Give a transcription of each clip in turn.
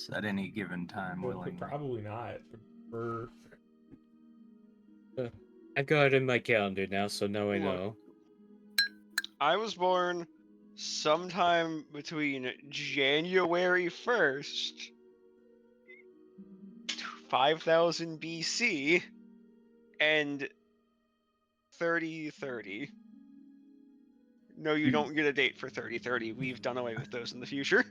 us at any given time Well, willingly. probably not. For I've got it in my calendar now, so now I know. I was born sometime between January 1st, 5000 BC, and 3030. No, you don't get a date for 3030. We've done away with those in the future.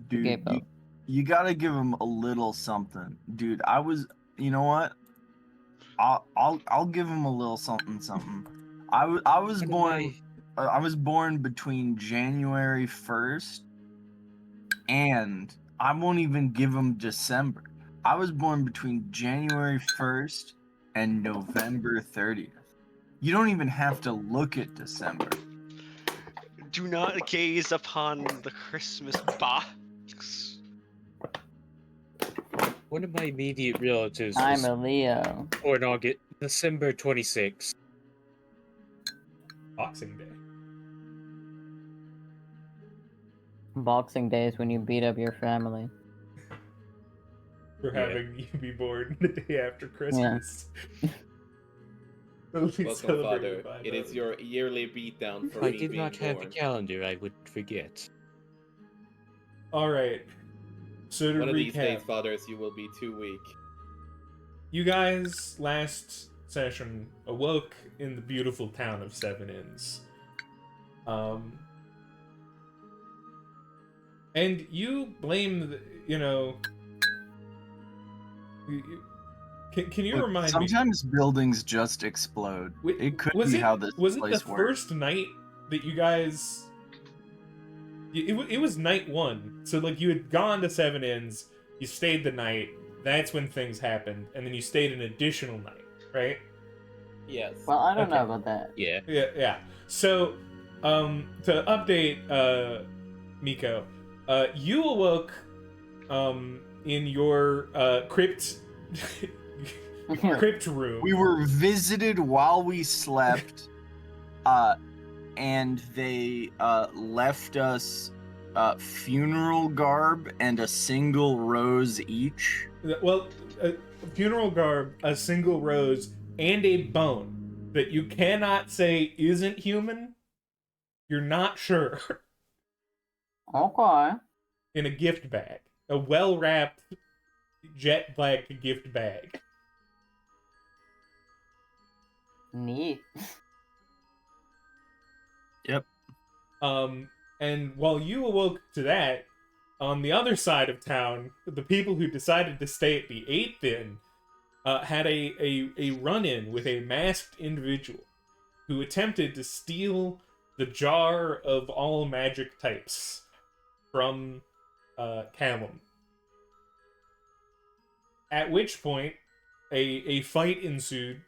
Dude, Okay, you gotta give him a little something, dude. You know what? I'll give him a little something. I was born between January 1st and I won't even give him December. I was born between January 1st and November 30th. You don't even have to look at December. Do not gaze upon the Christmas box. One of my immediate relatives I'm was a Leo. born August, December 26th. Boxing Day. Boxing Day is when you beat up your family. For Yeah. having you be born the day after Christmas. Only Welcome, celebrated Father. by It is them. your yearly beatdown for If I me did being not have a born. calendar, I would forget. Alright. So to One of these days, recap, fathers, you will be too weak. you guys last session awoke in the beautiful town of Seven Inns. And you blame, can you Look, remind me? sometimes buildings just explode. It could was be it, how this was it place the works. first night that you guys? It was night one, so like you had gone to Seven Inns, you stayed the night. That's when things happened, and then you stayed an additional night, right? Yes. Well, I don't know Okay. about that. Yeah. Yeah. So, to update, Miko, you awoke, in your crypt room. We were visited while we slept, and they left us funeral garb and a single rose each. Well, a funeral garb, a single rose, and a bone that you cannot say isn't human. You're not sure. Okay. In a gift bag, a well-wrapped jet black gift bag. Neat. Yep. And while you awoke to that, on the other side of town, the people who decided to stay at the 8th Inn had a run-in with a masked individual who attempted to steal the jar of all magic types from Callum. At which point, a fight ensued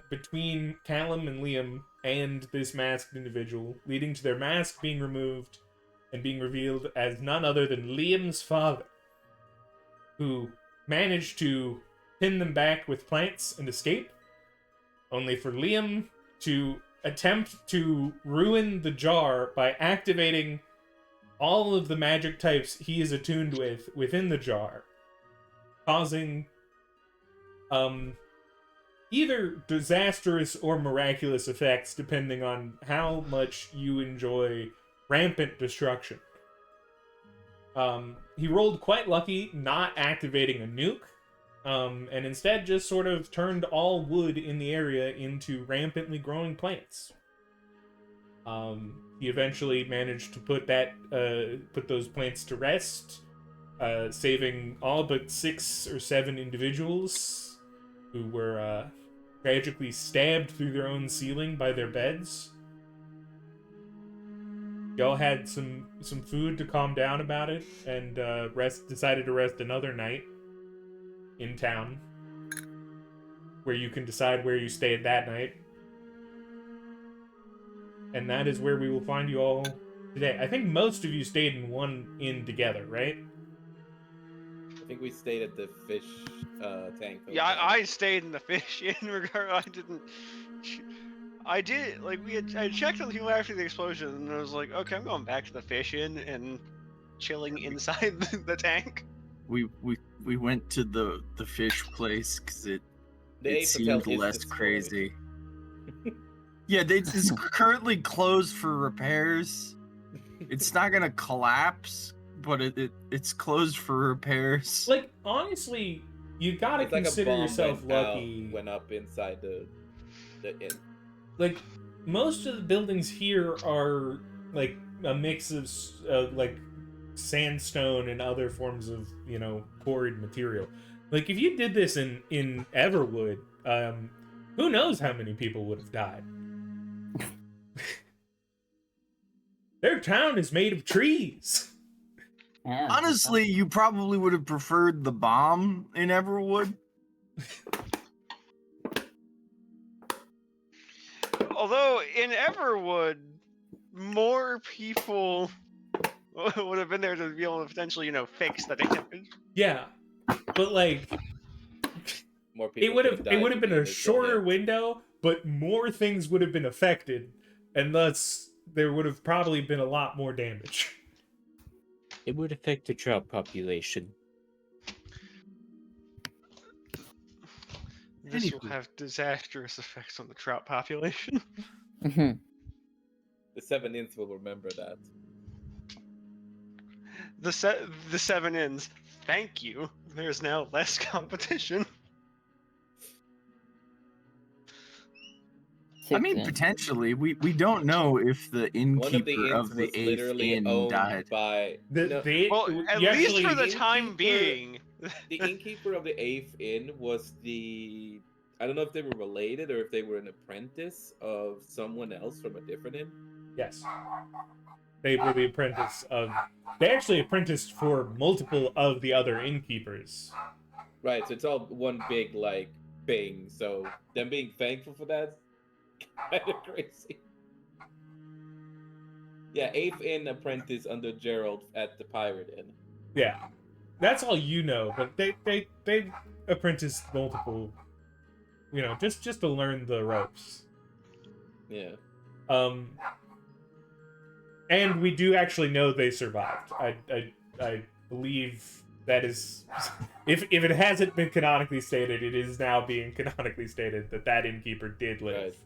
between Callum and Liam and this masked individual, leading to their mask being removed and being revealed as none other than Liam's father, who managed to pin them back with plants and escape, only for Liam to attempt to ruin the jar by activating all of the magic types he is attuned with within the jar, causing either disastrous or miraculous effects depending on how much you enjoy rampant destruction. He rolled quite lucky not activating a nuke, and instead just sort of turned all wood in the area into rampantly growing plants. He eventually managed to put those plants to rest, saving all but 6 or 7 individuals who were tragically stabbed through their own ceiling by their beds. Y'all had some food to calm down about it, and decided to rest another night in town, where you can decide where you stayed that night. And that is where we will find you all today. I think most of you stayed in one inn together, right? I think we stayed at the fish tank. Yeah, I stayed in the fish inn. I checked on the people after the explosion, and I was like, okay, I'm going back to the fish inn, and chilling inside the tank. We went to the fish place because it The it Ace Hotel seemed is less destroyed. crazy. Yeah, it's currently closed for repairs. It's not gonna collapse, but it's closed for repairs. Like, honestly, you gotta It's like a consider bomb yourself went lucky. up inside the inn. Like, most of the buildings here are like a mix of like sandstone and other forms of, you know, quarried material. Like, if you did this in Everwood, who knows how many people would have died. Their town is made of trees. Yeah, Honestly, you probably would have preferred the bomb in Everwood. Although in Everwood, more people would have been there to be able to potentially, you know, fix the damage. Yeah, but like More it people would could have died been from a the shorter hit. window, but more things would have been affected, and thus there would have probably been a lot more damage. It would affect the trout population. This will Anywho. have disastrous effects on the trout population. Mhm. The 7 inns will remember that. The 7 inns. Thank you. There's now less competition. I mean, 16. potentially. We don't know if the One of the innkeeper inns of the was eighth literally inn owned died. by no, Well, at least for the the time innkeeper- being. the innkeeper of the 8th inn was the. I don't know if they were related or if they were an apprentice of someone else from a different inn. Yes, they were the apprentice of. They actually apprenticed for multiple of the other innkeepers. Right, so it's all one big like thing. So them being thankful for that, kind of crazy. Yeah, 8th inn apprentice under Gerald at the Pirate Inn. Yeah, that's all you know. But they apprenticed multiple. You know, just to learn the ropes. Yeah. And we do actually know they survived. I believe that is, if it hasn't been canonically stated, it is now being canonically stated that innkeeper did live. Right.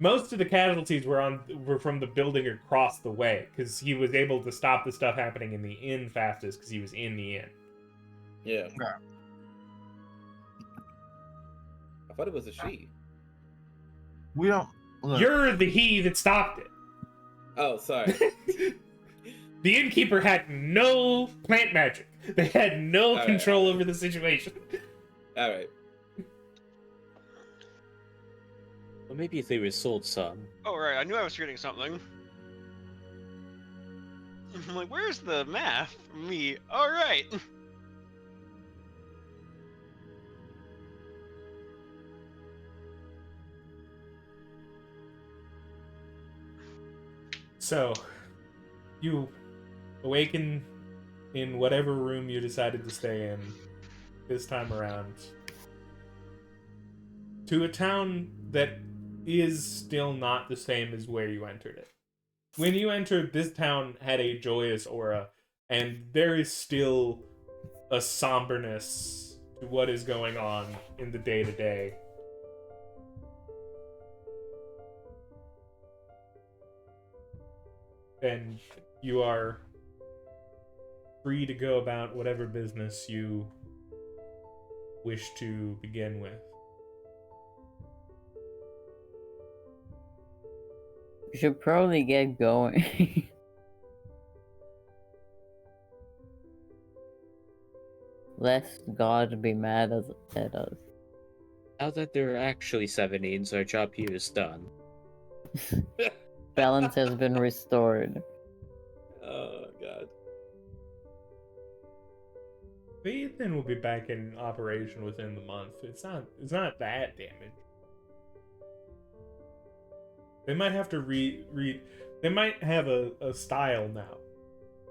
Most of the casualties were from the building across the way, because he was able to stop the stuff happening in the inn fastest because he was in the inn. Yeah. I thought it was a she. We don't. Look, You're the he that stopped it. Oh, sorry. The innkeeper had no plant magic. They had no Alright, control alright. over the situation. All right. Or maybe if they were sold some. Oh, right. I knew I was forgetting something. I'm like, where's the math? Me. All right. So, you awaken in whatever room you decided to stay in this time around to a town that is still not the same as where you entered it. When you entered, this town had a joyous aura, and there is still a somberness to what is going on in the day-to-day. And you are free to go about whatever business you wish to begin with. We should probably get going. Lest God be mad at us. Now that there are actually 7 inns, our job here is done. Balance has been restored. Oh god. The inn will be back in operation within the month. It's not that damaged. They might have to they might have a style now.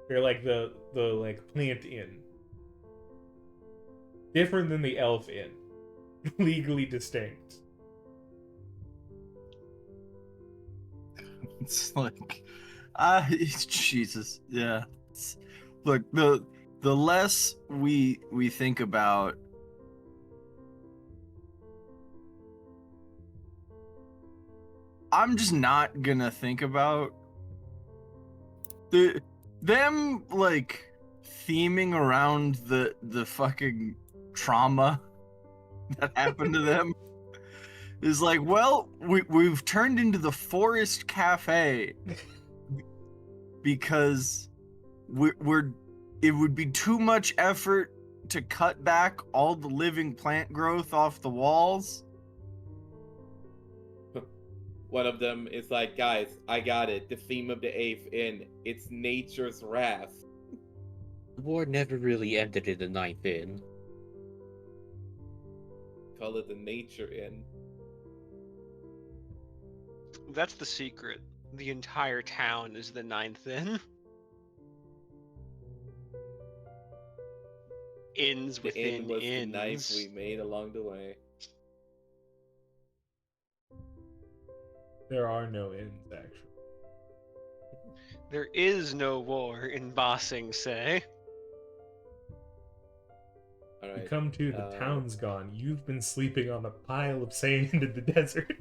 They're like the like plant inn. Different than the elf inn. Legally distinct. it's like, Jesus, yeah. Look, the less we think about I'm just not gonna think about them like theming around the fucking trauma that happened to them is like, well, we've turned into the Forest Cafe because we're it would be too much effort to cut back all the living plant growth off the walls. One of them is like, guys, I got it. The theme of the 8th Inn, it's nature's wrath. The war never really ended in the 9th Inn. Call it the Nature Inn. That's the secret. The entire town is the 9th Inn. Inns The inn within was the inns. knife we made along the way. There are no inns, actually. There is no war in Ba Sing Se. All You right. come to, the town's gone. You've been sleeping on a pile of sand in the desert.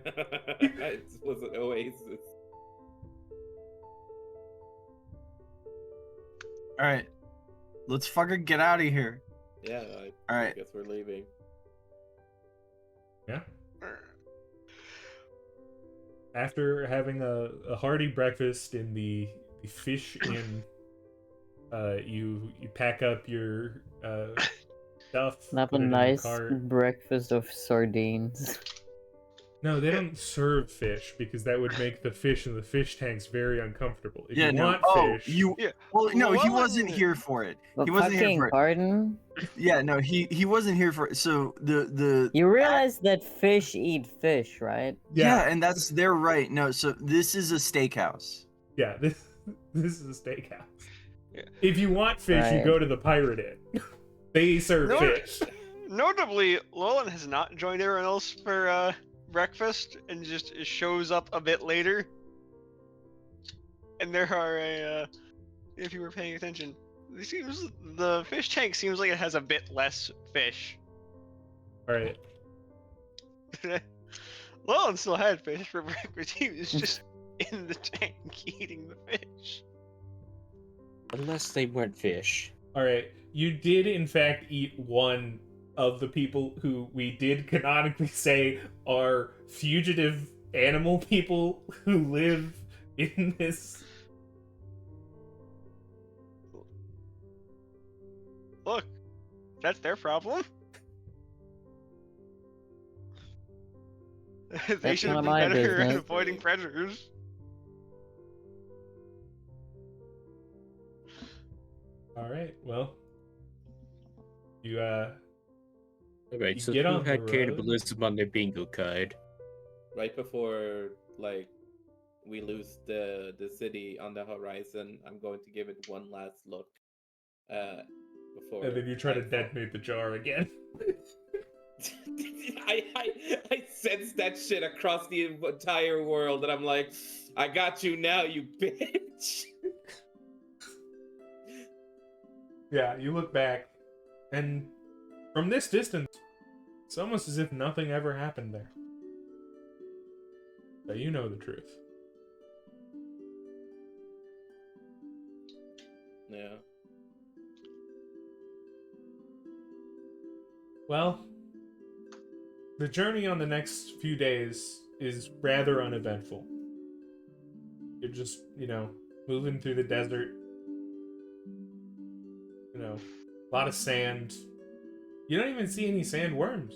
It was an oasis. All right, let's fucking get out of here. Yeah, All I right. guess we're leaving. Yeah. After having a hearty breakfast in the fish inn, you pack up your stuff. Have put a it in the nice cart. breakfast of sardines. No, they don't serve fish because that would make the fish in the fish tanks very uncomfortable. If Yeah, you no. want Oh, fish, you. Yeah. Well, no, he Well, wasn't here for it. But He wasn't here fucking for it. pardon? Yeah, no, he wasn't here for it. So the You realize that fish eat fish, right? yeah, and that's their right. No, so this is a steakhouse. yeah, this is a steakhouse. Yeah. If you want fish, you Right. go to the Pirate Inn. They serve No, fish. Notably, Lolan has not joined everyone else for breakfast and just shows up a bit later. And there are if you were paying attention, the fish tank seems like it has a bit less fish. All right. Lolan still had fish for breakfast. He was just in the tank eating the fish. Unless they weren't fish. All right. You did, in fact, eat one of the people who we did canonically say are fugitive animal people who live in this. Look, that's their problem. They That's should none have of been my better at business. avoiding predators. All right. Well, you Alright, You so get who on the had road. cannibalism on their bingo card? Right before, like, we lose the city on the horizon, I'm going to give it one last look. Before. and then you try to I fall. detonate the jar again. I sense that shit across the entire world, and I'm like, I got you now, you bitch. Yeah, you look back, and from this distance, it's almost as if nothing ever happened there. But you know the truth. Yeah. Well, the journey on the next few days is rather uneventful. You're just, moving through the desert. A lot of sand. You don't even see any sandworms.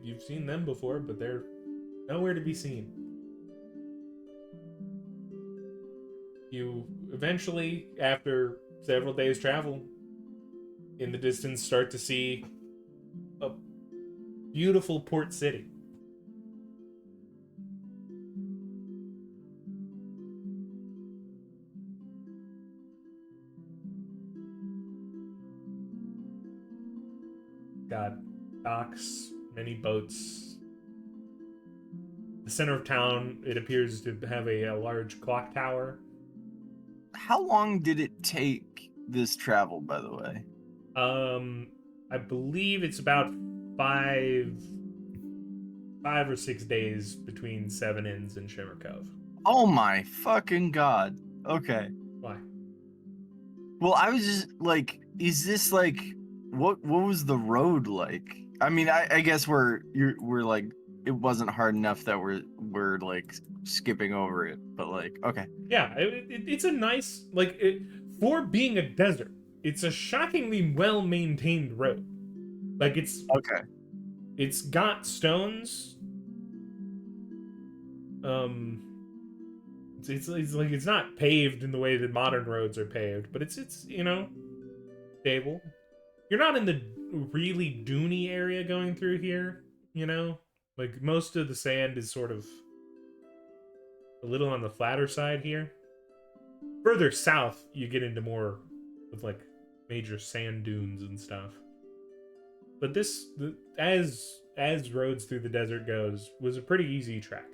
You've seen them before, but they're nowhere to be seen. You eventually, after several days' travel, in the distance start to see a beautiful port city. Got docks, many boats. The center of town, it appears to have a large clock tower. how long did it take this travel, by the way? I believe it's about 5 or 6 days between Seven Inns and Shimmer Cove. Oh my fucking god. Okay. Why? Well, I was just like, is this like, what was the road like? I mean, I guess we're like, it wasn't hard enough that we're like skipping over it, but like, okay. Yeah, it's a nice, like, for being a desert, it's a shockingly well-maintained road. Like, Okay. it's got stones. It's like, it's not paved in the way that modern roads are paved, but it's stable. You're not in the really duny area going through here, Like, most of the sand is sort of a little on the flatter side here. Further south, you get into more of, like, major sand dunes and stuff. But as roads through the desert goes, was a pretty easy trek.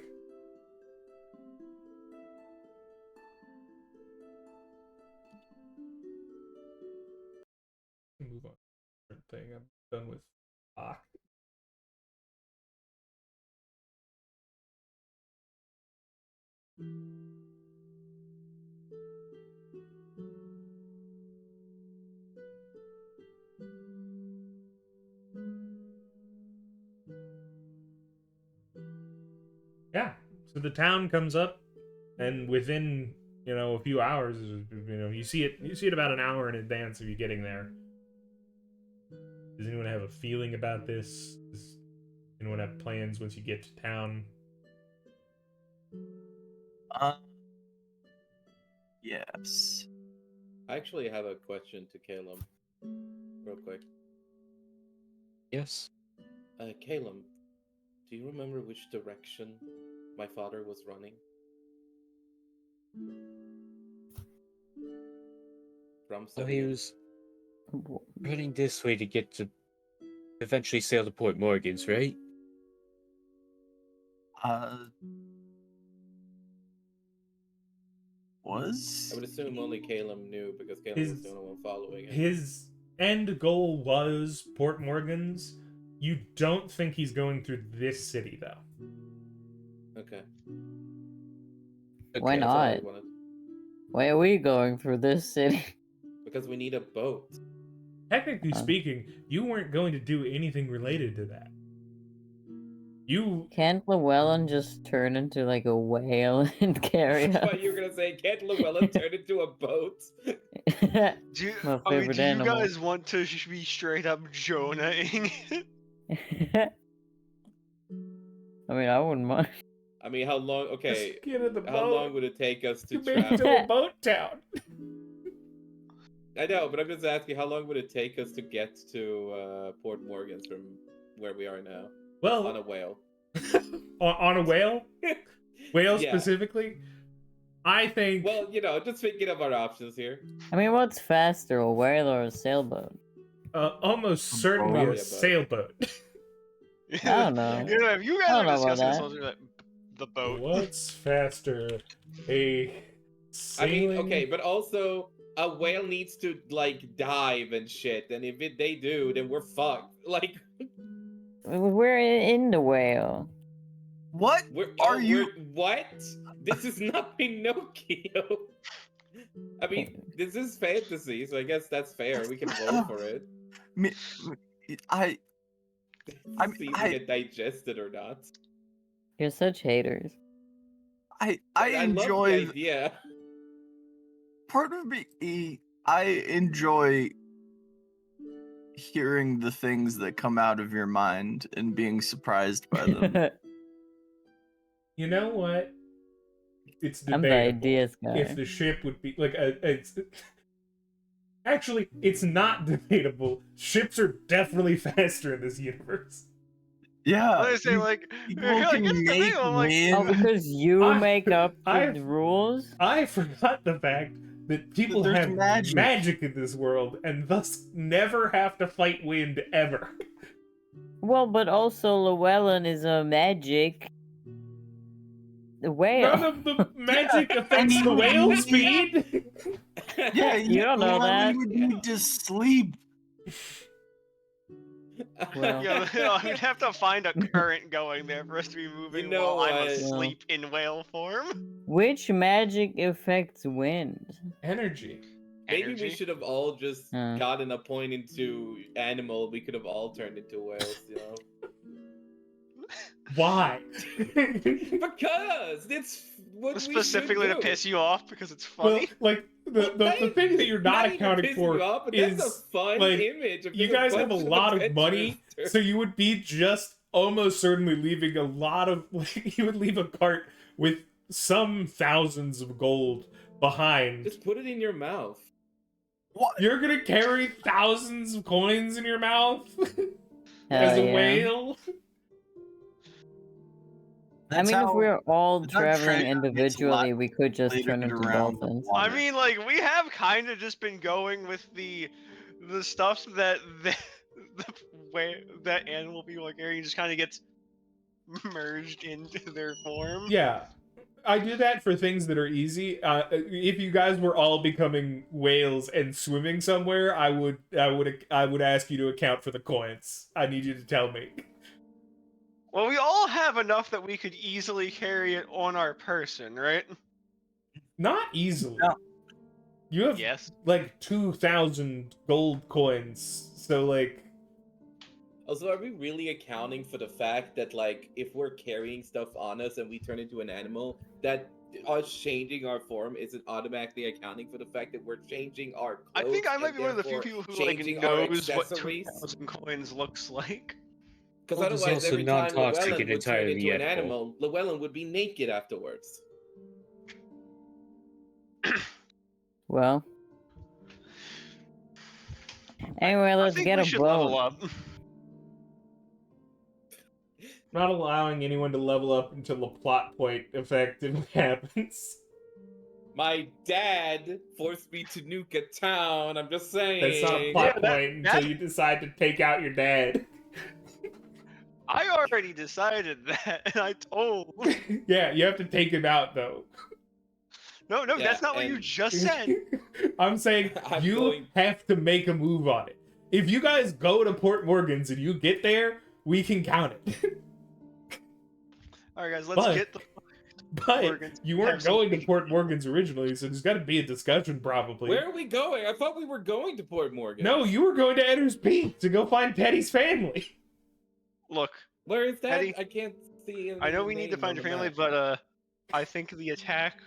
Move on to the thing. I'm done with Bach. Yeah, so the town comes up, and within a few hours, you see it about an hour in advance of you getting there. Does anyone have a feeling about this? Does anyone have plans once you get to town? Yes. I actually have a question to Caleb, real quick. Yes. Caleb, do you remember which direction my father was running? From So he Seven was running this way to get to eventually sail to Port Morgan's, right? Was I would assume only Caleb knew because Caleb was the only one following him. His end goal was Port Morgan's. You don't think he's going through this city, though. Okay. Why That's all I not? wanted. Why are we going through this city? Because we need a boat. Technically speaking, you weren't going to do anything related to that. Can't Llewellyn just turn into like a whale and carry us? What you were gonna say? Can't Llewellyn turn into a boat? My do you favorite animal. guys want to be straight up Jonah-ing? I mean, I wouldn't mind. I mean, how long? Okay, Just get in the how boat. long would it take us to You made it travel? to a boat town. I know, but I'm just asking, how long would it take us to get to Port Morgan's from where we are now? Well, On a whale. on a whale? Whale Yeah. specifically? I think... Well, just thinking of our options here. I mean, what's faster, a whale or a sailboat? almost certainly Probably a a boat. sailboat. I don't know. If you I guys don't are know about discussing this, that. I'll do that. The boat. What's faster? A I sailing... mean, okay, but also a whale needs to dive and shit, and if they do, then we're fucked. Like, We're in the whale. what? what? This is not Pinocchio. I mean, this is fantasy, so I guess that's fair. We can vote for it. I See if we get digested or not. You're such haters. I love enjoy the idea. part of me. I enjoy hearing the things that come out of your mind and being surprised by them. You know what? It's I'm the debatable ideas guy. if the ship would be like actually, it's not debatable. Ships are definitely faster in this universe. Yeah, I say, like, people you're like, can it's make debatable, like, Oh, wind. because you I- make up I- the rules? I forgot the fact that people There's have magic. in this world and thus never have to fight wind ever. Well, but also Llewellyn is a magic. The whale. None of the magic affects the whale speed. Yeah, You don't know that. You would need to sleep. Well. Yeah, I would have to find a current going there for us to be moving know while I'm what? asleep in whale form. Which magic affects wind? Energy. Maybe we Energy. should have all just Huh. gotten a point into animal. We could have all turned into whales, you know? Why? Because it's what Specifically we to should do. piss you off because it's Well, funny. like Well, the thing that you're not even accounting pissing for you off, but that's a is fun like, image. Of you just guys have a bunch of lot of money, adventurers. so you would be just almost certainly leaving a lot of like, you would leave a cart with some thousands of gold behind. Just put it in your mouth. What? You're gonna carry thousands of coins in your mouth Hell as a yeah. whale. I That's mean, if how- we're all that's how traveling Trey gets individually, we could just laid turn into around the dolphins. water. I mean, like we have kind of just been going with the stuff that the way that animal people are carrying just kind of gets merged into their form. Yeah. I do that for things that are easy. If you guys were all becoming whales and swimming somewhere, I would ask you to account for the coins. I need you to tell me. Well, we all have enough that we could easily carry it on our person, right? Not easily. No. You have Yes. like 2,000 gold coins, so like Also, are we really accounting for the fact that, like, if we're carrying stuff on us and we turn into an animal, that us changing our form isn't automatically accounting for the fact that we're changing our I clothes? think I might and be one of the few therefore people who like changing our knows what accessories? 2,000 coins looks like. Because Gold is otherwise, also every time non-toxic Llewellyn and would turn entirely into an edible. animal, Llewellyn would be naked afterwards. Well. Anyway, I let's think get we a should level boat. up. not allowing anyone to level up until the plot point effectively happens. My dad forced me to nuke a town. I'm just saying. That's not a plot Yeah, that- point until that- you decide to take out your dad. I already decided that, and I told. Yeah, you have to take him out though. No, Yeah, that's not what you and- just said. I'm saying I'm you going- have to make a move on it. If you guys go to Port Morgan's and you get there, we can count it. All right, guys, let's But- get the. But Morgan's you weren't have some- going to Port Morgan's originally, so there's got to be a discussion probably. Where are we going? I thought we were going to Port Morgan. No, you were going to Edder's Peak to go find Teddy's family. Look, Where is that? Eddie, I can't see. I know we need to find your family, but I think the attack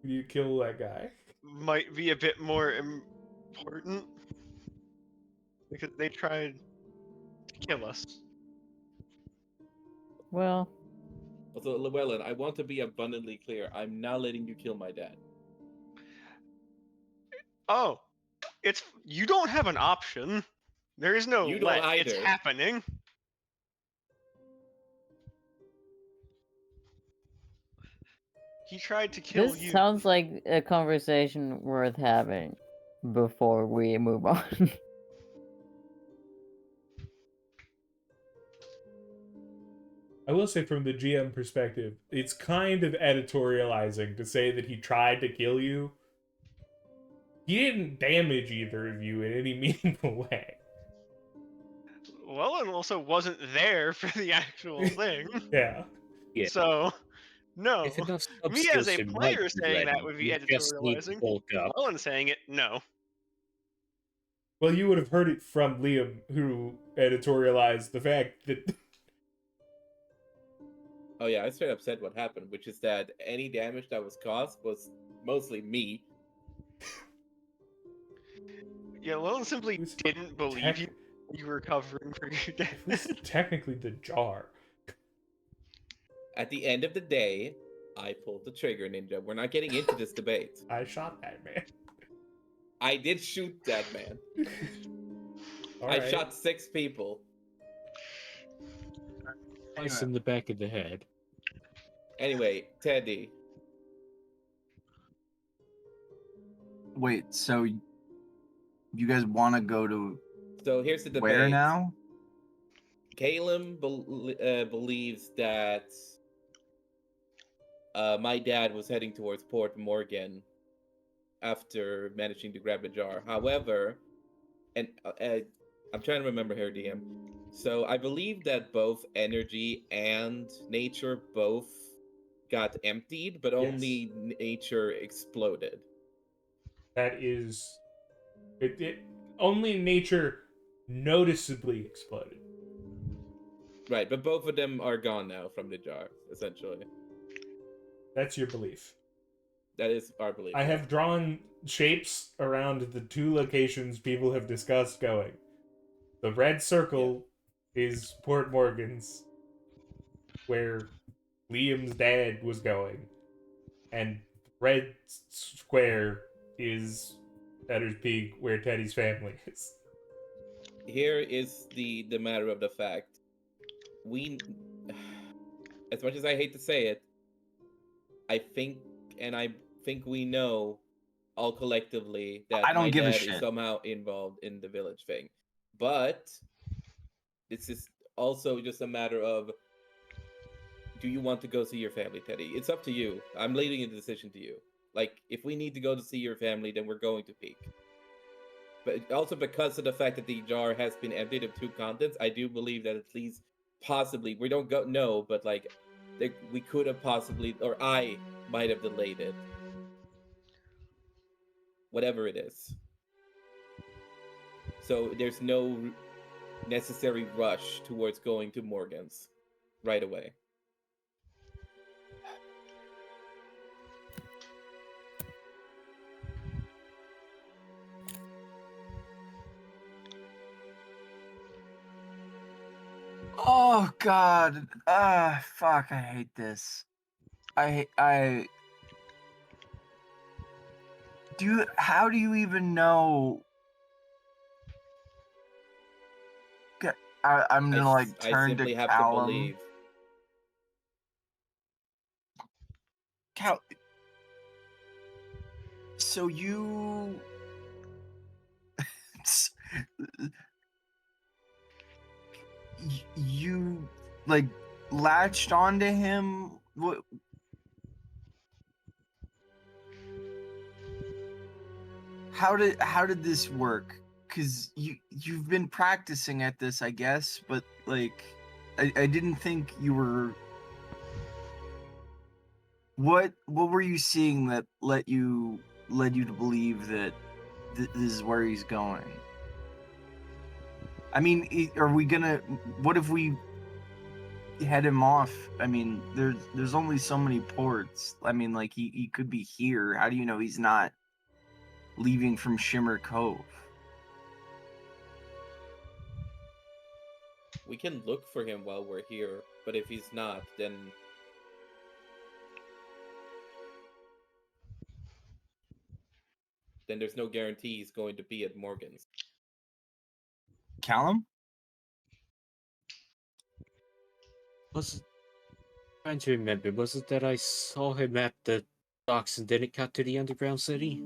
You kill that guy. might be a bit more important because they tried to kill us. Well, Also, Llewellyn, I want to be abundantly clear. I'm not letting you kill my dad. Oh, it's you don't have an option. There is no You don't let. It's either. happening. He tried to kill this you. sounds like a conversation worth having before we move on. I will say from the GM perspective, it's kind of editorializing to say that he tried to kill you. He didn't damage either of you in any meaningful way. Well, and also wasn't there for the actual thing. Yeah. Yeah. So, no. If enough Me as a substance might player be saying that ready, would be you just need to editorializing. bulk up. Ellen saying it, no. Well, you would have heard it from Liam, who editorialized the fact that Oh yeah, I straight up said what happened, which is that any damage that was caused was mostly me. Yeah, Ellen simply Who's didn't believe you were covering for your death. this is technically the jar. At the end of the day, I pulled the trigger, Ninja. We're not getting into this debate. I shot that man. I did shoot that man. All I right. shot 6 people. Twice in the back of the head. Anyway, Teddy. Wait, so you guys want to go to So here's the debate. where now? Caleb believes that my dad was heading towards Port Morgan after managing to grab the jar. However, and I'm trying to remember here, DM. So I believe that both energy and nature both got emptied, but only nature exploded. That is, only nature noticeably exploded. Right, but both of them are gone now from the jar, essentially. That's your belief. That is our belief. I have drawn shapes around the 2 locations people have discussed going. The red circle is Port Morgan's, where Liam's dad was going, and red square is Better's Peak, where Teddy's family is. Here is the matter of the fact. We, as much as I hate to say it, I think we know all collectively that I don't my give a dad shit. is somehow involved in the village thing. But this is also just a matter of, do you want to go see your family, Teddy? It's up to you. I'm leaving the decision to you. Like, if we need to go to see your family, then we're going to Peak. But also because of the fact that the jar has been emptied of 2 contents, I do believe that at least possibly, we don't know, but like, we could have possibly, or I might have delayed it. Whatever it is. So there's no necessary rush towards going to Morgan's right away. Oh God. Fuck. I hate this. How do you even know? I'm gonna like I turn simply to have Callum. to believe. So you you like latched onto him? What? How did this work? Cause you've been practicing at this, I guess, but like I didn't think you were. What were you seeing that led you to believe that this is where he's going? I mean, are we gonna? What if we head him off? I mean, there's only so many ports. I mean, like he could be here. How do you know he's not leaving from Shimmer Cove? We can look for him while we're here, but if he's not, then there's no guarantee he's going to be at Morgan's. Callum? Trying to remember, was it that I saw him at the docks and didn't cut to the underground city?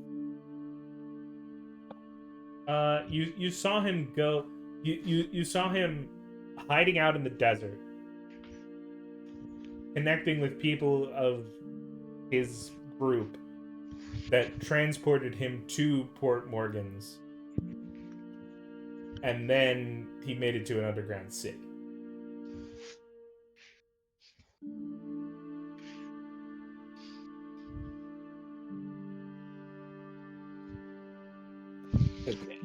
You saw him go. You saw him hiding out in the desert, connecting with people of his group that transported him to Port Morgan's, and then he made it to an underground city. Okay.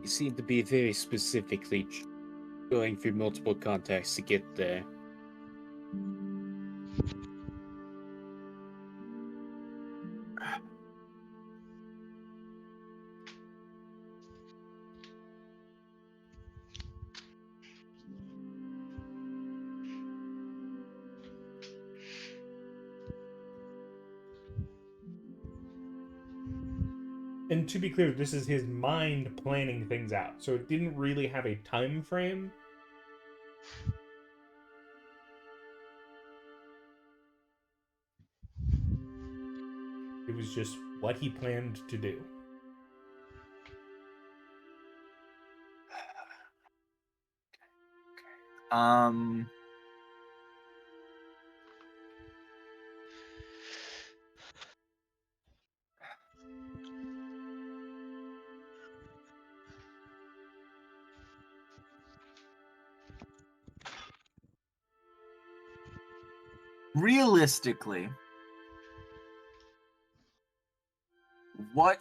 You seem to be very specifically going through multiple contacts to get there. And to be clear, this is his mind planning things out, so it didn't really have a time frame. It was just what he planned to do. Um. Realistically, what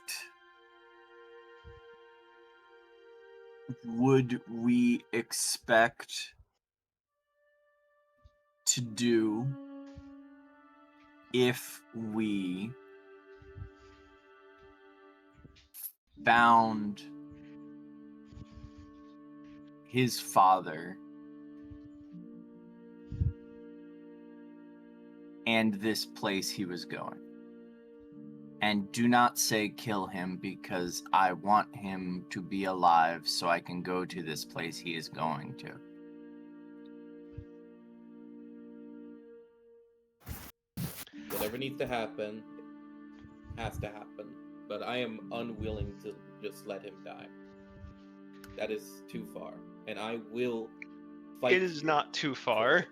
would we expect to do if we found his father and this place he was going? And do not say kill him, because I want him to be alive so I can go to this place he is going to. Whatever needs to happen has to happen. But I am unwilling to just let him die. That is too far. And I will fight. It is you not too for far. it.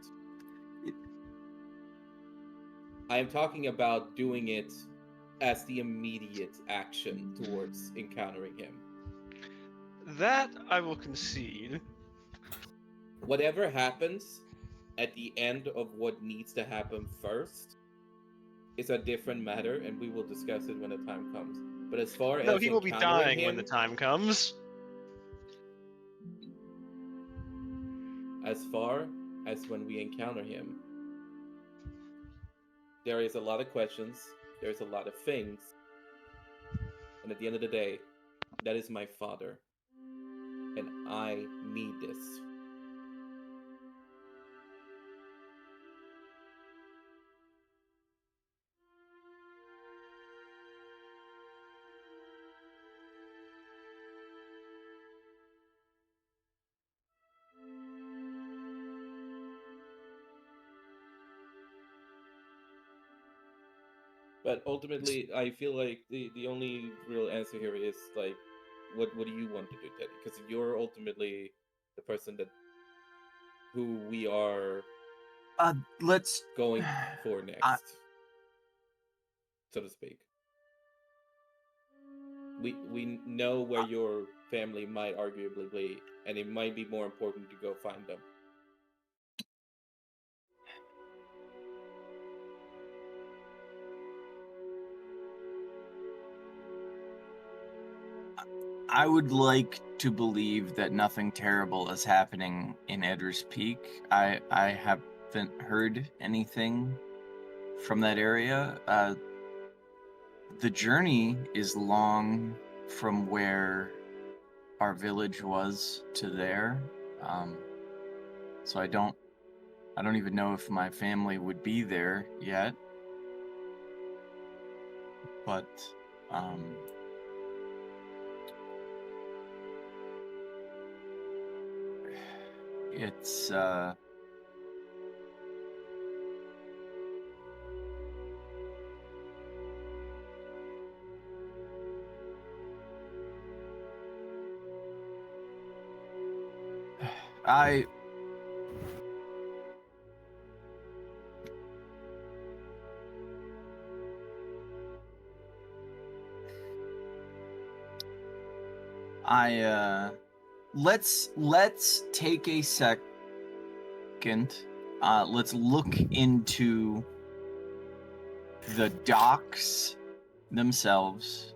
I am talking about doing it as the immediate action towards encountering him. That I will concede. Whatever happens at the end of what needs to happen first is a different matter, and we will discuss it when the time comes. But as far No, as he will be encountering dying when him, the time comes. as far as when we encounter him, there is a lot of questions, there's a lot of things, and at the end of the day, that is my father, and I need this. But ultimately, I feel like the only real answer here is like, what do you want to do, Teddy? Because you're ultimately the person who we are Let's going for next, so to speak. We know where your family might arguably be, and it might be more important to go find them. I would like to believe that nothing terrible is happening in Edder's Peak. I haven't heard anything from that area. The journey is long from where our village was to there. So I don't even know if my family would be there yet. But it's I let's take a second. Let's look into the docks themselves.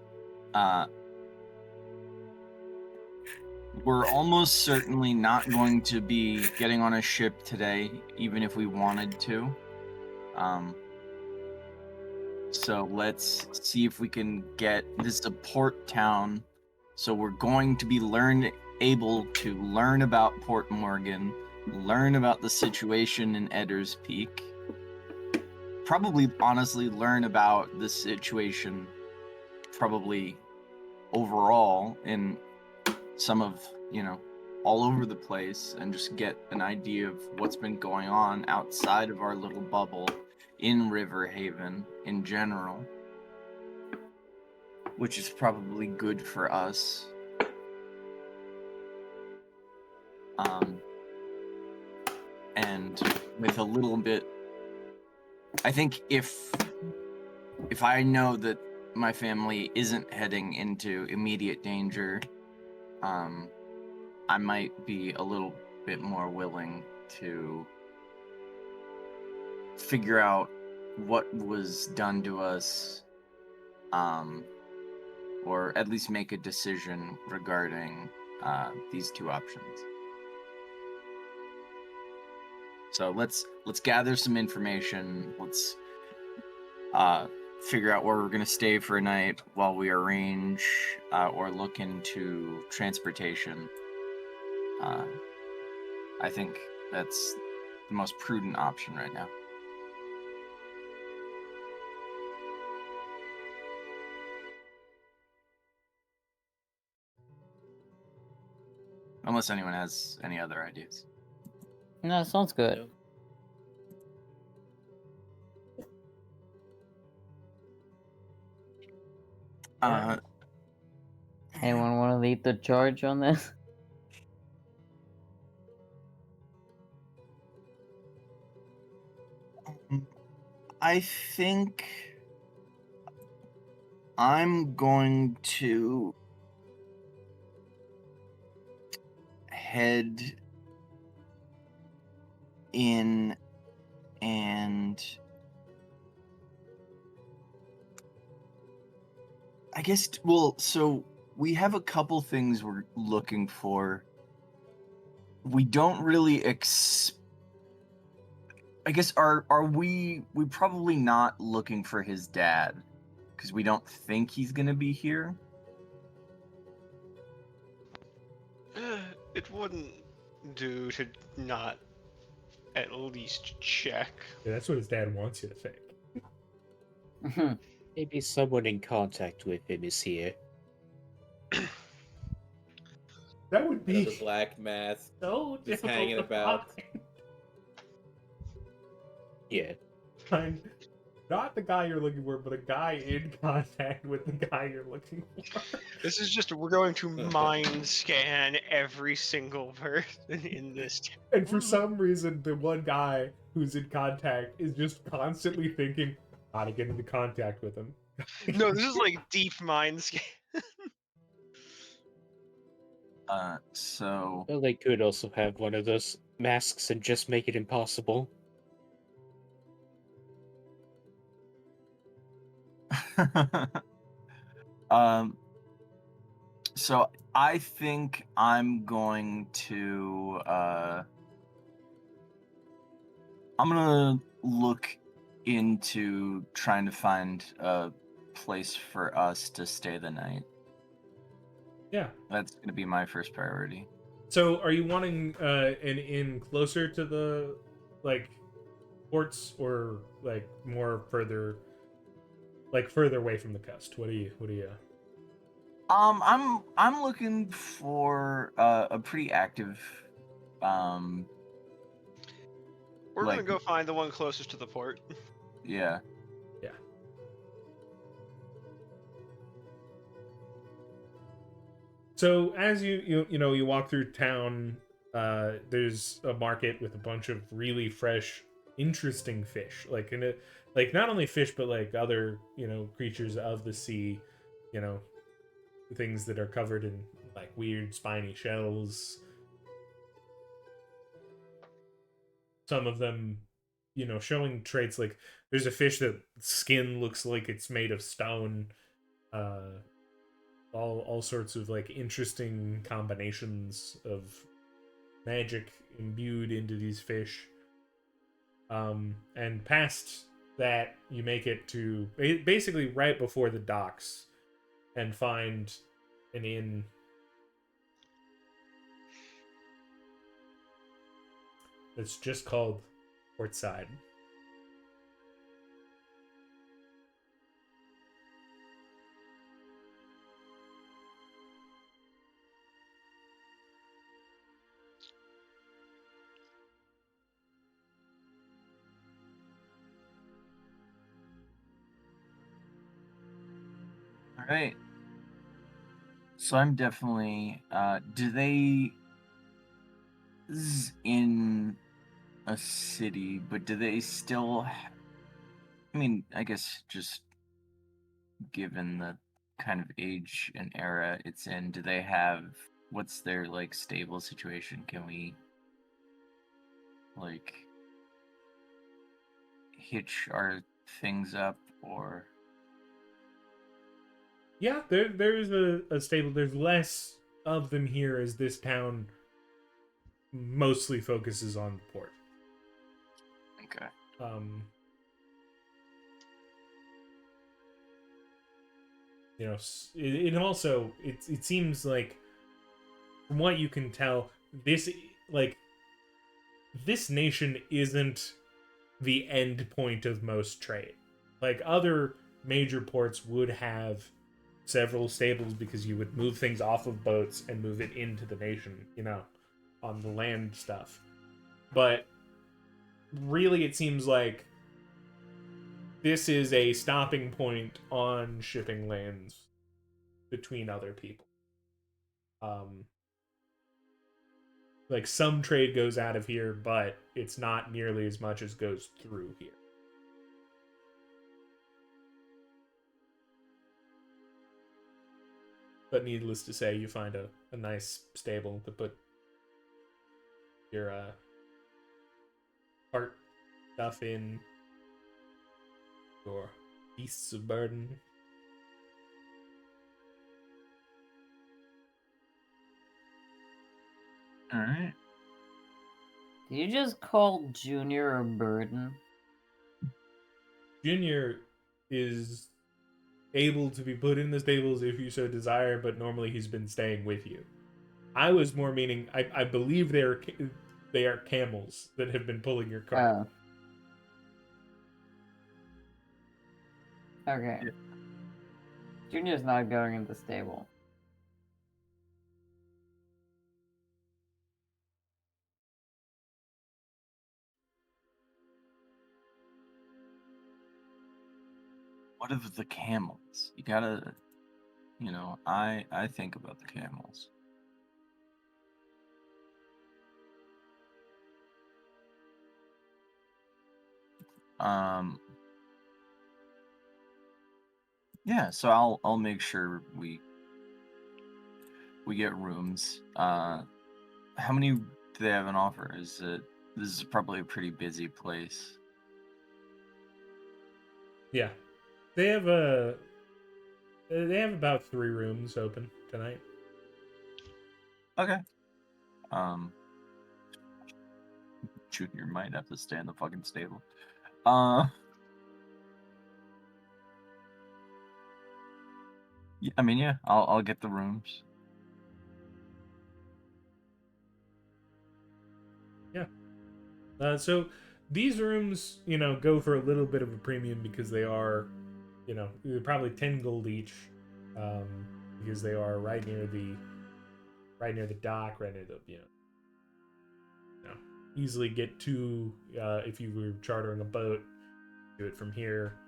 We're almost certainly not going to be getting on a ship today, even if we wanted to. So let's see if we can get this a port town. So we're going to be able to learn about Port Morgan, learn about the situation in Edder's Peak. Probably, honestly, learn about the situation, probably overall in some of, all over the place, and just get an idea of what's been going on outside of our little bubble in Riverhaven in general, which is probably good for us. and with a little bit, I think if I know that my family isn't heading into immediate danger, I might be a little bit more willing to figure out what was done to us, or at least make a decision regarding these two options. So let's gather some information. Let's figure out where we're gonna stay for a night while we arrange or look into transportation. I think that's the most prudent option right now. Unless anyone has any other ideas. No, sounds good. Anyone want to lead the charge on this? I think I'm going to head in and I guess, well, so we have a couple things we're looking for. We don't really I guess are we probably not looking for his dad because we don't think he's gonna be here. It wouldn't do to not at least check. Yeah, that's what his dad wants you to think. Maybe someone in contact with him is here. That would be The black mask. so just difficult hanging to about. find. Yeah. Find not the guy you're looking for, but a guy in contact with the guy you're looking for. This is just, we're going to mind scan every single person in this town. And for some reason, the one guy who's in contact is just constantly thinking how to get into contact with him. No, this is like deep mind scan. So Well, they could also have one of those masks and just make it impossible. so I think I'm going to I'm gonna look into trying to find a place for us to stay the night. Yeah. That's gonna be my first priority. So, are you wanting an inn closer to the ports, or more further away from the coast? What do you? I'm looking for a pretty active We're gonna like- go find the one closest to the port. yeah. So as you walk through town, there's a market with a bunch of really fresh, interesting fish. Not only fish, but other creatures of the sea. Things that are covered in weird spiny shells. Some of them, showing traits like there's a fish that skin looks like it's made of stone. All sorts of interesting combinations of magic imbued into these fish. And past that, you make it to basically right before the docks and find an inn. That's just called Portside. All right. So I'm definitely do they in a city, but do they still? I mean, I guess just given the kind of age and era it's in, do they have? What's their like stable situation? Can we like hitch our things up or? Yeah, there's a stable. There's less of them here as this town mostly focuses on the port. Okay. You know, it also it seems like from what you can tell, this like this nation isn't the end point of most trade. Like other major ports would have several stables because you would move things off of boats and move it into the nation, you know, on the land stuff. But really it seems like this is a stopping point on shipping lanes between other people. Like some trade goes out of here, but it's not nearly as much as goes through here. But needless to say, you find a nice stable to put your cart stuff in, your beasts of burden. All right. Did you just call Junior a burden? Junior is able to be put in the stables if you so desire, but normally he's been staying with you. I was more meaning I believe they are camels that have been pulling your cart. Oh. Okay. Yeah. Junior's not going in the stable. What of the camels? You gotta, I think about the camels. Yeah, so I'll make sure we get rooms. How many do they have on offer? This is probably a pretty busy place. Yeah. They have about 3 rooms open tonight. Okay. Junior might have to stay in the fucking stable. Yeah, I mean, yeah, I'll get the rooms. Yeah. So these rooms, go for a little bit of a premium because they are, they're probably 10 gold each, because they are right near the dock, right near the, easily get to, if you were chartering a boat, do it from here.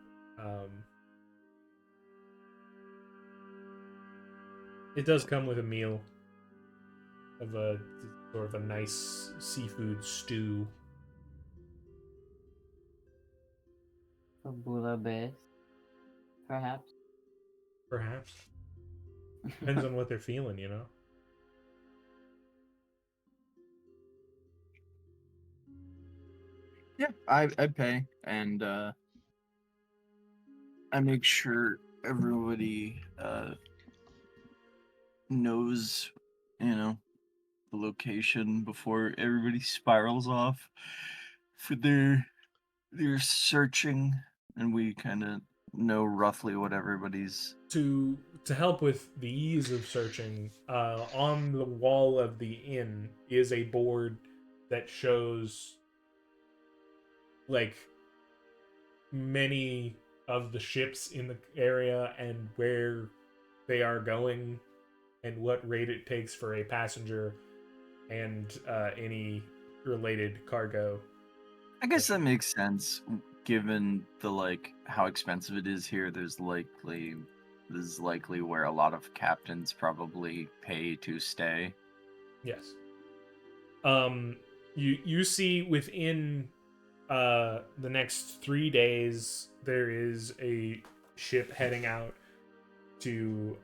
It does come with a meal of a sort of a nice seafood stew. A Bula base, perhaps. Perhaps. Depends on what they're feeling, Yeah, I pay, and I make sure everybody knows, the location before everybody spirals off for their searching, and we kind of know roughly what everybody's. To help with the ease of searching, on the wall of the inn is a board that shows like many of the ships in the area and where they are going and what rate it takes for a passenger and any related cargo. I guess that makes sense, given the how expensive it is here. This is likely where a lot of captains probably pay to stay. Yes. you see within the next 3 days there is a ship heading out to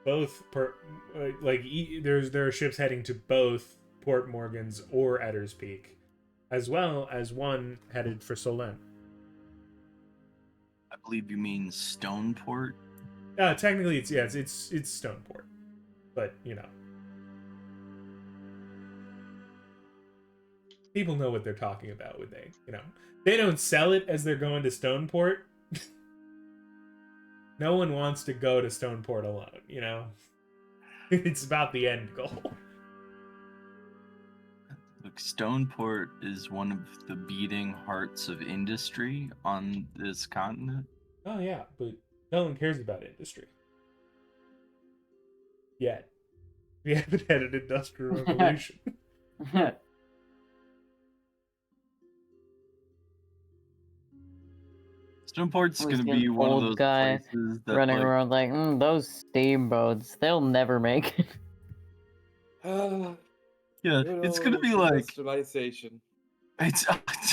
there are ships heading to both Port Morgans or Eddar's Peak, as well as one headed for Solent. I believe you mean Stoneport. Technically, it's Stoneport, but people know what they're talking about when they don't sell it as they're going to Stoneport. No one wants to go to Stoneport alone, It's about the end goal. Look, Stoneport is one of the beating hearts of industry on this continent. Oh yeah, but no one cares about industry. Yet. We haven't had an industrial revolution. Stoneport's Always gonna get be an one of old those guy places that running like, around like, those steamboats, they'll never make it. yeah, it's gonna be like industrialization. it's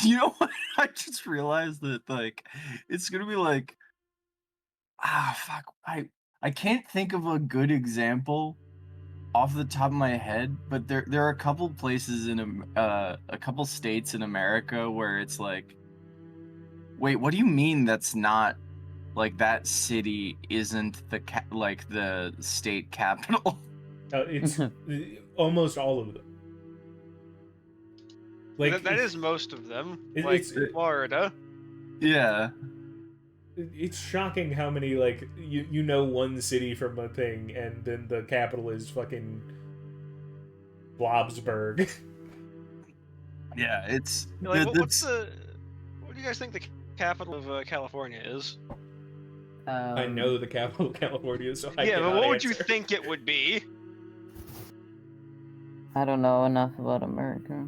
you know what? I just realized that like it's gonna be like fuck I can't think of a good example off the top of my head, but there are a couple places in a couple states in America where it's like, wait, what do you mean that's not like that city isn't like the state capital? It's almost all of them. Like that is most of them. it's Florida. Yeah. It's shocking how many you know one city from a thing, and then the capital is fucking Blobsburg. Yeah, it's Like, what do you guys think the capital of California is? I know the capital of California, so I Yeah, but cannot what would you answer. think it would be? I don't know enough about America.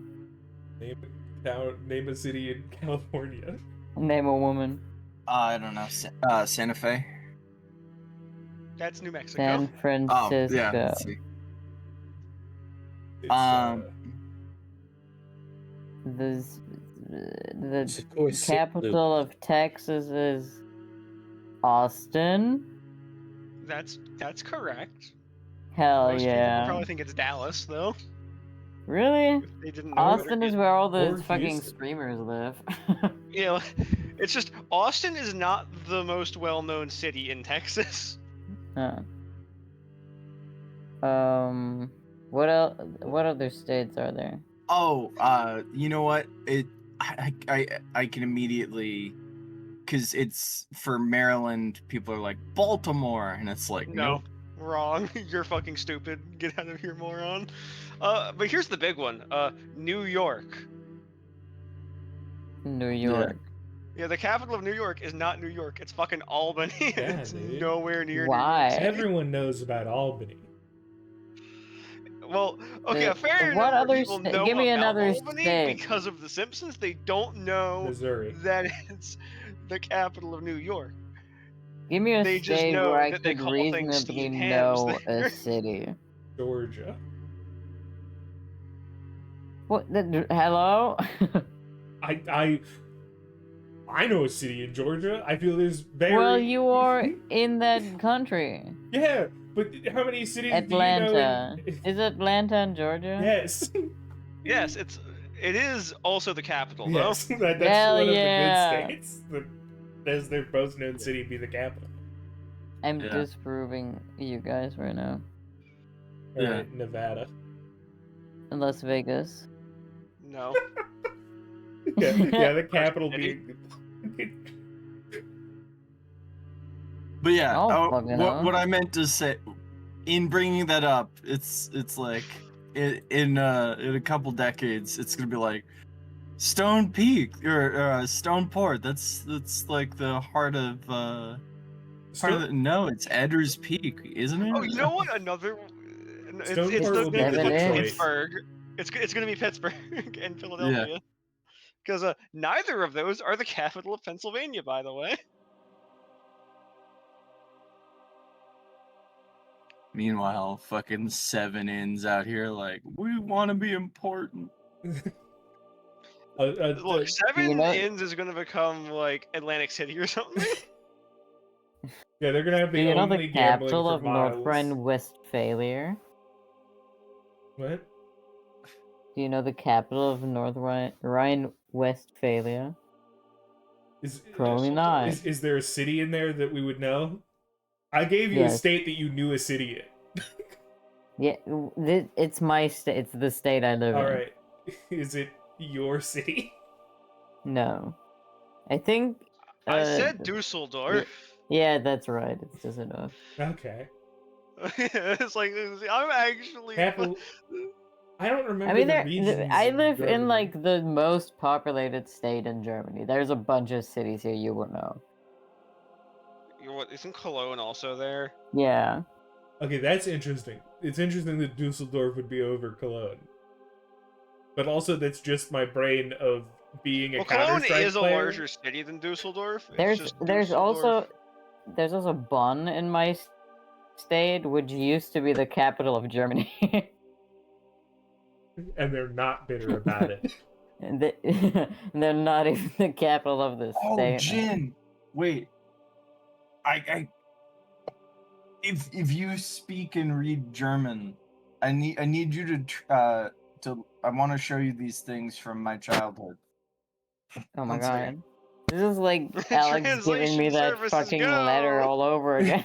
Name a city in California. Name a woman. I don't know, Santa Fe. That's New Mexico. San Oh, Francisco. yeah. Let's see. It's, The Of course, capital of Texas is Austin. That's correct. Hell Most people yeah. probably think it's Dallas, though. Really? If they didn't know Austin is where all Or the fucking Houston. streamers live. Yeah, it's just Austin is not the most well-known city in Texas. Huh. What else? What other states are there? Oh, you know what? I can immediately, because it's for Maryland. People are like Baltimore, and it's like No, nope. wrong. You're fucking stupid. Get out of here, moron. But here's the big one. New York. New York. Yeah, the capital of New York is not New York. It's fucking Albany. Yeah, It's dude. nowhere near Why? New York City. Everyone knows about Albany. Well, okay, The- a fair what number of other people sta- know give me about another Albany state. because of The Simpsons. They don't know Missouri. that it's the capital of New York. Give me a They just state know where I that they could call things reasonably steamed hams know there. a city. Georgia. What? Hello? I know a city in Georgia. I feel there's very Well, you are in that country. Yeah, but how many cities Atlanta. do you know? Is Atlanta in Georgia? Yes. Yes, it is also the capital, Yes. though. That's Hell one of yeah. the good states. As their most known city be the capital. I'm Yeah. disproving you guys right now. Yeah. Alright, Nevada. In Las Vegas. No. Yeah, the capital City. being. But yeah, Oh, fucking hell. what I meant to say, in bringing that up, it's like in a couple decades, it's gonna be like Stone Peak or Stone Port. That's like the heart of no, it's Eddar's Peak, isn't it? Oh, you know what? Another. It's Stoneport will be Detroit. Pittsburgh. It's gonna be Pittsburgh and Philadelphia. Because neither of those are the capital of Pennsylvania, by the way. Meanwhile, fucking 7-ins out here like, we want to be important. Look, Seven You know- Inns is gonna become like Atlantic City or something. Yeah, they're gonna have Do the you know only the gambling capital for of miles. North Rhine-Westphalia? What? Do you know the capital of North Rhine-Westphalia? Is, Probably Düsseldorf. not. is there a city in there that we would know? I gave you a Yes. state that you knew a city in. Yeah, it's my state. It's the state I live in. Alright. Is it your city? No, I think. I said yeah, Dusseldorf. yeah, that's right. It's just enough. Okay. It's like I'm actually. Capital. I don't remember I mean, the regions. I live in Germany. like the most populated state in Germany. There's a bunch of cities here you will know. What isn't Cologne also there? Yeah. Okay, that's interesting. It's interesting that Dusseldorf would be over Cologne. But also, that's just my brain of being a Well, Cologne Counter-Strike is a player. larger city than Dusseldorf. It's There's just there's Dusseldorf. also Bonn in my state, which used to be the capital of Germany. And they're not bitter about it. And they're not even the capital of the Oh, state. Jin! Wait. If you speak and read German, I need you to I want to show you these things from my childhood. Oh my One second. god. This is like Alex giving me Translation that services fucking go! letter all over again.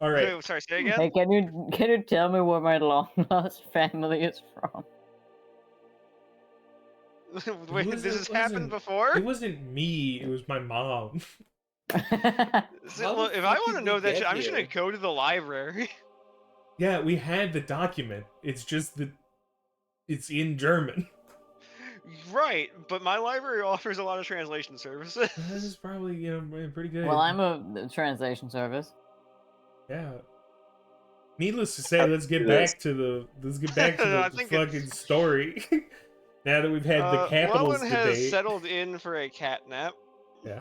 All right. Wait, sorry, say again. Hey, can you tell me where my long lost family is from? Wait, It this has happened before? It wasn't me. It was my mom. Well, How the if I fuck want to did know we that shit, get I'm just gonna here? go to the library. Yeah, we had the document. It's just that it's in German. Right, but my library offers a lot of translation services. That is probably pretty good. Well, I'm a translation service. Yeah. Needless to say, let's get do this. back to the I think fucking story. Now that we've had the capitals Llewellyn has debate. settled in for a cat nap Yeah.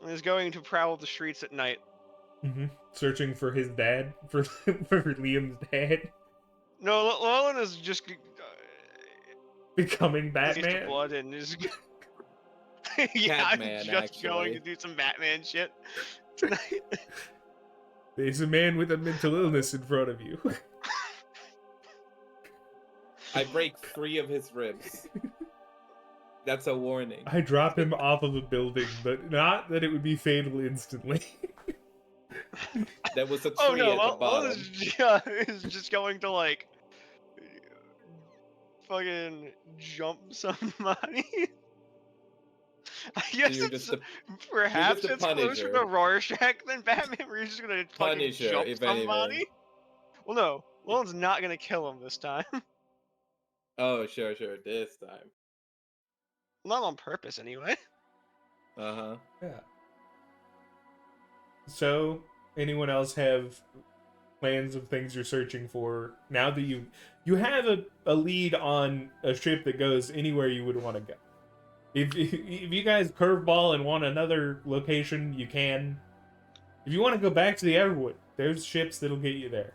and is going to prowl the streets at night. Searching for his dad, for Liam's dad, No, Llewellyn is just becoming taste of Batman. blood and is. Yeah, I'm Catman, just going actually. to do some Batman shit tonight. There's a man with a mental illness in front of you. I break 3 of his ribs. That's a warning. I drop him off of a building, but not that it would be fatal instantly. There was a tree Oh no, at the Llewellyn bottom. is just going to like fucking jump somebody. I guess you're it's just the perhaps the it's closer Punisher. to Rorschach than Batman, where you're just gonna fucking Punisher, jump if somebody. anything. Well, no, Llewellyn's not gonna kill him this time. Oh, sure, this time. Not on purpose, anyway. Uh-huh. Yeah. So, anyone else have plans of things you're searching for now that you have a lead on a ship that goes anywhere you would want to go? If you guys curveball and want another location, you can. If you want to go back to the Everwood, there's ships that'll get you there.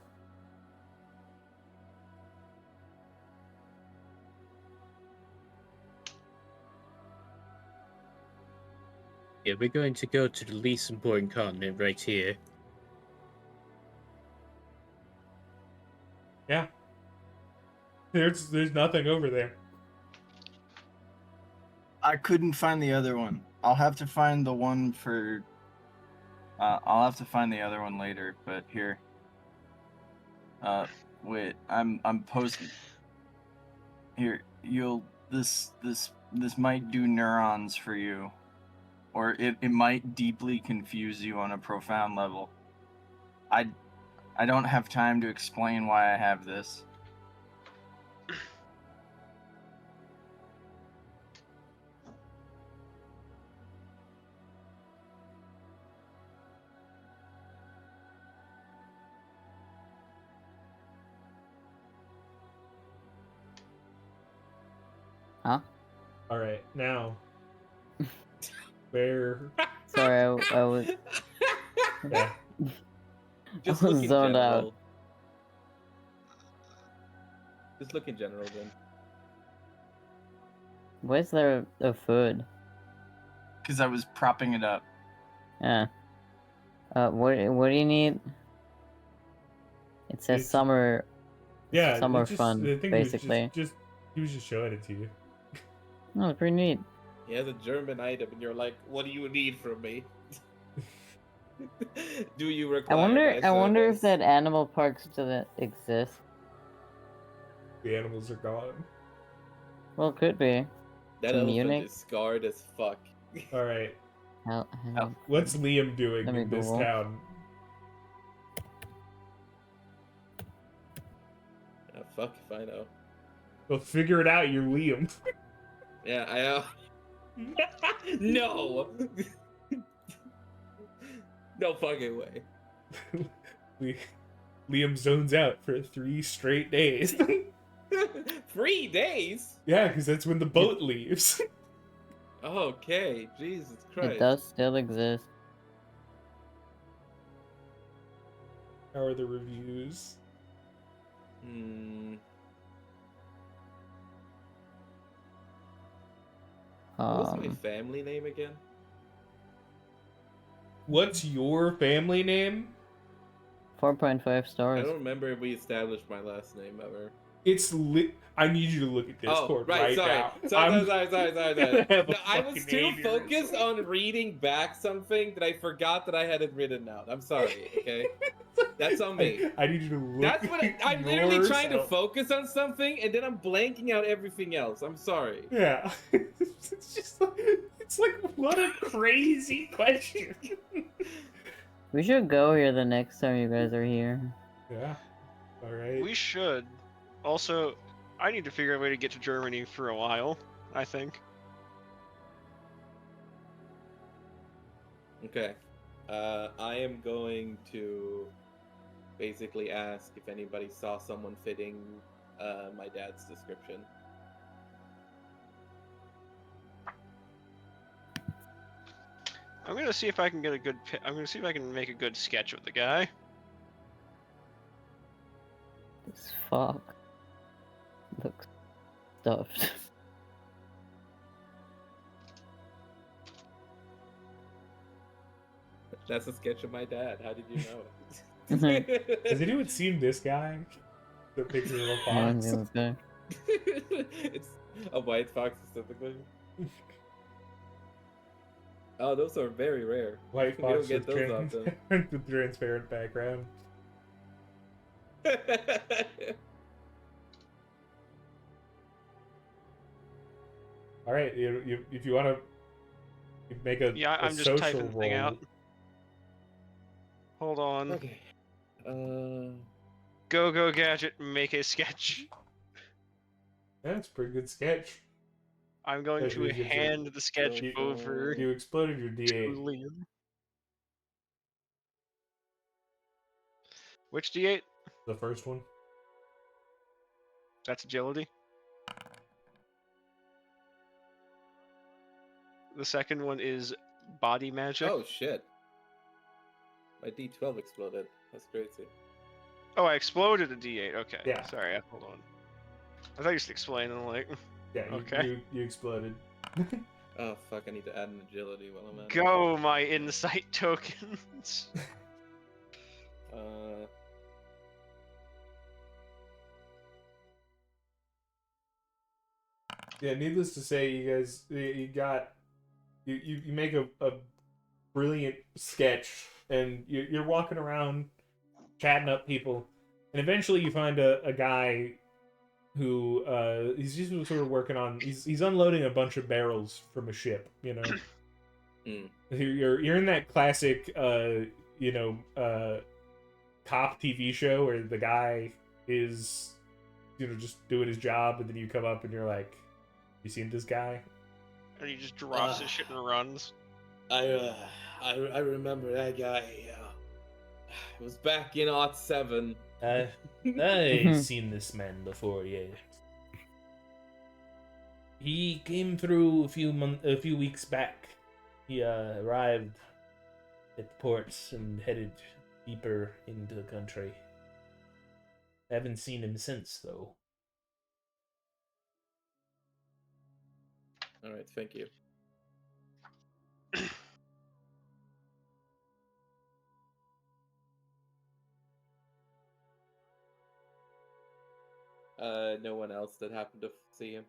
Yeah, we're going to go to the least important continent right here. Yeah. There's nothing over there. I couldn't find the other one. I'll have to find the one for. I'll have to find the other one later. But here. Wait. I'm posting. Here, this might do neurons for you, or it might deeply confuse you on a profound level. I don't have time to explain why I have this. Huh? All right, now. Where? Sorry, I was. Yeah. Just I look was in zoned general. out. Just look in general then. Where's there a food? Because I was propping it up. Yeah. What do you need? It says It's- summer. Yeah, Summer it's just, fun, the thing basically. was just he was just showing it to you. No, it's pretty neat. He has a German item, and you're like, "What do you need from me? Do you I require?" wonder. my I wonder if service?" that animal park still exist. The animals are gone. Well, it could be. That to elephant Munich? is scarred as fuck. All right, How, what's Liam doing Let me in this Google. town? Oh, fuck if I know. Well, figure it out. You're Liam. Yeah, I. No. No fucking way. Liam zones out for 3 straight days. 3 days. Yeah, because that's when the boat leaves. Okay, Jesus Christ. it does still exist. How are the reviews? Hmm. What was my family name again? What's your family name? 4.5 I stars. don't remember if we established my last name ever. It's lit. I need you to look at Discord right sorry. now. Sorry. gonna have a No, I was fucking too aneurysm. focused on reading back something that I forgot that I had it written out. I'm sorry, okay? That's on me. I need you to look. That's what at I'm literally trying to yourself. focus on something, and then I'm blanking out everything else. I'm sorry. Yeah. It's just like, it's like, what a crazy question. We should go here the next time you guys are here. Yeah. All right. We should. Also, I need to figure out a way to get to Germany for a while, I think. Okay. I am going to basically ask if anybody saw someone fitting my dad's description. I'm gonna see if I can get a good. I'm gonna see if I can make a good sketch of the guy. This fuck looks stuffed. That's a sketch of my dad. How did you know? Has anyone seen this guy? The picture of a Yeah, fox. okay. It's a white fox specifically. Oh, those are very rare. White We don't fox get with, those often. with transparent background. All right, if you want to make a Yeah, a I'm just social typing the thing roll. out. Hold on. Okay. Go gadget, make a sketch. That's a pretty good sketch. I'm going That to really gives you- hand the sketch you- over You exploded your to D8. Liam. Which D8? The first one. That's agility. The second one is body magic. Oh shit. My D12 exploded. That's crazy. Oh, I exploded a D8. Okay. Yeah. Sorry, hold on. I thought you should explain. I'm like, Yeah, Okay. you exploded. Oh fuck! I need to add an agility while I'm at it. go my insight tokens. Uh, Yeah, needless to say, you guys, you make a brilliant sketch, and you're walking around, chatting up people, and eventually you find a guy who he's just sort of working on. He's unloading a bunch of barrels from a ship. You know, Mm. you're in that classic cop TV show where the guy is just doing his job, and then you come up and you're like, you seen this guy? And he just drops his shit and runs. I remember that guy. It was back in '07. I've seen this man before, yeah. He came through a few weeks back. He arrived at the ports and headed deeper into the country. Haven't seen him since, though. All right, thank you. No one else that happened to see him.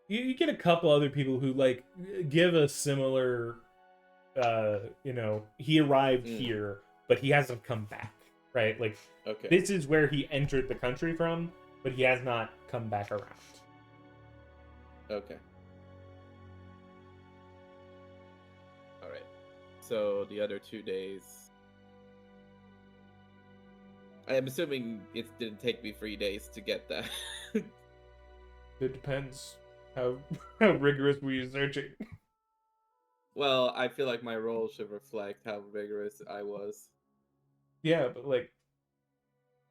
You get a couple other people who like give a similar, he arrived here, but he hasn't come back, right? Like, Okay. this is where he entered the country from, but he has not come back around. Okay. All right. So the other 2 days. I'm assuming it didn't take me 3 days to get that. It depends how rigorous were you searching. Well, I feel like my role should reflect how vigorous I was. Yeah, but like,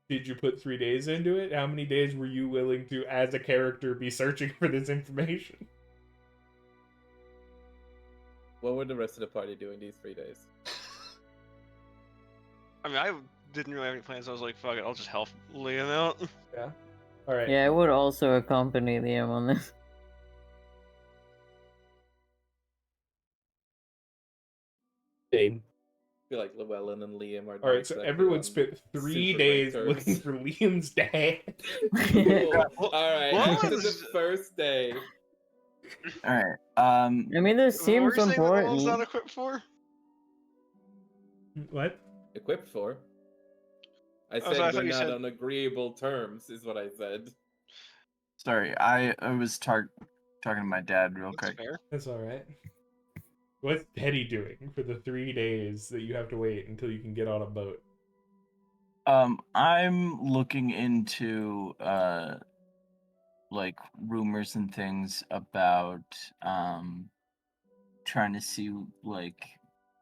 did you put 3 days into it? How many days were you willing to, as a character, be searching for this information? What were the rest of the party doing these 3 days? I mean, I didn't really have any plans. I was like, fuck it, I'll just help Liam out. Yeah. All right. Yeah, I would also accompany Liam on this. Same. I feel like Llewellyn and Liam are. All right. So everyone spent 3 days super looking terms. for Liam's dad. Cool. All right. What This was- is the first day. All right. I mean, this What seems were you saying that important. Llewellyn's not equipped for? What? Equipped for. I Oh, said so I we're thought you not said- on agreeable terms, is what I said. Sorry, I was talking to my dad real That's quick. fair. That's all right. What's Teddy doing for the 3 days that you have to wait until you can get on a boat? I'm looking into like rumors and things about trying to see like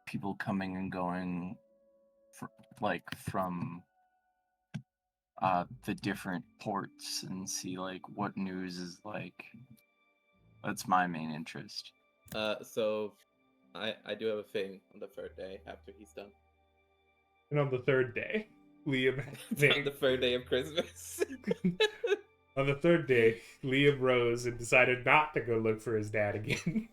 people coming and going from the different ports and see like what news is like. That's my main interest. So I do have a thing on the third day after he's done. And on the third day, Liam On the third day of Christmas. on the third day, Liam rose and decided not to go look for his dad again.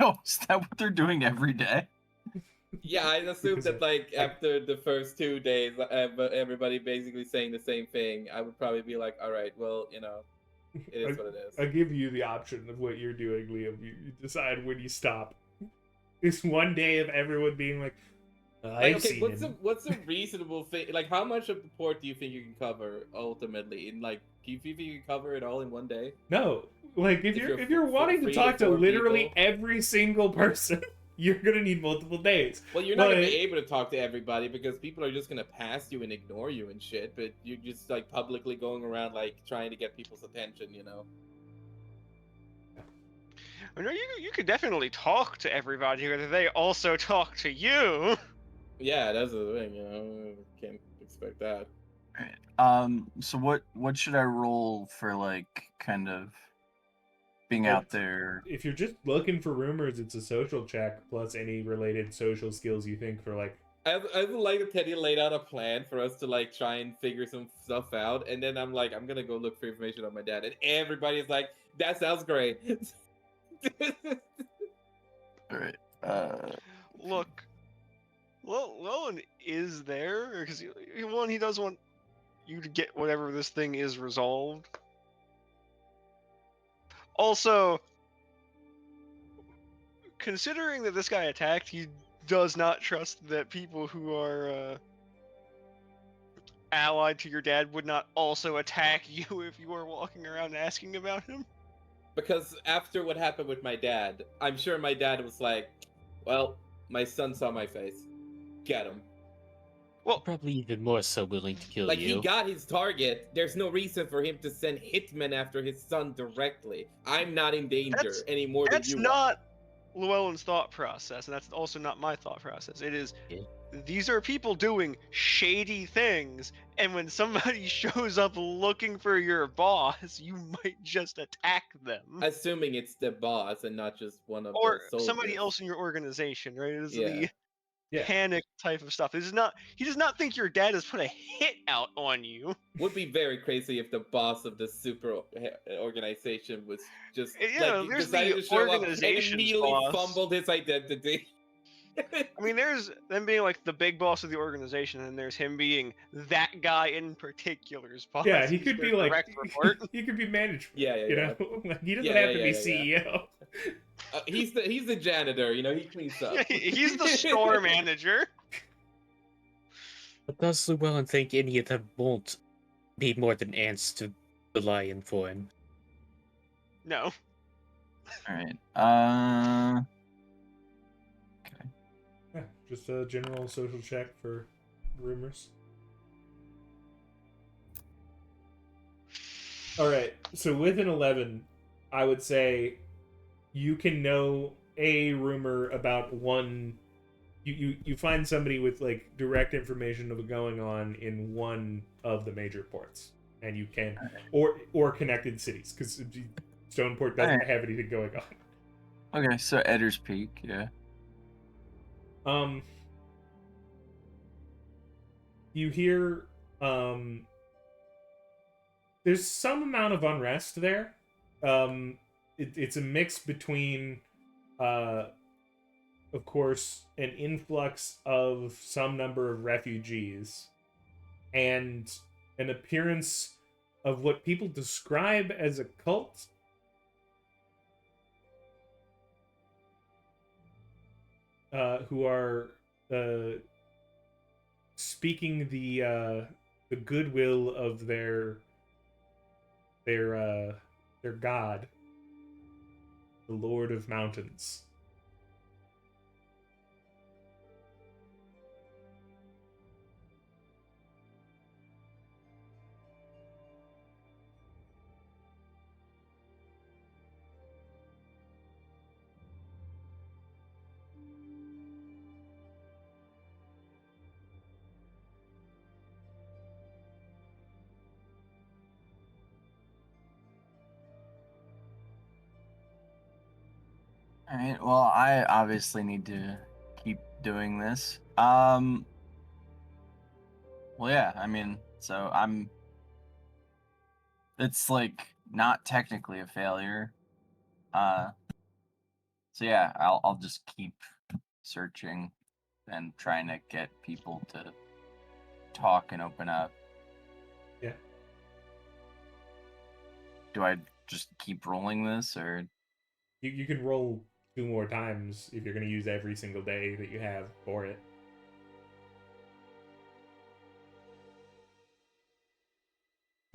Oh, is that what they're doing every day? Yeah, I assumed that like after the first 2 days, but everybody basically saying the same thing, I would probably be like, all right, well, you know, it is what it is. I give you the option of what you're doing, Liam. You decide when you stop. This one day of everyone being like, I've Like, okay, seen him. what's a reasonable thing? Like, how much of the port do you think you can cover ultimately? In like, do you think you can cover it all in one day? No, like if you're wanting to free talk to to four literally people. every single person, you're gonna need multiple days. Well, you're not gonna But- be able to talk to everybody because people are just gonna pass you and ignore you and shit. But you're just like publicly going around like trying to get people's attention, you know? I know you could definitely talk to everybody, whether they also talk to you. Yeah, that's the thing, you know. Can't expect that. So what should I roll for like kind of being out there? If you're just looking for rumors, it's a social check plus any related social skills you think for like. I would like that Teddy laid out a plan for us to like try and figure some stuff out, and then I'm like, I'm gonna go look for information on my dad, and everybody's like, that sounds great. All right. Look, Llewellyn is there because he does want you to get whatever this thing is resolved. Also, considering that this guy attacked, he does not trust that people who are allied to your dad would not also attack you if you were walking around asking about him. Because after what happened with my dad, I'm sure my dad was like, well, my son saw my face. Get him. Probably even more so willing to kill Like, you. he got his target. There's no reason for him to send hitmen after his son directly. I'm not in danger That's- any more than That's you are. not Llewellyn's thought process, and that's also not my thought process. It is, Yeah. these are people doing shady things, and when somebody shows up looking for your boss, you might just attack them. Assuming it's the boss and not just one of Or the soldiers. somebody else in your organization, right? It is Yeah. the Yeah. panic type of stuff. He does not think your dad has put a hit out on you. Would be very crazy if the boss of the super organization was just You like know, there's decided the to show up and organization's immediately boss. fumbled his identity. I mean, there's them being like the big boss of the organization, and there's him being that guy in particular's boss. Yeah, he He's could their be like direct report. he could be management. Yeah, yeah, you yeah. know, like, he doesn't Yeah, have yeah, to be yeah, CEO. He's the janitor, you know, he cleans up. He's the store manager. But does Llewellyn think any of them won't be more than ants to the lion for him? No. All right. Yeah, just a general social check for rumors. All right, so with an 11, I would say you can know a rumor about one. You find somebody with like direct information of going on in one of the major ports, and you can or connected cities because Stoneport doesn't have anything going on. Okay, so Edder's Peak, yeah. You hear there's some amount of unrest there. It's a mix between of course an influx of some number of refugees and an appearance of what people describe as a cult. Who are speaking the goodwill of their god, the Lord of Mountains. All right. Well, I obviously need to keep doing this. Well, yeah. I mean, so it's like not technically a failure. So yeah, I'll just keep searching and trying to get people to talk and open up. Yeah. Do I just keep rolling this, or You can roll 2 more times if you're going to use every single day that you have for it.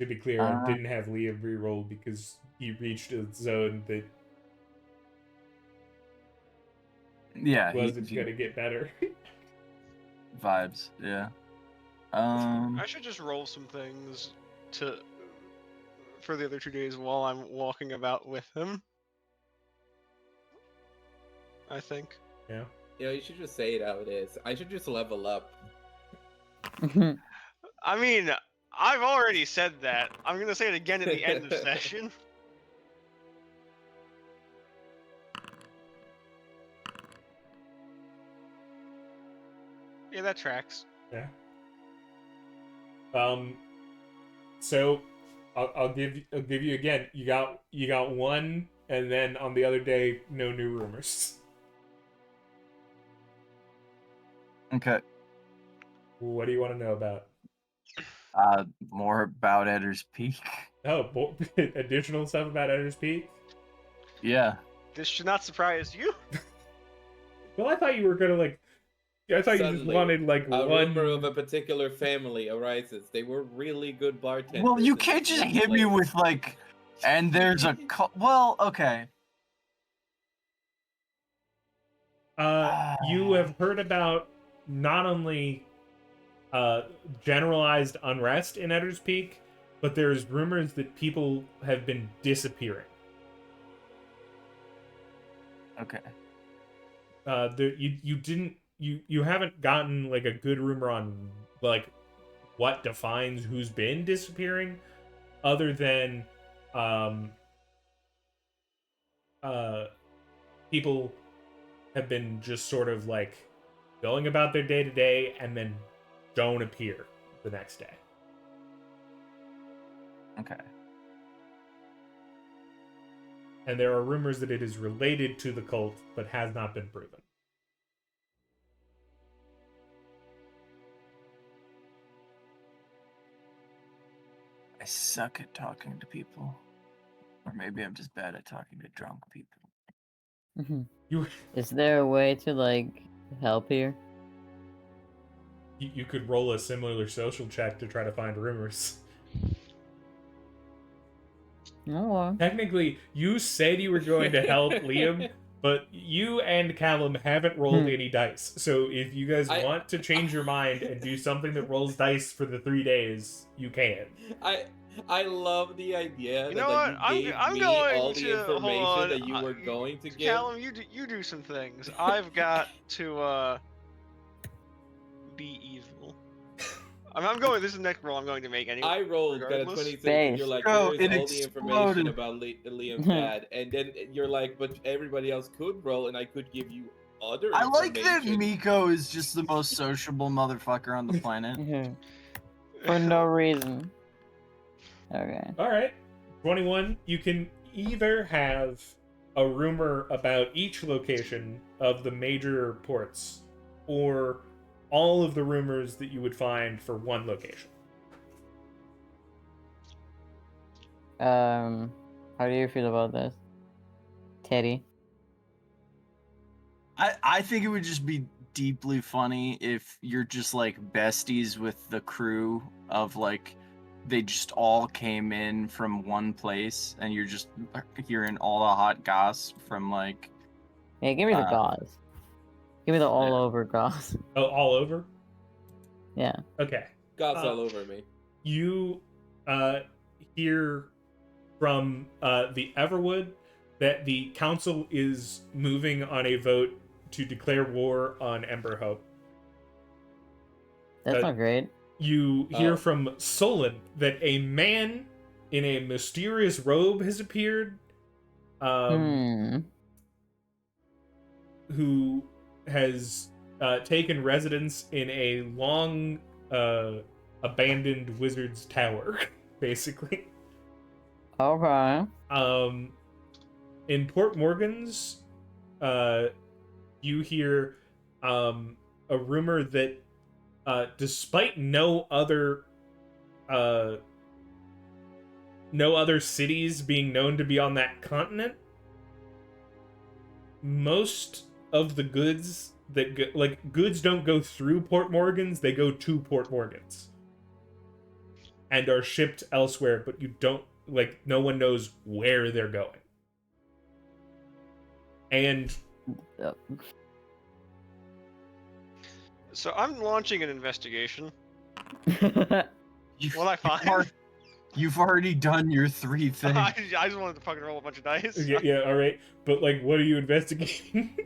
To be clear, I didn't have Liam re-roll because he reached a zone that wasn't going to get better. Vibes, yeah. I should just roll some things for the other 2 days while I'm walking about with him. I think. Yeah. You know, you should just say it how it is. I should just level up. I mean, I've already said that. I'm gonna say it again at the end of session. Yeah, that tracks. Yeah. So I'll give you again. You got 1, and then on the other day, no new rumors. Okay. What do you want to know about? More about Edder's Peak. Oh, additional stuff about Edder's Peak? Yeah. This should not surprise you. Well, I thought you were gonna like. I thought you just Suddenly, wanted like A one. rumor of a particular family arises. They were really good bartenders. Well, you and can't just team hit me players. with like, and there's a well, okay. You have heard about not only generalized unrest in Edder's Peak, but there's rumors that people have been disappearing. Okay. You haven't gotten like a good rumor on like what defines who's been disappearing, other than people have been just sort of like going about their day to day, and then don't appear the next day. Okay. And there are rumors that it is related to the cult, but has not been proven. I suck at talking to people. Or maybe I'm just bad at talking to drunk people. You Is there a way to like help here? you could roll a similar social check to try to find rumors. No. Technically, you said you were going to help Liam, but you and Callum haven't rolled any dice. So if you guys want to change your mind and do something that rolls dice for the 3 days, you can. I love the idea You that know like, what? you gave I'm me going all to the hold information on. that you were going to give. Callum, you do some things. I've got to be evil. I'm going. This is the next roll I'm going to make anyway. I rolled, got a regardless. 26, and you're like, Bro, here's it all the information exploded. about Liam's dad, and then you're like, but everybody else could roll, and I could give you other I like that information. Miko is just the most sociable motherfucker on the planet. For no reason. Okay. All right. 21, you can either have a rumor about each location of the major ports, or all of the rumors that you would find for one location. How do you feel about this, Teddy? I think it would just be deeply funny if you're just like besties with the crew of like they just all came in from one place and you're just hearing all the hot goss from like Yeah, give me the gauze. Give me the all over gauze. Oh, all over? Yeah. Okay. God's all over me. You hear from the Everwood that the council is moving on a vote to declare war on Ember Hope. That's not great. You hear from Solon that a man in a mysterious robe has appeared, who has taken residence in a long abandoned wizard's tower, basically. Okay. In Port Morgan's, you hear a rumor that despite no other cities being known to be on that continent, most of the goods that goods don't go through Port Morgan's, they go to Port Morgan's and are shipped elsewhere, but you don't, like, no one knows where they're going. And So I'm launching an investigation. you've, What I find? you've already done your 3 things. I just wanted to fucking roll a bunch of dice. yeah, all right, but like, what are you investigating?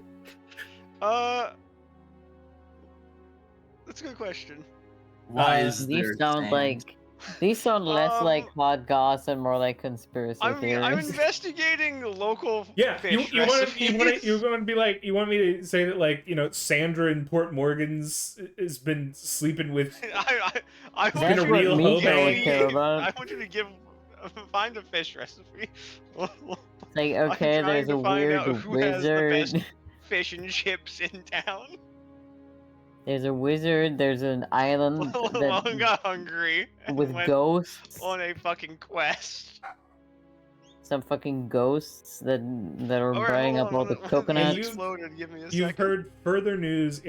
That's a good question. Why is there these sound less like hot goss and more like conspiracy theories. I'm investigating local Yeah, fish you want recipes. to be like, you want me to say that, like, you know, Sandra in Port Morgan's has been sleeping with. I That's want you what to Miko would care about. I want you to find a fish recipe. Like, I'm okay, trying there's to a find out weird who has the best wizard. fish and chips in town. There's a wizard. There's an island Long got hungry and with went ghosts. on a fucking quest. Some fucking ghosts that are Alright, buying hold up on, all the when this coconuts. exploded, give me a You've second. heard further news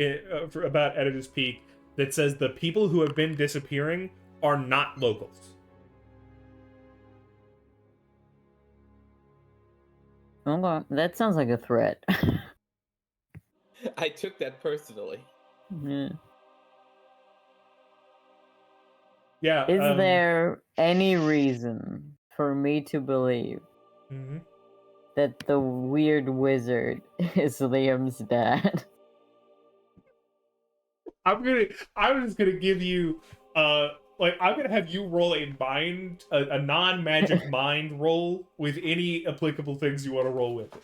about Editor's Peak that says the people who have been disappearing are not locals. Okay, that sounds like a threat. I took that personally. Yeah. Yeah. Is there any reason for me to believe that the weird wizard is Liam's dad? I'm just gonna give you I'm gonna have you roll a non-magic mind roll with any applicable things you want to roll with.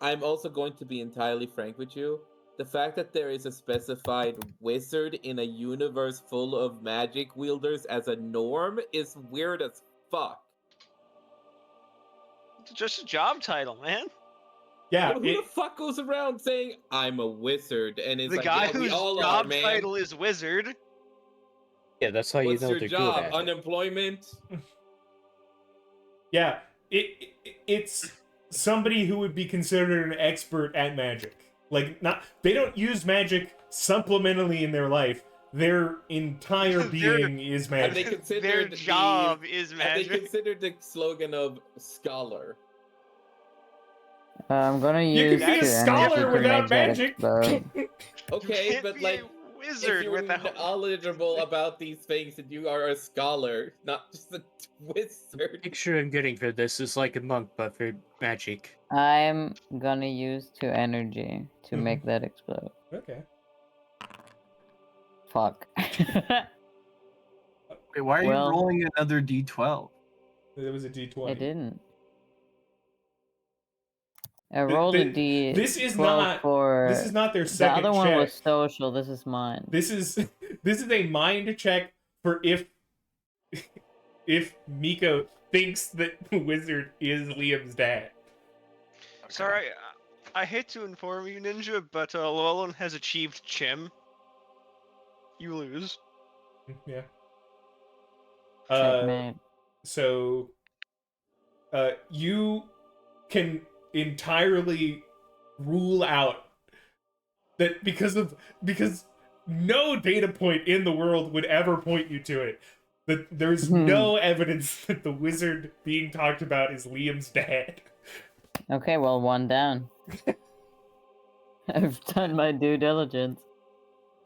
I'm also going to be entirely frank with you. The fact that there is a specified wizard in a universe full of magic wielders as a norm is weird as fuck. It's just a job title, man. Yeah, Who the fuck goes around saying I'm a wizard and it's The like, guy yeah, we whose all are, job man. title is wizard. Yeah, that's how you What's know your they're job? good at it. Unemployment? yeah. It's somebody who would be considered an expert at magic. Like, not they don't use magic supplementally in their life. Their entire being is And they magic. considered Their job is And they magic. considered the slogan of scholar. I'm gonna You use can be a two scholar energy to without make that magic. explode. Okay, Can't but be like, a if wizard you're without. knowledgeable about these things, and you are a scholar, not just a wizard. Picture I'm getting for this is like a monk, but for magic. I'm gonna use 2 energy to Mhm. make that explode. Okay. Fuck. Wait, why are Well- you rolling another d12? That was a D20. I didn't. I rolled a D12 this is not- for... This is not their The second other one check. was social, this is mine. This is a mind check for if Miko thinks that the wizard is Liam's dad. Sorry, I hate to inform you, Ninja, but Llewellyn has achieved Chim. You lose. Yeah. Checkmate. So, you can entirely rule out that because no data point in the world would ever point you to it. That there's no evidence that the wizard being talked about is Liam's dad. Okay, well, 1 down. I've done my due diligence.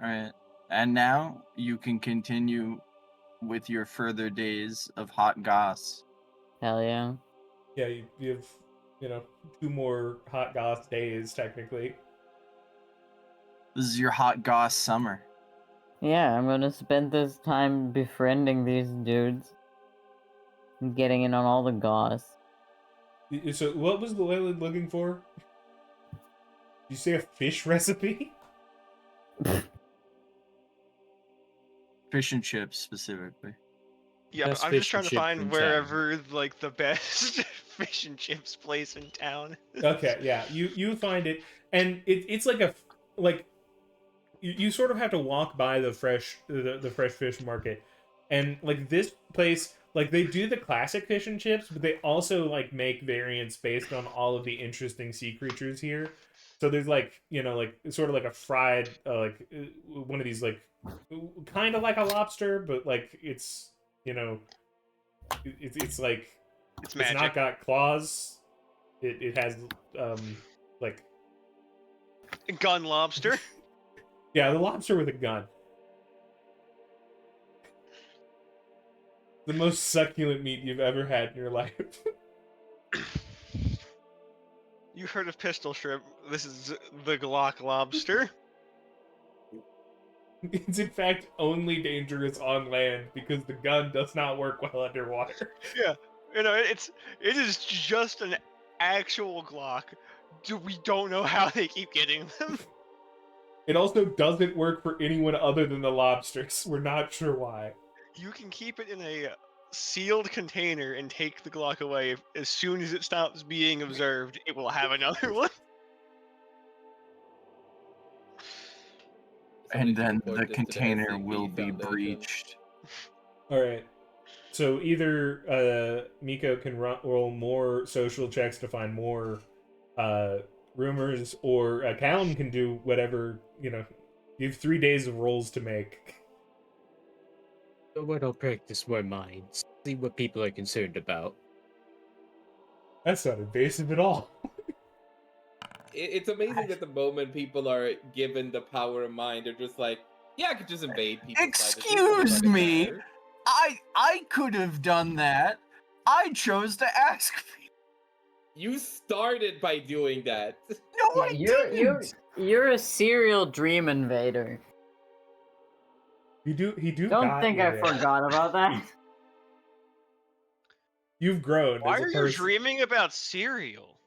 Alright. And now you can continue with your further days of hot goss. Hell yeah. Yeah, you have 2 more hot goss days technically. This is your hot goss summer. Yeah, I'm gonna spend this time befriending these dudes. And getting in on all the goss. So what was Llewellyn looking for? Did you say a fish recipe? Fish and chips specifically. Yeah, Best I'm fish just trying and to chips find in town. wherever like the best fish and chips place in town. Okay, yeah, you find it, and it's like you sort of have to walk by the fresh fish market, and like this place, like they do the classic fish and chips, but they also like make variants based on all of the interesting sea creatures here. So there's like like sort of like a fried one of these like kind of like a lobster, but like it's it's like It's it's magic. not got claws. It has like Gun lobster. yeah, the lobster with a gun. The most succulent meat you've ever had in your life. You heard of pistol shrimp? This is the Glock lobster. It's in fact only dangerous on land because the gun does not work well underwater. You know, it is just an actual Glock. We don't know how they keep getting them. It also doesn't work for anyone other than the lobsters. We're not sure why. You can keep it in a sealed container and take the Glock away. As soon as it stops being observed, it will have another one. And then Report the this to container SCP will be Foundation. breached. All right. So either Miko can roll more social checks to find more rumors, or Callum can do whatever, you have 3 days of rolls to make. So why don't practice more minds? See what people are concerned about. That's not invasive at all. It's amazing that the moment people are given the power of mind, they're just like, yeah, I could just invade people's lives. It doesn't Excuse fucking me? matter." I could have done that. I chose to ask. You started by doing that. No, I didn't. You're a serial dream invader. He do. Don't got think you I there. forgot about that. You've grown. Why as a are you person. dreaming about cereal?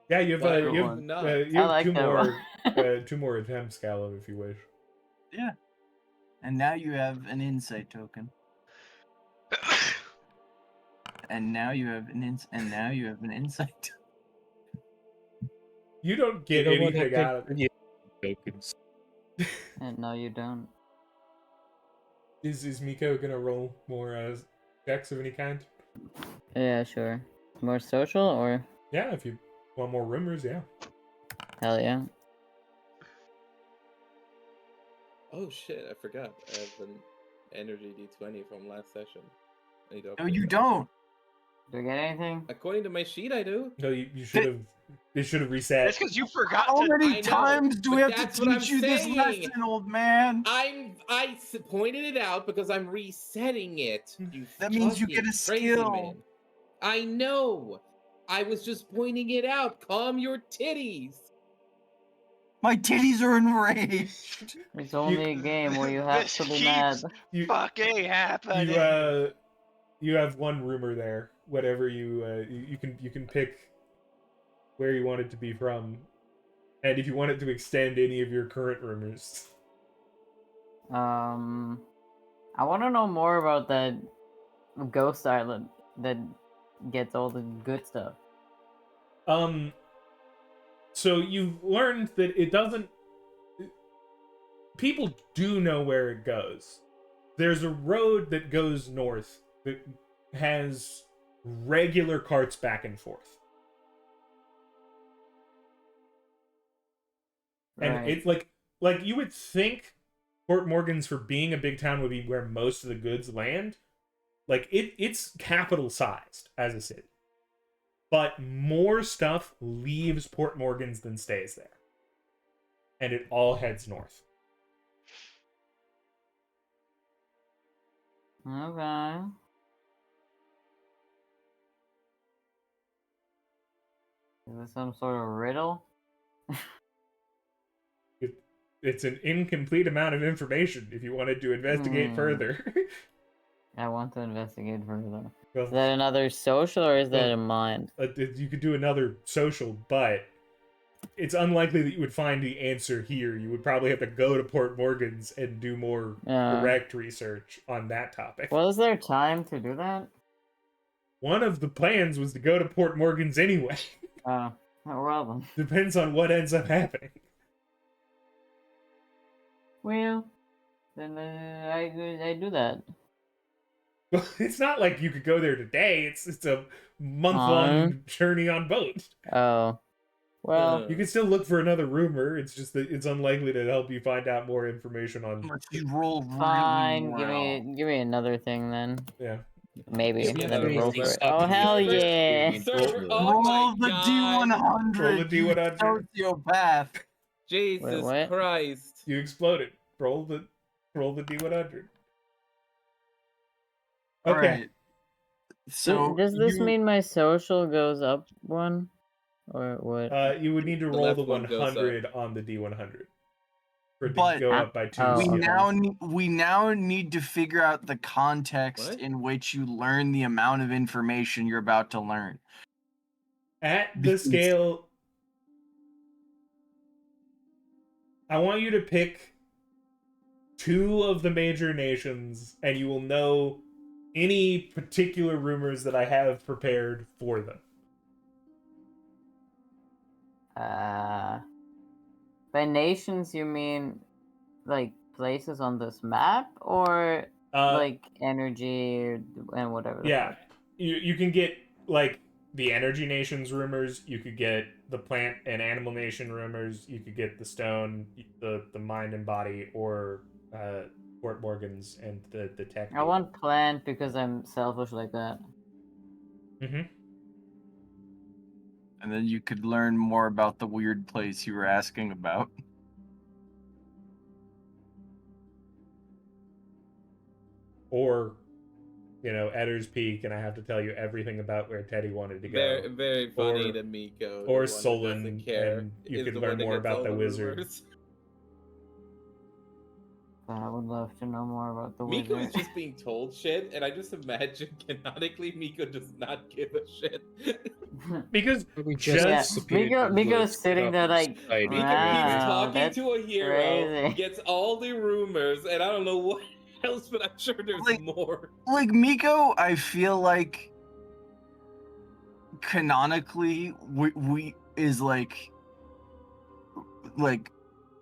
Yeah, you have Why you would have, you not? you I have like two that more one. two more attempts, Caleb, if you wish. Yeah. And now you have an insight token. And now you have an insight. You don't You get know what? anything out of it. Tokens. And no, you don't. Is Miko gonna roll more checks of any kind? Yeah, sure. More social or Yeah, if you want more rumors, yeah. hell yeah. Oh shit! I forgot. I have an energy D20 from last session. I need to No, update you that. don't. Do we get anything? According to my sheet, I do. No, you should have. It should have reset. That's because you forgot How to. many I know, times do we but have to that's what I'm teach you this saying. lesson, old man? Pointed it out because I'm resetting it. You That means you get fucking a crazy skill. man. I know. I was just pointing it out. Calm your titties. My titties are enraged. It's only a game where you have This to be keeps mad. You fucking happening. you have one rumor there. Whatever you can pick where you want it to be from, and if you want it to extend any of your current rumors. I want to know more about that ghost island that gets all the good stuff. So you've learned that it doesn't. People do know where it goes. There's a road that goes north that has regular carts back and forth. And Right. it's like you would think Port Morgan's, for being a big town, would be where most of the goods land. Like it's capital sized as a city. But more stuff leaves Port Morgan's than stays there. And it all heads north. Okay. Is this some sort of riddle? It's an incomplete amount of information if you wanted to investigate further. I want to investigate further. Well, Is that another social or is that Well, a mind? you could do another social, but it's unlikely that you would find the answer here. You would probably have to go to Port Morgan's and do more direct research on that topic. Well, is there time to do that? One of the plans was to go to Port Morgan's anyway. Oh, well then. Depends on what ends up happening. Well, then I do that. Well, it's not like you could go there today. It's a month-long journey on boat. Oh. Well, You can still look for another rumor. It's just that it's unlikely to help you find out more information on. Unless you roll really fine. well. Give me another thing then. Yeah. Maybe. Give me And then another roll thing. for it. Stop Oh it. hell First yeah! experience. Sir, Oh, oh my Roll the God. D100. Roll the you D100. Sociopath. Jesus what? Christ. You exploded. Roll the D100. All Okay. right. So Does this you- mean my social goes up one? Or what? You would need to The roll left the one goes 100 on the D100 for it to But- go up by 2 Oh, we skills. now need to figure out the context What? in which you learn the amount of information you're about to learn. At the Because- scale, I want you to pick 2 of the major nations, and you will know any particular rumors that I have prepared for them. By nations you mean like places on this map or like energy and whatever. the Yeah, fuck? you can get like the Energy Nations rumors. You could get the Plant and Animal Nation rumors. You could get the Stone, the Mind and Body, or Port Morgan's and the Tech. I want plant because I'm selfish like that. Mm-hmm. And then you could learn more about the weird place you were asking about. Or, Edder's Peak, and I have to tell you everything about where Teddy wanted to go. Very, very funny Or- to Miko. or the one that Solon, doesn't care, and you is could the learn one that more gets about all the wizard. rumors. I would love to know more about the Miko is wizard. just being told shit, and I just imagine canonically Miko does not give a shit. Because We Yeah, just Miko's sitting there like, Miko keeps wow, talking that's to a hero, crazy. gets all the rumors, and I don't know what else, but I'm sure there's Like- more. Like Miko, I feel like canonically we is like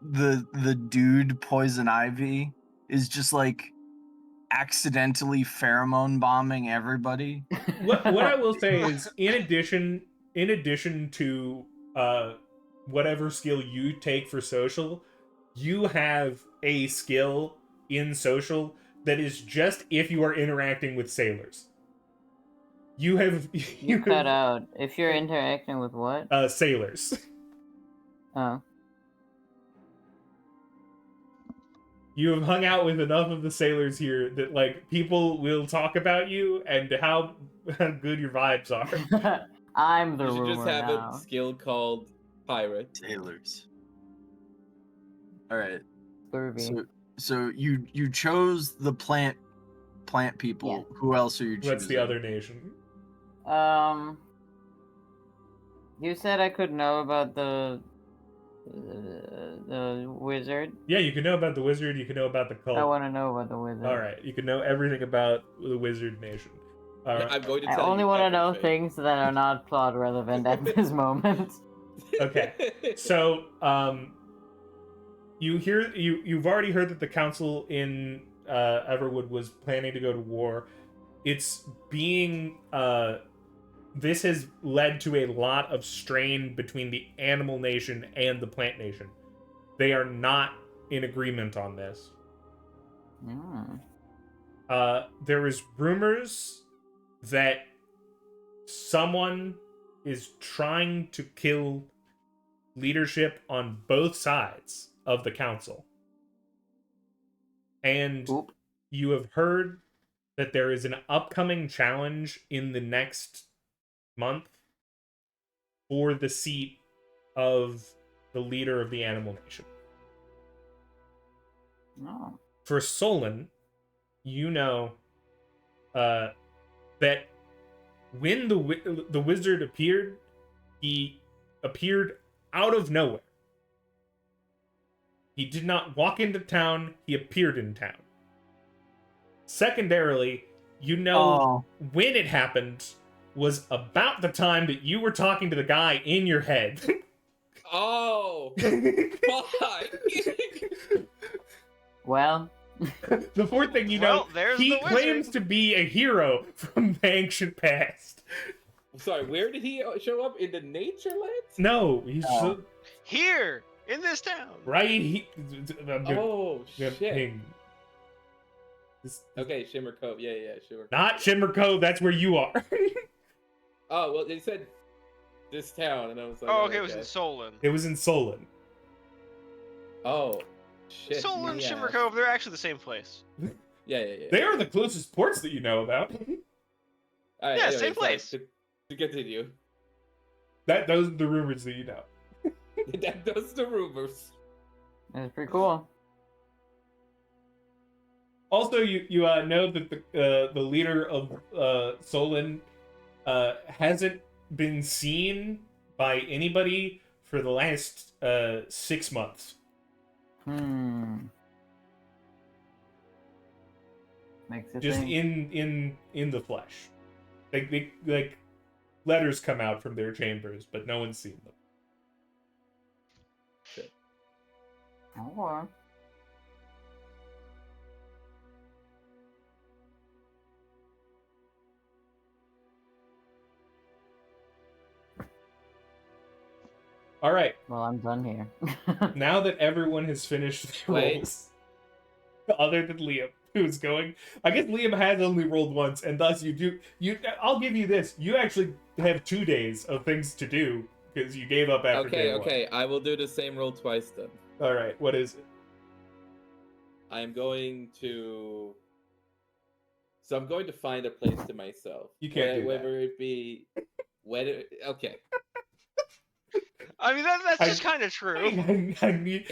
the dude Poison Ivy is just like accidentally pheromone bombing everybody. what I will say is, in addition to whatever skill you take for social, you have a skill in social that is just if you are interacting with sailors. You have You cut out. If you're interacting with what? Sailors. Oh. You have hung out with enough of the sailors here that like people will talk about you and how good your vibes are. I'm the You should rumor just have now. a skill called Pirate. Sailors. All right. Groovy. So you chose the plant people. Yeah. Who else are you choosing? What's the other nation? You said I could know about the wizard. Yeah, you can know about the wizard. You can know about the cult. I want to know about the wizard. All right, you can know everything about the wizard nation. All right. I'm going to I tell only you want to know everything. things that are not plot relevant at this moment. Okay. So, you've already heard that the council in Everwood was planning to go to war. It's being this has led to a lot of strain between the animal nation and the plant nation. They are not in agreement on this. Mm. There is rumors that someone is trying to kill leadership on both sides of the council. And Oop. you have heard that there is an upcoming challenge in the next month for the seat of the leader of the animal nation. No. For Solon, you know that when the wizard appeared, he appeared out of nowhere. He did not walk into town, he appeared in town. Secondarily, you know when it happened was about the time that you were talking to the guy in your head. Oh, fuck. Well, The fourth thing you Well, know, there's he the wizard. claims to be a hero from the ancient past. Sorry, where did he show up? In the nature lands? No, he's Oh. Here in this town. right. Oh, shit. Ping. Okay, Shimmer Cove. Yeah, Shimmer. Not Shimmer Cove. That's where you are. Oh, well, they said this town, and I was like, Oh, okay, it was in Solon. It was in Solon. Oh, shit. Solon and yeah. Shimmer Cove, they're actually the same place. Yeah. They are the closest ports that you know about. All right, Yeah, anyway, same sorry, place. To continue. Those are the rumors that you know. Those the rumors. it's pretty cool. Also, you know that the leader of Solon hasn't been seen by anybody for the last 6 months. Makes it Just think. in the flesh. Like letters come out from their chambers, but no one's seen them. Oh. All right. Well, I'm done here. Now that everyone has finished their Wait. rolls, other than Liam, who's going, I guess Liam has only rolled once, and thus you. I'll give you this: you actually have 2 days of things to do because you gave up after day one. Okay. I will do the same roll twice then. All right. What is it? I am going to. So I'm going to find a place to myself. You can't do that. whether it be, whether okay. I mean, that's just kind of true. I need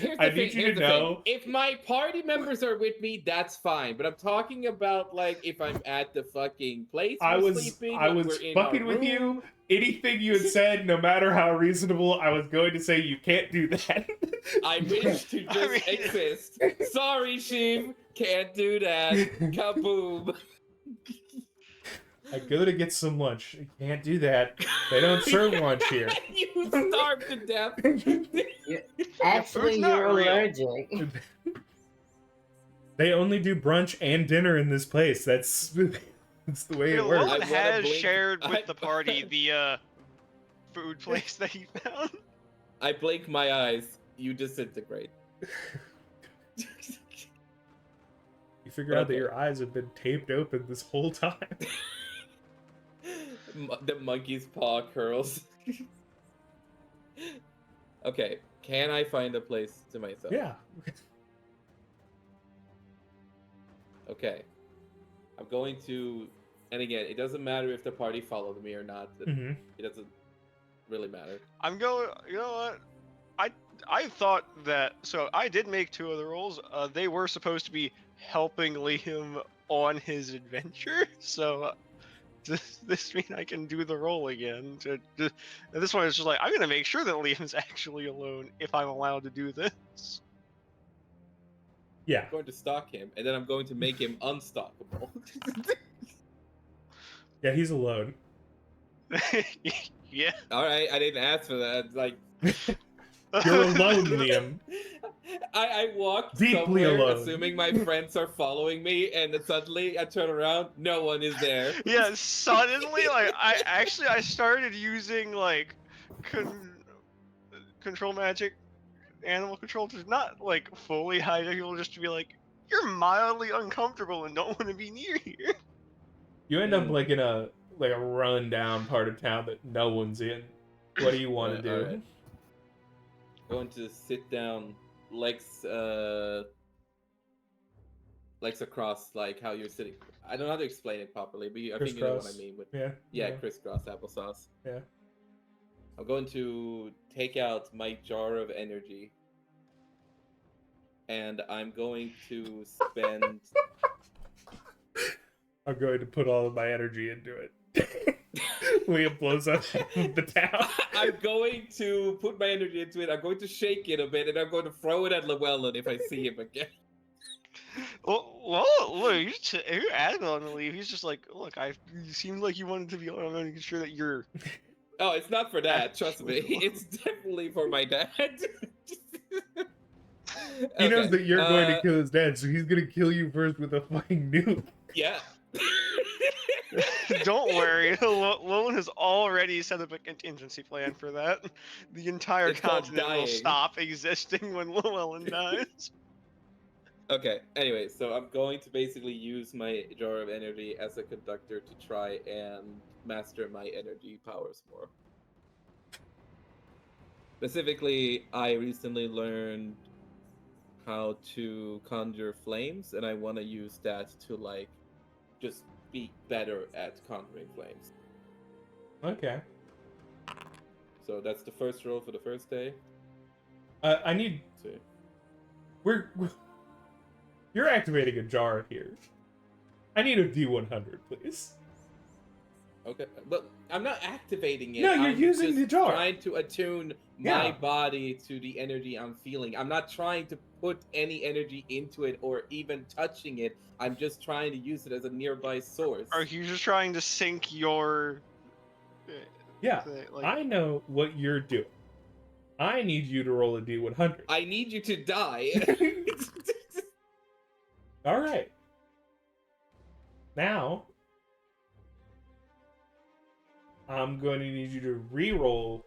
you to know. If my party members are with me, that's fine. But I'm talking about like if I'm at the fucking place I we're was sleeping, I like, was we're in fucking our with you. room. Anything you had said, no matter how reasonable, I was going to say you can't do that. I wish to just I mean- exist. Sorry, Shiv. Can't do that. Kaboom. I go to get some lunch. You can't do that. They don't serve lunch here. You starved to death. Actually, food's not you're real. allergic. They only do brunch and dinner in this place. That's the way it Llewellyn works. I wanna has blink- shared with I- the party the food place that he found. I blink my eyes. You disintegrate. You figure out that Okay. your eyes have been taped open this whole time. The monkey's paw curls. Okay, can I find a place to myself? Yeah. Okay. I'm going to, and again, it doesn't matter if the party followed me or not. hmm It doesn't really matter. I'm going. You know what? I thought that. So I did make 2 other rolls. They were supposed to be helping Liam on his adventure. So does this mean I can do the roll again? And this one is just like I'm gonna make sure that Liam's actually alone if I'm allowed to do this. Yeah. I'm going to stalk him, and then I'm going to make him unstoppable. Yeah, he's alone. Yeah. Alright, I didn't ask for that. Like, You're alone, Liam. I walk Deeply somewhere, alone. assuming my friends are following me, and then suddenly I turn around, no one is there. Yeah, suddenly, like, I started using, like, control magic, animal control to not, like, fully hide people, just to be like, you're mildly uncomfortable and don't want to be near here. You end up like in a run down part of town that no one's in. What do you want to do? Alright. Going to sit down, legs across, like how you're sitting. I don't know how to explain it properly, but I think you know what I Crisscross. mean. With Yeah. crisscross applesauce. Yeah. I'm going to take out my jar of energy, and I'm going to spend. I'm going to put all of my energy into it. Liam blows up the town. I'm going to put my energy into it. I'm going to shake it a bit, and I'm going to throw it at Llewellyn if I see him again. Well, look, you're adamant on the leave. He's just like, look, you seemed like you wanted to be on. I'm making sure that you're. Oh, it's not for that. Trust me. It's definitely for my dad. He knows Okay, that you're going to kill his dad, so he's going to kill you first with a fucking nuke. Yeah. Don't worry, Llewellyn has already set up a contingency plan for that. The entire It's called continent will dying. stop existing when Llewellyn dies. Okay, anyway, so I'm going to basically use my jar of energy as a conductor to try and master my energy powers more. Specifically, I recently learned how to conjure flames, and I want to use that to, like, just be better at conjuring flames. Okay. So that's the first roll for the first day. I need... So, You're activating a jar here. I need a D100, please. okay, but I'm not activating it. No, you're I'm using just the jar. trying to attune Yeah. my body to the energy I'm feeling. I'm not trying to put any energy into it or even touching it. I'm just trying to use it as a nearby source. Are you just trying to sync your? Yeah, Like, I know what you're doing. I need you to roll a D100. I need you to die. All right. Now, I'm going to need you to re-roll.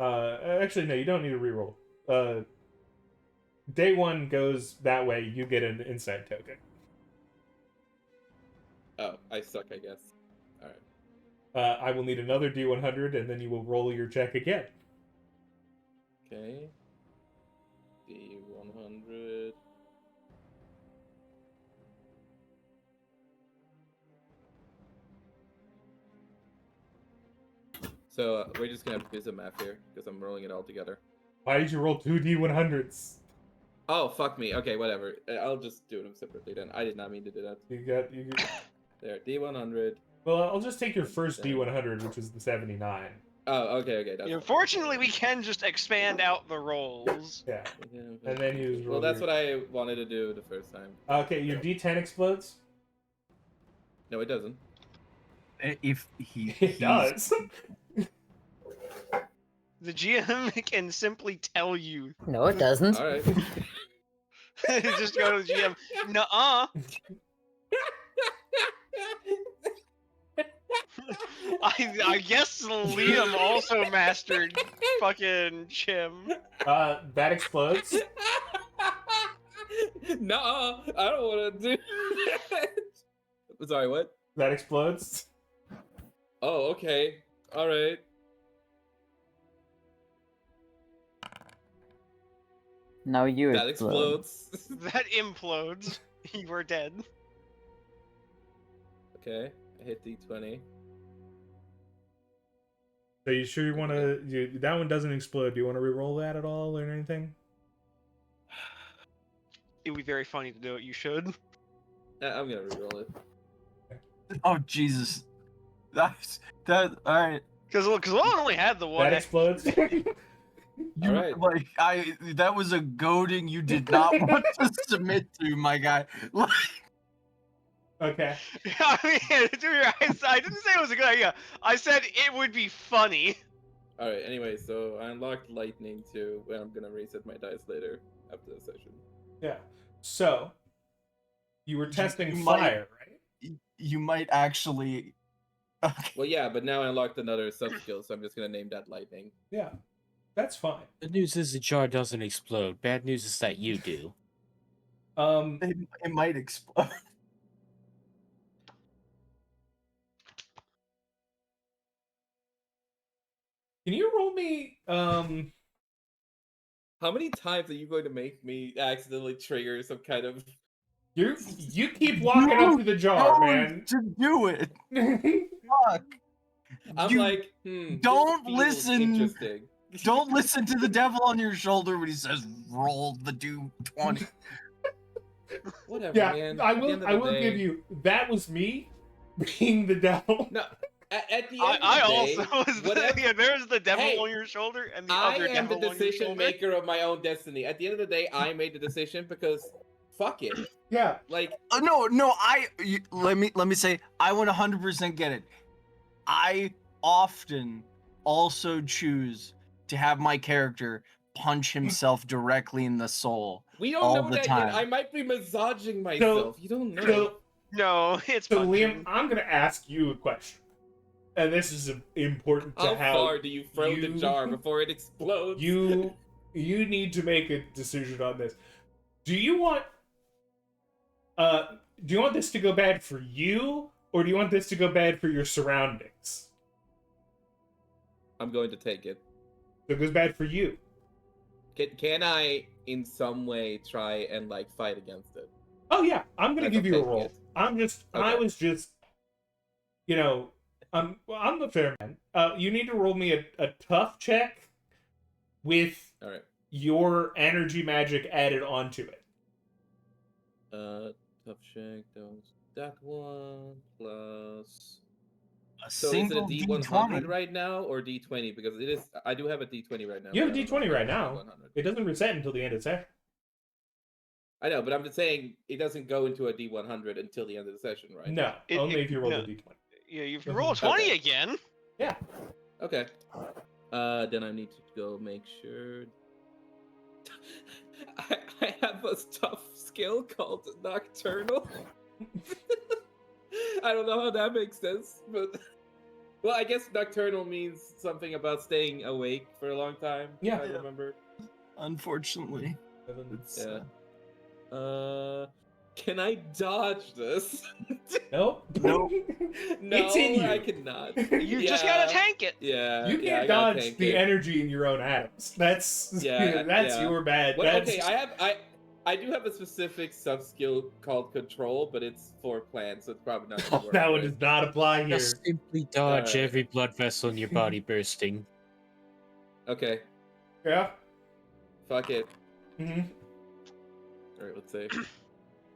Actually, no, you don't need to re-roll. Day 1 goes that way. You get an insight token. Oh, I suck, I guess. Alright. I will need another D100, and then you will roll your check again. Okay. D100. So we're just gonna have to do some math here because I'm rolling it all together. Why did you roll 2d100s? Oh, fuck me. Okay, whatever. I'll just do them separately then. I did not mean to do that. You got. There, D100. Well, I'll just take your first d100, which is the 79. Oh, okay. That's Unfortunately, we can just expand out the rolls. Yeah. Yeah, And then you just roll. well, that's what I wanted to do the first time. Okay, your d10 explodes. No, it doesn't. If he It does. The GM can simply tell you. No, it doesn't. All right. Just go to the GM. Nuh-uh. I guess Liam also mastered fucking Chim. That explodes. No, I don't want to do that. Sorry, what? That explodes. Oh, okay. All right. Now you That explode. explodes. That implodes. You are dead. Okay, I hit D20. So you sure you want to? That one doesn't explode. Do you want to re-roll that at all or anything? It would be very funny to do it. You should. I'm gonna reroll it. Oh Jesus, that. All right. Because Lolan only had the one. That explodes. You, Alright. like that was a goading you did not want to submit to, my guy. Like, Okay. I mean, to be honest, I didn't say it was a good idea. I said it would be funny. All right. Anyway, so I unlocked lightning too. Well, I'm gonna reset my dice later after the session. Yeah. So you were testing you might- fire, right? you might actually. Okay. Well, yeah, but now I unlocked another sub skill, so I'm just gonna name that lightning. Yeah. That's fine. The news is the jar doesn't explode. Bad news is that you do. It might explode. Can you roll me? How many times are you going to make me accidentally trigger some kind of? You keep walking up to the jar, man. To do it. Fuck. I'm You like, this don't feels listen. Interesting. Don't listen to the devil on your shoulder when he says roll the d20. Whatever, Yeah, man. I At the will. end of I the will day- give you. That was me being the devil. No, at the end I of the day, also was. whatever- Yeah, there's the devil Hey, on your shoulder and the I other am the devil on your decision shoulder. maker of my own destiny. At the end of the day, I made the decision because fuck it. Yeah. Like, No. Let me say, I would 100% get it. I often also choose to have my character punch himself directly in the soul. we don't All know the that time. yet. I might be massaging myself. You don't know. So, No, it's so punching. Liam, I'm gonna ask you a question, and this is important to How far do you throw the you- jar before it explodes? you need to make a decision on this. Do you want this to go bad for you, or do you want this to go bad for your surroundings? I'm going to take it. So it goes bad for you. Can I, in some way, try and like fight against it? Oh yeah, I'm gonna Like, give I'm you a taking roll. it. I Okay. was just, I'm the fair man. You need to roll me a tough check with All right. your energy magic added onto it. Tough check. That one plus. A So is it a single D100 d20. right now or D20? Because it is. I do have a D20 right now. You have but a I don't know D20 if right I have now. a D100. It doesn't reset until the end of the session. I know, but I'm just saying it doesn't go into a D100 until the end of the session, right? No, only if you roll no. the D20. Yeah, if you roll a 20 Okay. again. Yeah. Okay. Then I need to go make sure. I have a tough skill called Nocturnal. I don't know how that makes sense, but well, I guess Nocturnal means something about staying awake for a long time. Yeah. I remember. Unfortunately. Yeah. Can I dodge this? Nope. Nope. No, It's in you. I cannot. You just gotta tank it. Yeah. You yeah, I can't gotta dodge tank the it. energy in your own atoms. That's Yeah, that's yeah. your bad. Well, That's okay, I do have a specific sub-skill called Control, but it's for plants, so it's probably not gonna work. That one right? does not apply here. Just simply dodge Alright. every blood vessel in your body bursting. Okay, Yeah. fuck it. hmm Alright, let's see.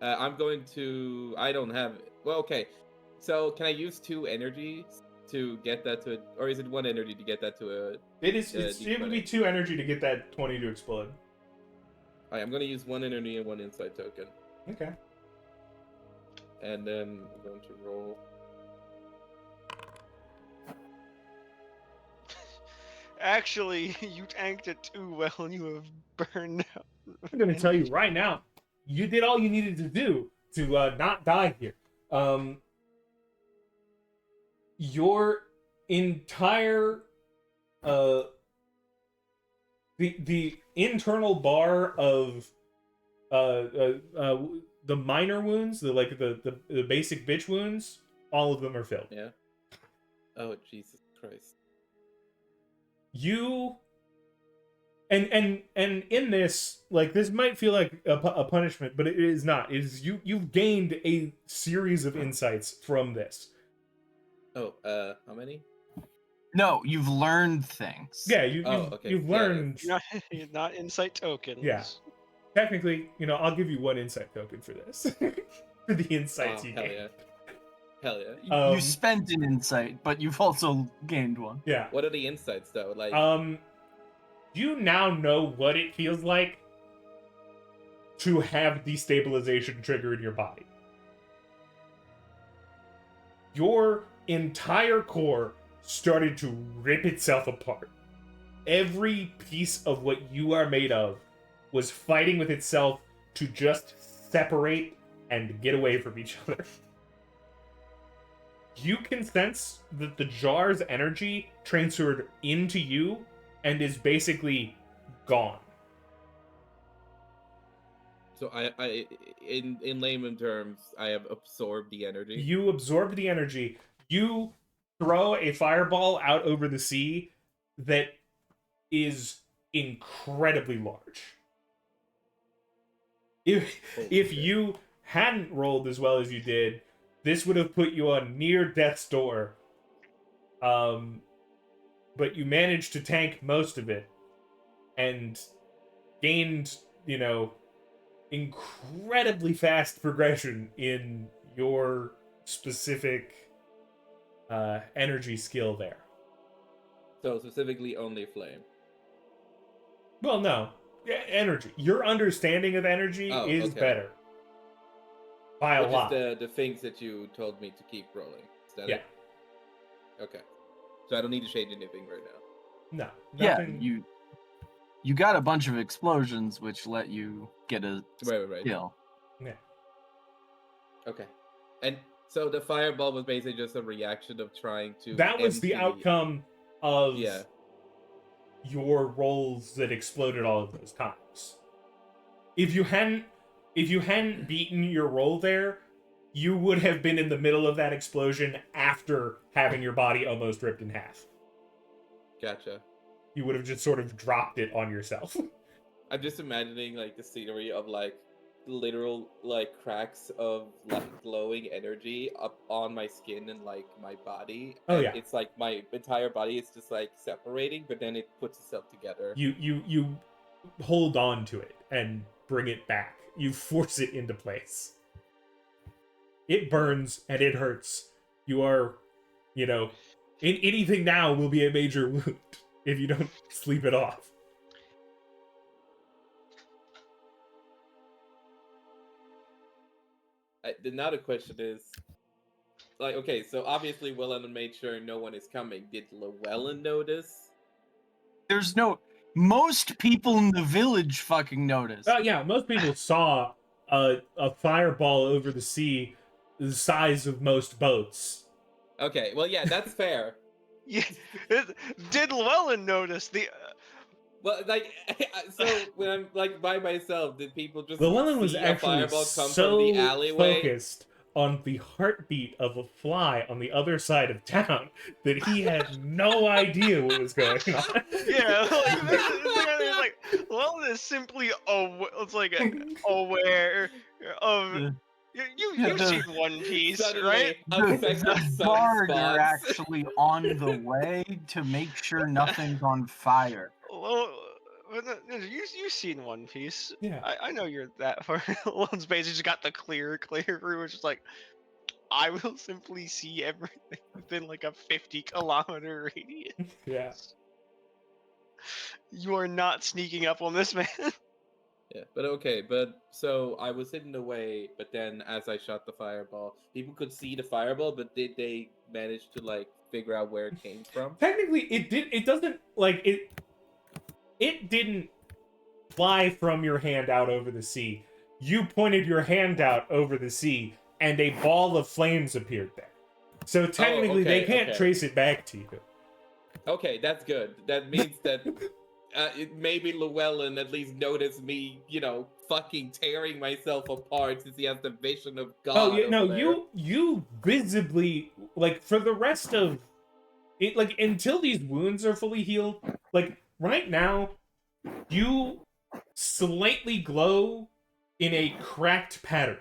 I'm going to... I don't have... Well, okay. So, can I use 2 energies to get that to... Or is it 1 energy to get that to a... It would be 2 energy to get that 20 to explode. Alright, I'm going to use 1 energy and 1 insight token. Okay. And then I'm going to roll... Actually, you tanked it too well and you have burned out. I'm gonna tell you right now, you did all you needed to do to not die here. Your entire the internal bar of the minor wounds, the basic bitch wounds, all of them are filled. Yeah? Oh, Jesus Christ. You and in this, like, this might feel like a punishment, but it is not. It is you've gained a series of insights from this. Oh, how many? No, you've learned things. Yeah, Oh, okay. you've Yeah, learned. Not insight tokens. Yeah. Technically, I'll give you 1 insight token for this. For the insights you hell gained. yeah. Hell yeah. You spent an insight, but you've also gained one. Yeah. What are the insights, though? Like, You now know what it feels like to have destabilization trigger in your body. Your entire core started to rip itself apart. Every piece of what you are made of was fighting with itself to just separate and get away from each other. You can sense that the jar's energy transferred into you and is basically gone. so I in layman terms, I have absorbed the energy. You absorb the energy. You throw a fireball out over the sea that is incredibly large. If shit. you hadn't rolled as well as you did, this would have put you on near death's door. But you managed to tank most of it and gained, incredibly fast progression in your specific energy skill there. So specifically only flame. Well, no. Energy. Your understanding of energy is okay. better. By a Which lot. is the things that you told me to keep rolling. Is that Yeah. it? Okay. So I don't need to change anything right now. No. Yeah, Nothing. you got a bunch of explosions, which let you get a Right. skill. Yeah. Okay. And so the fireball was basically just a reaction of trying to. That was the empty- outcome of Yeah. your rolls that exploded all of those times. If you hadn't beaten your roll there, you would have been in the middle of that explosion after having your body almost ripped in half. Gotcha. You would have just sort of dropped it on yourself. I'm just imagining like the scenery of like literal like cracks of like glowing energy up on my skin and like my body. Oh, and yeah. It's like my entire body is just like separating, but then it puts itself together. You hold on to it and bring it back. You force it into place. It burns and it hurts. You are, anything now will be a major wound if you don't sleep it off. Now the question is, like, okay, so obviously Llewellyn made sure no one is coming. Did Llewellyn notice? There's most people in the village fucking notice. Yeah, most people saw a fireball over the sea the size of most boats. Okay, well, yeah, that's fair. Yeah. Did Llewellyn notice the? Well, like, so when I'm like by myself, did people just Llewellyn was see a actually fireball come so from the alleyway? focused on the heartbeat of a fly on the other side of town that he had no idea what was going on. Yeah, like, it's like Llewellyn is simply it's like aware of. You've seen One Piece, right? Suddenly, The affected guards are sunspots. actually on the way to make sure nothing's on fire. You've seen One Piece. Yeah. I know you're that far. Llewellyn's basically just got the clear route, which is like, I will simply see everything within like a 50-kilometer radius. Yeah. You are not sneaking up on this man. Yeah, but okay, but so I was hidden away, but then as I shot the fireball, people could see the fireball, but did they manage to like figure out where it came from? Technically, it doesn't like it didn't fly from your hand out over the sea. You pointed your hand out over the sea, and a ball of flames appeared there. So technically, they can't trace it back to you. Okay, that's good. That means that maybe Llewellyn at least noticed me, fucking tearing myself apart since he has the vision of God. Oh yeah, no, over there. you visibly, like, for the rest of it, like, until these wounds are fully healed, like, right now, you slightly glow in a cracked pattern.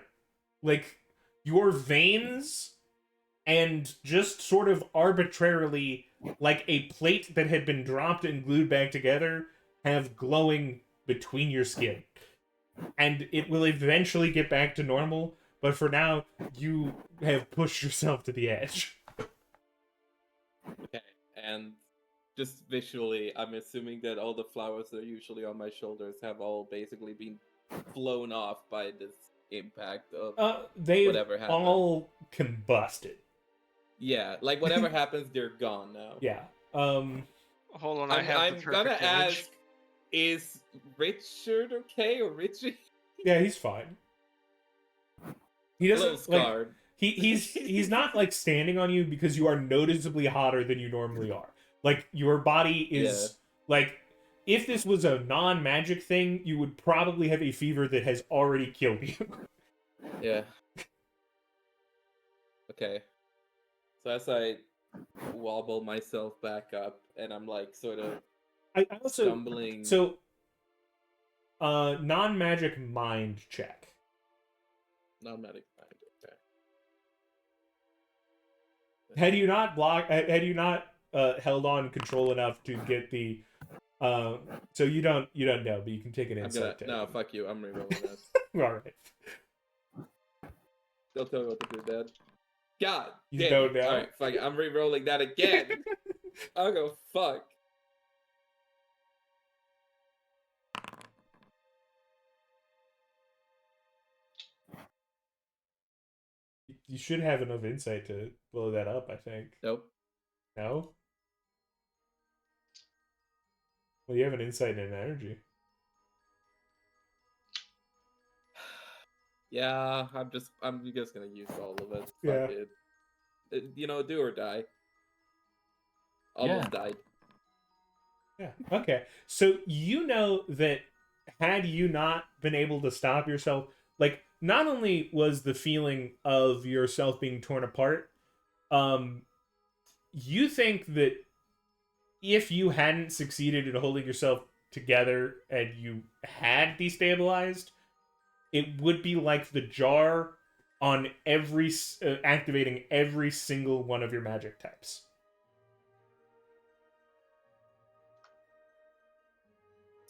Like, your veins and just sort of arbitrarily, like a plate that had been dropped and glued back together, have glowing between your skin. And it will eventually get back to normal, but for now, you have pushed yourself to the edge. Okay, and just visually, I'm assuming that all the flowers that are usually on my shoulders have all basically been blown off by this impact of They've whatever happened. all combusted. Yeah, like whatever happens, they're gone now. Yeah. Hold on, I'm have the gonna perfect image. ask, is Richard okay or Richie? Yeah, he's fine. He A little doesn't like. scarred. He's not like standing on you because you are noticeably hotter than you normally are. Like your body is like, if this was a non-magic thing, you would probably have a fever that has already killed you. Yeah. Okay. So as I wobble myself back up, and I'm like sort of I also stumbling. so non-magic mind check. Non-magic mind. Okay. Had you not held on control enough to get the so you don't know, but you can take an insight check. No, fuck you. I'm rerolling that. All right. Don't tell me what to do, Dad. God You damn don't it. know. Alright, fuck it. I'm rerolling that again. I'll go fuck. You should have enough insight to blow that up, I think. Nope. No? Well, you have an insight and an energy. Yeah, I'm just gonna use all of it. Yeah. Fuck it. Do or die. Almost died. Yeah. Okay. So you know that had you not been able to stop yourself, like, not only was the feeling of yourself being torn apart, you think that if you hadn't succeeded in holding yourself together and you had destabilized, it would be like the jar on activating every single one of your magic types.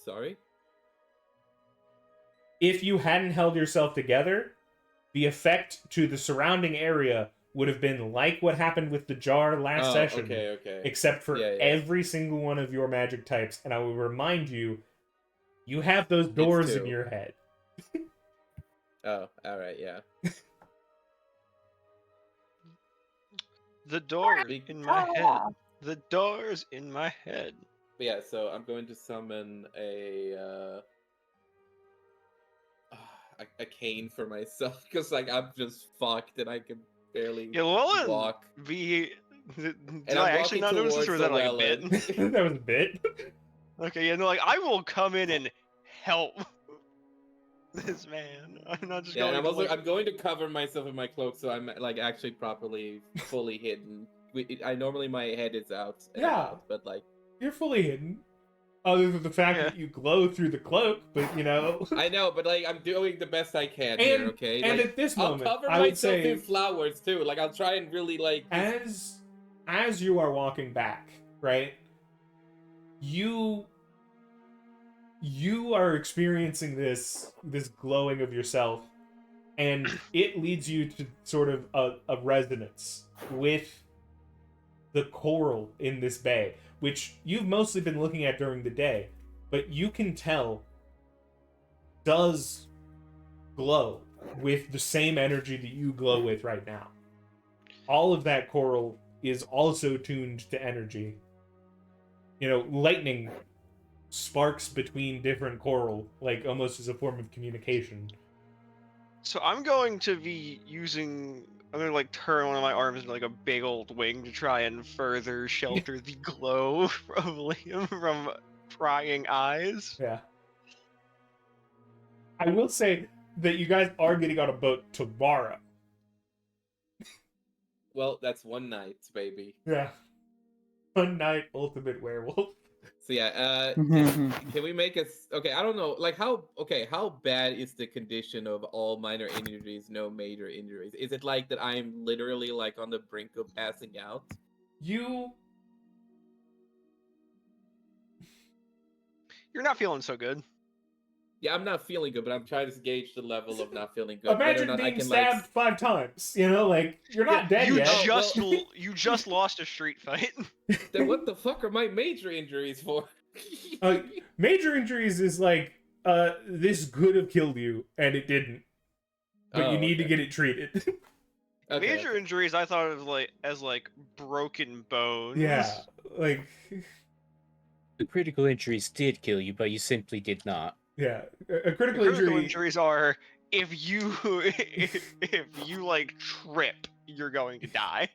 Sorry? If you hadn't held yourself together, the effect to the surrounding area would have been like what happened with the jar last session. Okay. Except for every single one of your magic types. And I will remind you, you have those doors in your head. Oh, alright, yeah. The doors in my head. The doors in my head. But yeah, so I'm going to summon a cane for myself because like I'm just fucked and I can barely walk. Did And I I'm actually not walking notice this, or was that like a towards bit? Llewellyn. That was a bit. Okay, yeah, no, like I will come in and help this man. I'm not just Yeah, going. and to, like... I'm going to cover myself in my cloak so I'm like actually properly fully hidden. I normally my head is out. And Yeah. about, but like You're fully hidden. other than the fact that you glow through the cloak, but you know. I know, but like I'm doing the best I can here, okay? And like, at this I'll moment, cover I would myself say, in flowers too. Like I'll try and really like as you are walking back, right? You are experiencing this glowing of yourself, and it leads you to sort of a resonance with the coral in this bay, which you've mostly been looking at during the day, but you can tell does glow with the same energy that you glow with right now. All of that coral is also tuned to energy. You know, lightning sparks between different coral, like almost as a form of communication. So I'm going to be I'm gonna like turn one of my arms into like a big old wing to try and further shelter the glow of Liam from prying eyes. Yeah. I will say that you guys are getting on a boat tomorrow. well, that's one night, baby. Yeah. One night ultimate werewolf. So yeah, can we make okay, I don't know, like how bad is the condition of all minor injuries, no major injuries? Is it like that I'm literally like on the brink of passing out? You're not feeling so good. Yeah, I'm not feeling good, but I'm trying to gauge the level of not feeling good. Imagine being stabbed 5 times, you know, like, you're not dead you yet. You just lost a street fight. Then what the fuck are my major injuries for? Major injuries is like, this could have killed you, and it didn't. But you need to get it treated. Major injuries I thought of as broken bones. Yeah, like... The critical injuries did kill you, but you simply did not. Yeah, a critical injury... injuries are if you like trip, you're going to die.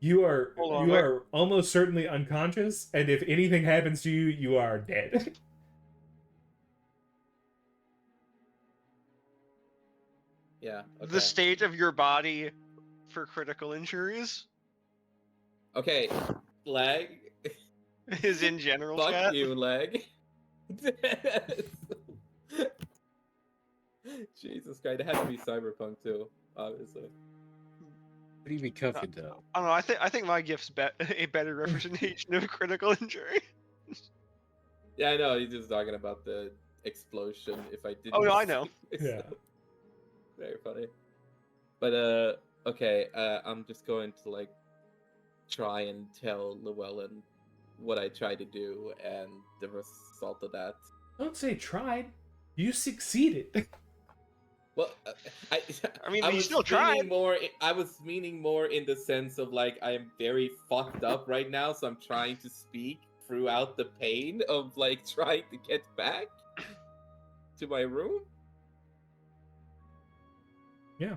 You are almost certainly unconscious, and if anything happens to you, you are dead. Yeah. Okay. The state of your body for critical injuries. Okay, leg. Is in general. Fuck chat. you, leg. Jesus Christ, it had to be Cyberpunk too, obviously. But he recovered though. I don't know. I think my gift's a better representation of critical injury. Yeah, I know. He's just talking about the explosion. If I didn't. Oh no, I know. Yeah. Very funny. But okay. I'm just going to like try and tell Llewellyn what I tried to do and the result of that. Don't say tried. You succeeded. Well, I mean, I you was still tried. I was meaning more in the sense of like I am very fucked up right now, so I'm trying to speak throughout the pain of like trying to get back to my room. Yeah.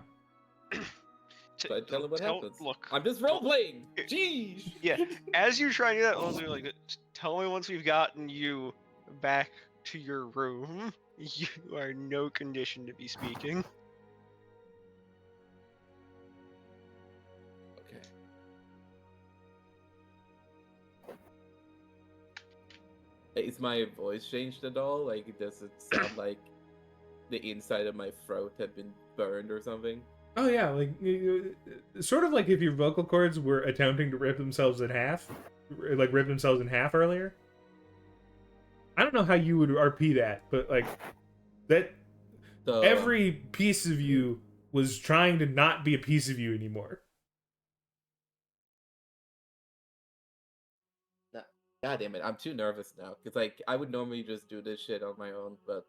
So I tell him what happens. Look, I'm just role playing. Jeez. Yeah, as you try to do that, also like, tell me once we've gotten you back to your room. You are no condition to be speaking. Okay. Is my voice changed at all? Like, does it sound like the inside of my throat had been burned or something? Oh yeah, like sort of like if your vocal cords were attempting to rip themselves in half earlier. I don't know how you would RP that, but like that every piece of you was trying to not be a piece of you anymore. God damn it, I'm too nervous now. Because, like, I would normally just do this shit on my own, but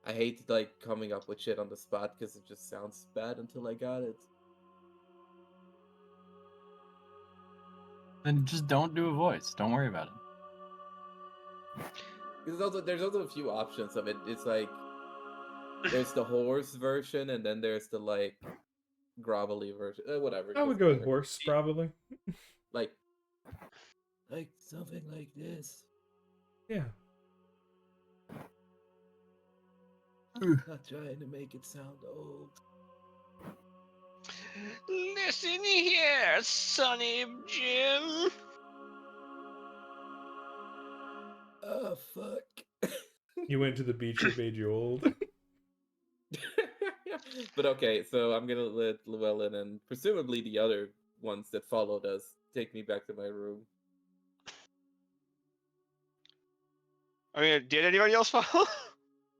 I hate, like, coming up with shit on the spot because it just sounds bad until I got it. Then just don't do a voice. Don't worry about it. There's also a few options of it. It's like, there's the horse version, and then there's the, like, grovelly version. Whatever. I would go with horse, probably. Like something like this. Yeah. Not trying to make it sound old. Listen here, Sonny Jim. Oh fuck. You went to the beach that made you old. But okay, so I'm gonna let Llewellyn and presumably the other ones that followed us take me back to my room. I mean, did anybody else follow?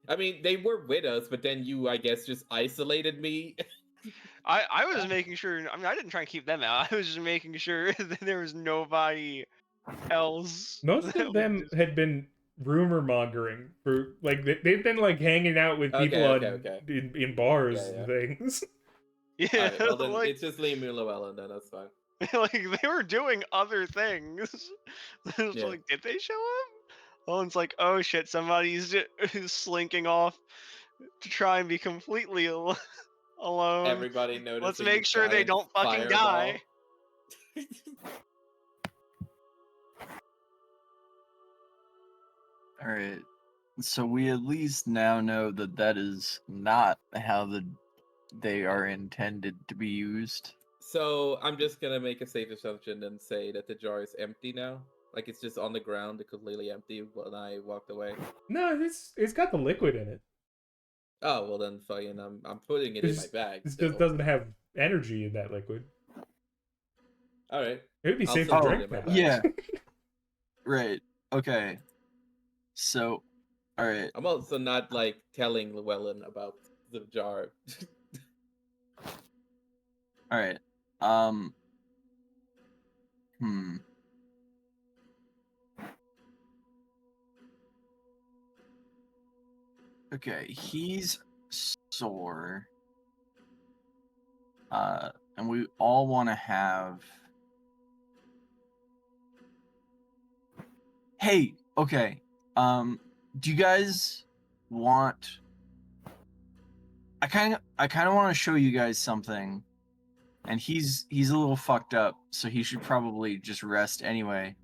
I mean, they were with us, but then you, I guess, just isolated me. I was making sure. I mean, I didn't try and keep them out. I was just making sure that there was nobody else. Most that of them would just- had been rumor mongering for like they've been like hanging out with people Okay. in bars Yeah. and things. Yeah, Alright, well then like, it's just Liam and Llewellyn, then that's fine. like they were doing other things. It's Yeah. like, did they show up? Oh, it's like, oh shit, somebody's slinking off to try and be completely alone. Everybody noticing. Let's make the sure they giant don't fucking fireball. die. All right. So we at least now know that that is not how they are intended to be used. So I'm just gonna make a safe assumption and say that the jar is empty now. Like it's just on the ground, completely empty when I walked away. No, it's got the liquid in it. Oh well, then fucking I'm putting it in my bag. It still. just doesn't have energy in that liquid. All right. It would be I'll safe still to put it drink in my now. bag. Yeah. Right. Okay. So, all right. I'm also not like telling Llewellyn about the jar. All right. Hmm. Okay, he's sore. And we all want to have. Hey, okay. Do you guys want? I kind of want to show you guys something. And he's a little fucked up, so he should probably just rest anyway.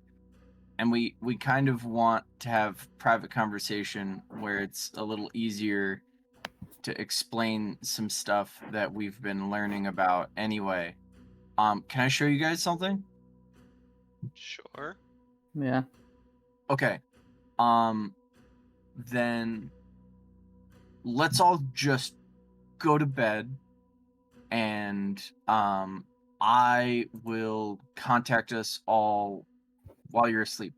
And we kind of want to have private conversation where it's a little easier to explain some stuff that we've been learning about anyway. Can I show you guys something? Sure. Yeah. Okay. Then let's all just go to bed, and I will contact us all while you're asleep.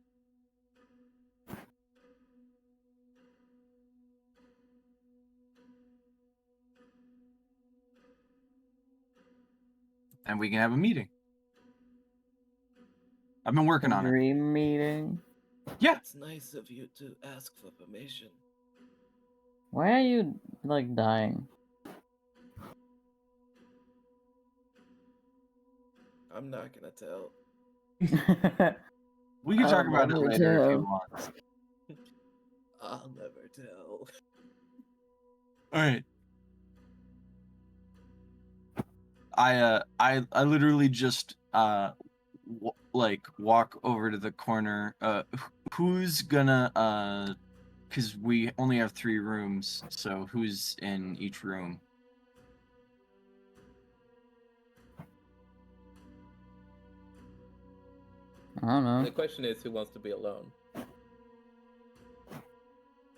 And we can have a meeting. I've been working on it. Dream meeting. Yeah. It's nice of you to ask for permission. Why are you like dying? I'm not gonna tell. We can talk I'll about it never later if you tell. want. I'll never tell. All right. I literally just walk over to the corner. Who's gonna because we only have 3 rooms, so who's in each room? I don't know. The question is, who wants to be alone?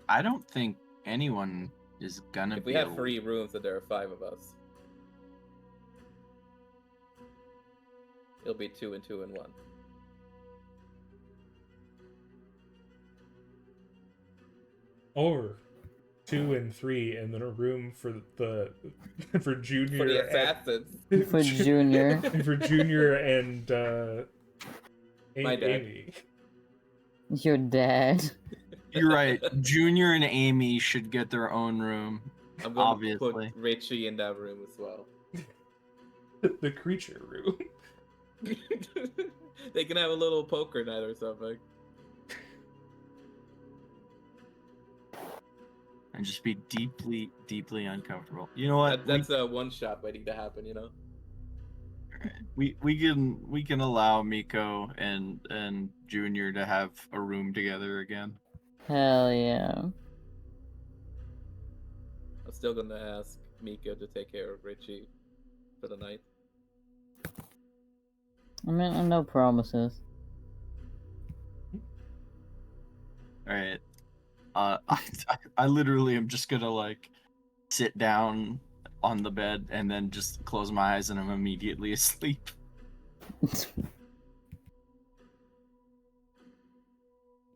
I don't think anyone is gonna If we be have 3 rooms and there are 5 of us, it'll be 2 and 2 and 1. Or 2 and 3, and then a room for the for Junior. For the assassins. For Junior. For Junior and My dad. Amy. Your dad. You're right. Junior and Amy should get their own room. I'm going Obviously. to put Richie in that room as well. The creature room. They can have a little poker night or something. And just be deeply, deeply uncomfortable. You know what? That's a one shot waiting to happen, you know? We can allow Miko and Junior to have a room together again. Hell yeah. I'm still gonna ask Miko to take care of Richie for the night. I mean, no promises. All right. I literally am just gonna like sit down on the bed and then just close my eyes and I'm immediately asleep.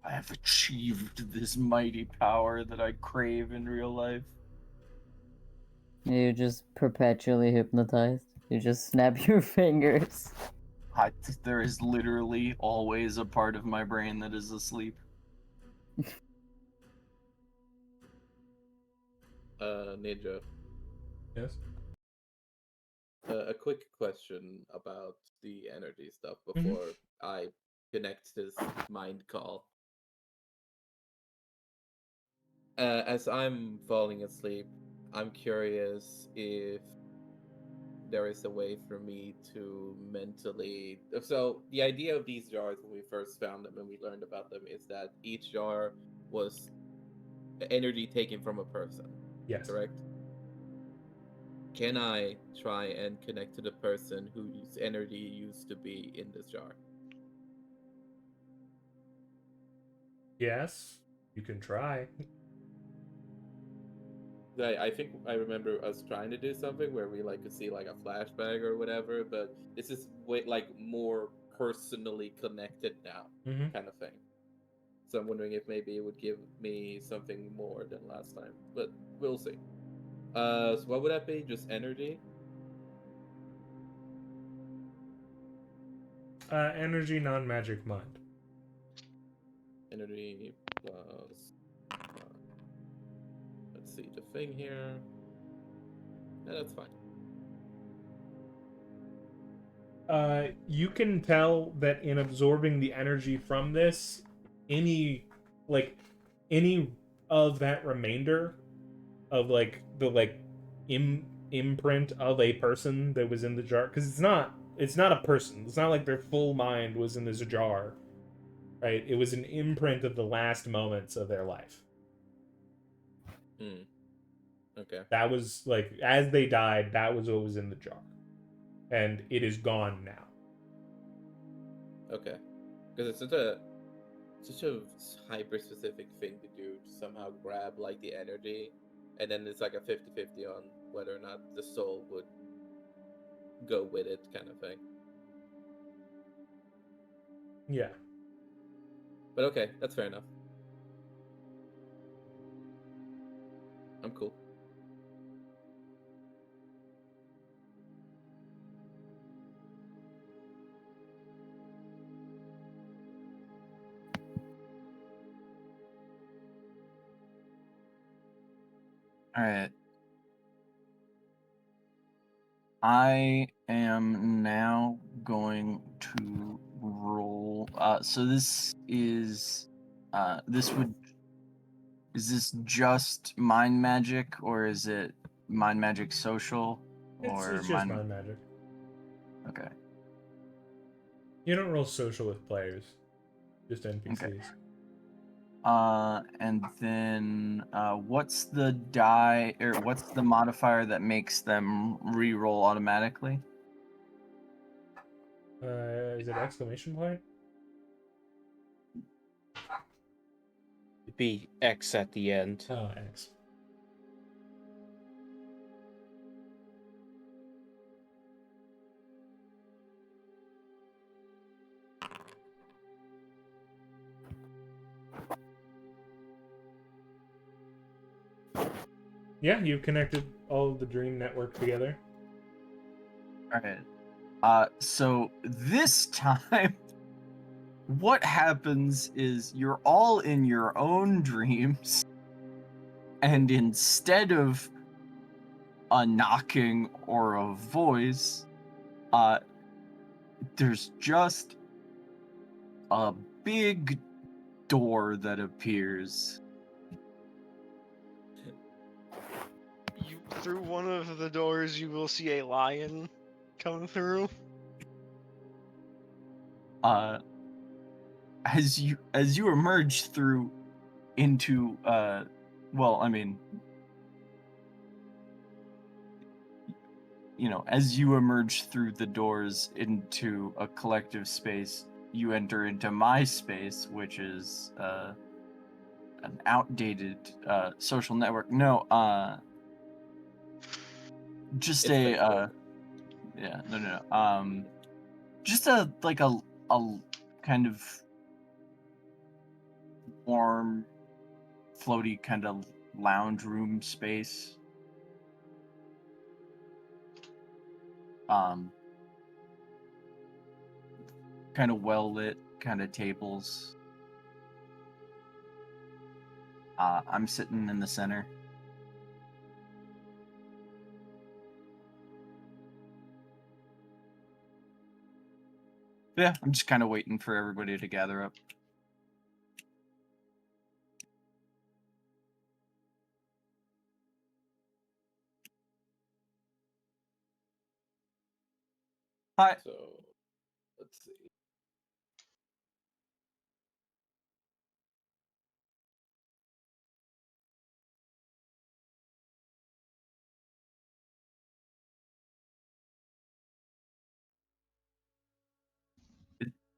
I have achieved this mighty power that I crave in real life. You're just perpetually hypnotized. You just snap your fingers. There is literally always a part of my brain that is asleep. Ninja. Yes. A quick question about the energy stuff before I connect this mind call. As I'm falling asleep, I'm curious if there is a way for me to mentally. So, the idea of these jars when we first found them and we learned about them is that each jar was energy taken from a person, Yes. correct? Can I try and connect to the person whose energy used to be in this jar? Yes. You can try. I think I remember us trying to do something where we like could see like a flashback or whatever, but this is way like more personally connected now, Mm-hmm. kind of thing. So I'm wondering if maybe it would give me something more than last time, but we'll see. So what would that be? Just energy? Energy, non-magic mind. Energy plus. Let's see the thing here. Yeah, that's fine. You can tell that in absorbing the energy from this, any of that remainder of like the imprint of a person that was in the jar, because it's not a person. It's not like their full mind was in this jar, right? It was an imprint of the last moments of their life. Okay. That was like as they died. That was what was in the jar, and it is gone now. Okay. Because it's such a hyper specific thing to do to somehow grab like the energy, and then it's like a 50-50 on whether or not the soul would go with it, kind of thing. Yeah. But okay, that's fair enough. I'm cool. Alright. I am now going to roll. So this is. Is this just mind magic, or is it mind magic social? It's just mind magic. Okay. You don't roll social with players, just NPCs. Okay. And then what's the die or what's the modifier that makes them re-roll automatically? Is it exclamation point? It'd be X at the end. Oh, X. Yeah, you've connected all of the dream network together. All right. So this time, what happens is you're all in your own dreams, and instead of a knocking or a voice, there's just a big door that appears. Through one of the doors, you will see a lion come through. As you emerge through into well, I mean, you know, as you emerge through the doors into a collective space, you enter into my space, which is an outdated social network. No, just It's a Facebook. yeah, no. Just a like a kind of warm, floaty kind of lounge room space. Kind of well lit, kind of tables. I'm sitting in the center. Yeah, I'm just kind of waiting for everybody to gather up. Hi. So let's see.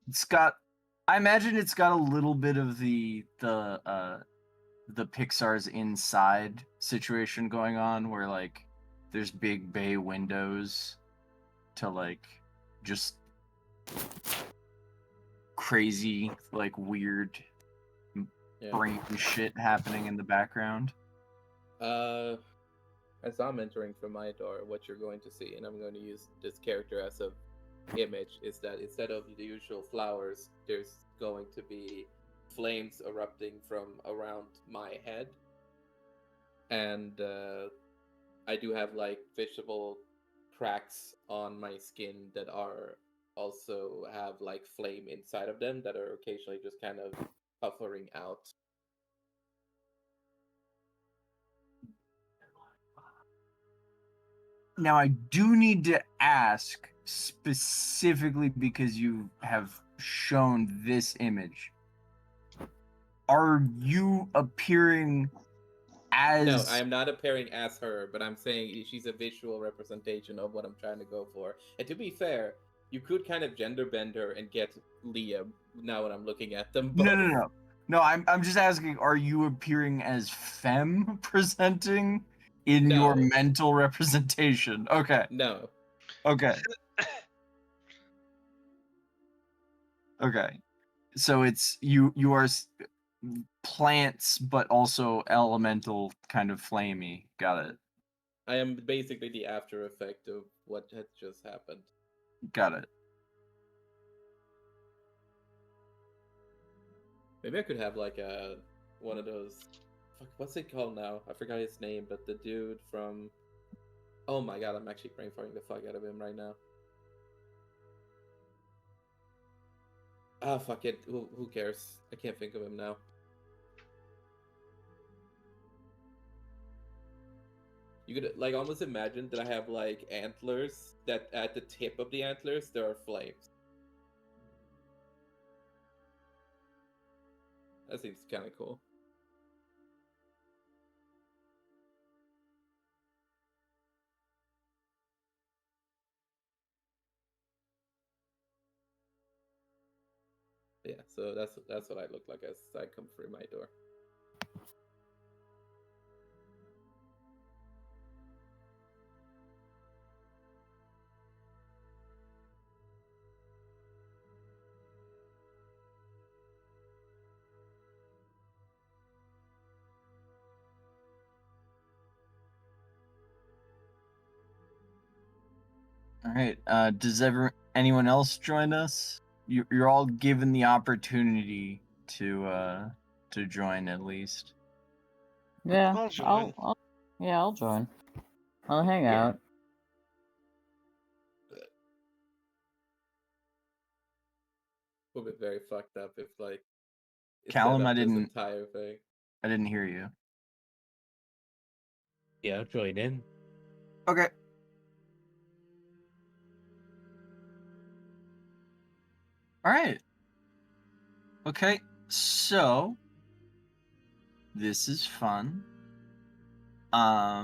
It's got, I imagine it's got a little bit of the Pixar's Inside situation going on, where like there's big bay windows to like just crazy like weird Yeah. brain shit happening in the background. As I'm entering from my door, what you're going to see, and I'm going to use this character as a image, is that instead of the usual flowers, there's going to be flames erupting from around my head, and I do have like visible cracks on my skin that are also have like flame inside of them that are occasionally just kind of puffering out. Now I do need to ask specifically because you have shown this image. Are you appearing as No, I am not appearing as her, but I'm saying she's a visual representation of what I'm trying to go for. And to be fair, you could kind of gender bend her and get Liam now when I'm looking at them both. No, I'm just asking, are you appearing as femme presenting in No. your mental representation? Okay. No. Okay. Okay. So it's you are plants but also elemental kind of flamey. Got it. I am basically the after effect of what had just happened. Got it. Maybe I could have like a one of those. Fuck, what's it called now? I forgot his name, but the dude from. Oh my god, I'm actually brain farting the fuck out of him right now. Ah, fuck it. Who cares? I can't think of him now. You could like almost imagine that I have like antlers that at the tip of the antlers there are flames. That seems kind of cool. Yeah, so that's what I look like as I come through my door. All right. Does anyone else join us? You're all given the opportunity to join at least. Yeah, I'll join. I'll join. I'll hang Yeah. out. Would be very fucked up if like it Callum, set up I this didn't entire thing. hear you. Yeah, I'll join in. Okay. All right. Okay. So this is fun. All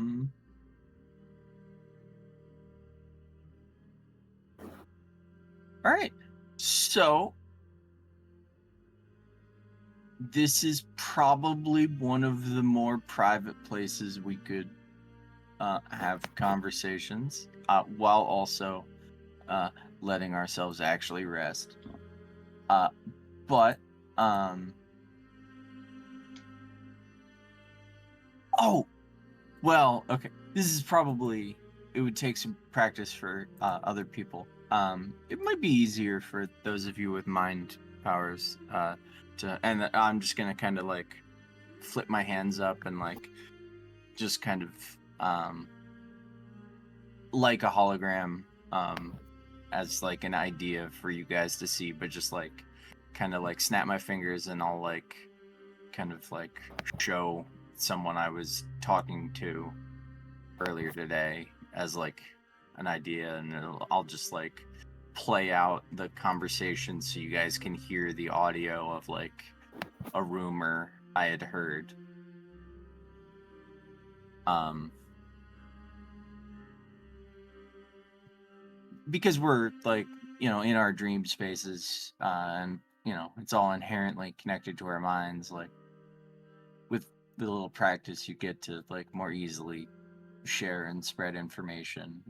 right. So this is probably one of the more private places we could have conversations while also letting ourselves actually rest. But oh, well, okay. This is probably, it would take some practice for other people. It might be easier for those of you with mind powers and I'm just gonna kind of like flip my hands up and like just kind of like a hologram as like an idea for you guys to see, but just like kind of like snap my fingers and I'll like kind of like show someone I was talking to earlier today as like an idea, and I'll just like play out the conversation so you guys can hear the audio of like a rumor I had heard. Because we're like, you know, in our dream spaces, and you know, it's all inherently connected to our minds. Like with the little practice, you get to like more easily share and spread information.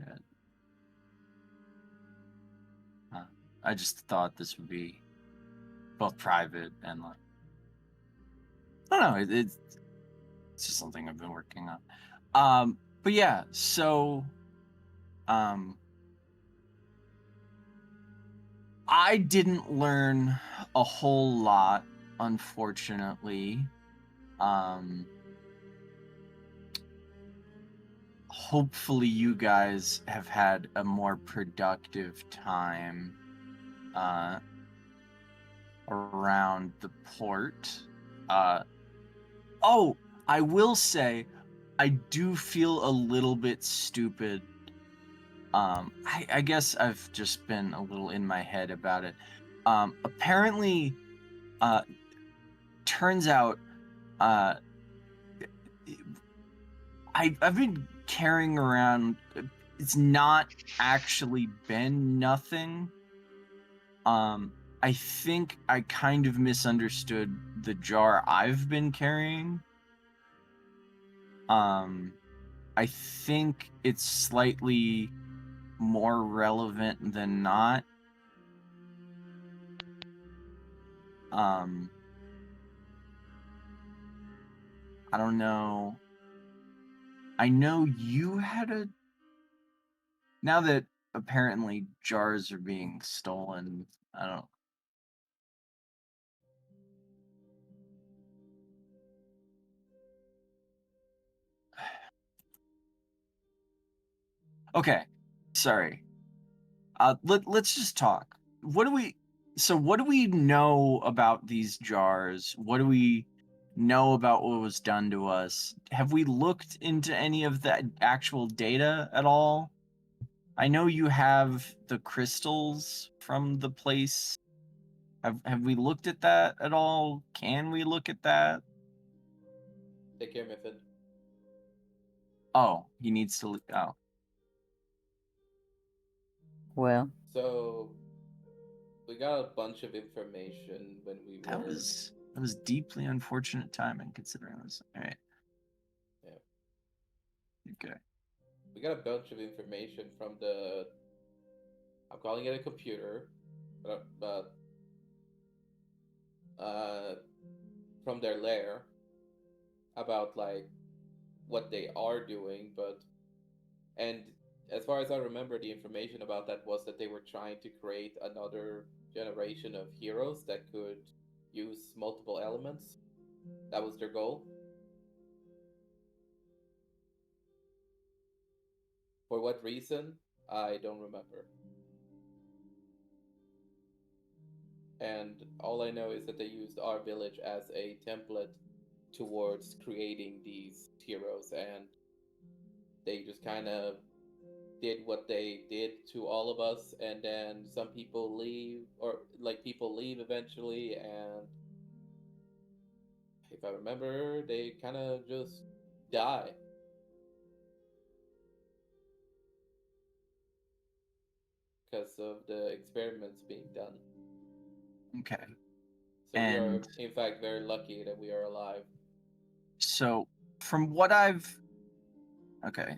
I just thought this would be both private and like, I don't know, it's just something I've been working on. But yeah, so I didn't learn a whole lot, unfortunately. Hopefully you guys have had a more productive time around the port. Oh, I will say I do feel a little bit stupid. I guess I've just been a little in my head about it. Apparently, turns out, I've been carrying around. It's not actually been nothing. I think I kind of misunderstood the jar I've been carrying. I think it's slightly more relevant than not. I don't know. I know you had a... Now that apparently jars are being stolen, I don't... Okay, sorry. Let's just talk. What do we know about these jars? What do we know about what was done to us? Have we looked into any of the actual data at all? I know you have the crystals from the place. Have we looked at that at all? Can we look at that? Take care, Method. Oh, he needs to. Oh, Well, So we got a bunch of information when we that were. was deeply unfortunate timing considering this. All right. Yeah. Okay. We got a bunch of information from the. I'm calling it a computer, but from their lair about like what they are doing, and as far as I remember, the information about that was that they were trying to create another generation of heroes that could use multiple elements. That was their goal. For what reason? I don't remember. And all I know is that they used our village as a template towards creating these heroes, and they just kind of did what they did to all of us, and then some people leave, or like people leave eventually, and if I remember, they kind of just die. Because of the experiments being done. Okay. So we are, And in fact, very lucky that we are alive. so, from what I've... Okay.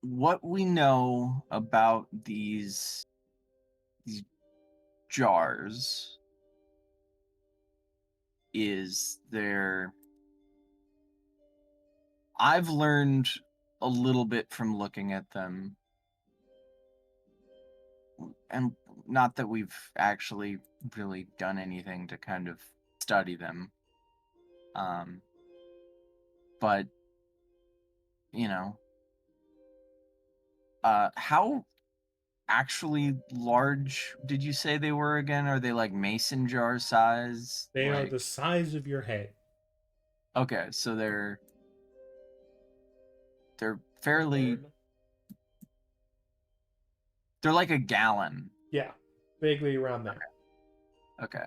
What we know about these jars is I've learned a little bit from looking at them, and not that we've actually really done anything to kind of study them. But you know, how actually large did you say they were again? Are they like mason jar size? They are Like, the size of your head. okay, so they're fairly, Burn. they're like a gallon. Yeah, vaguely around there. Okay.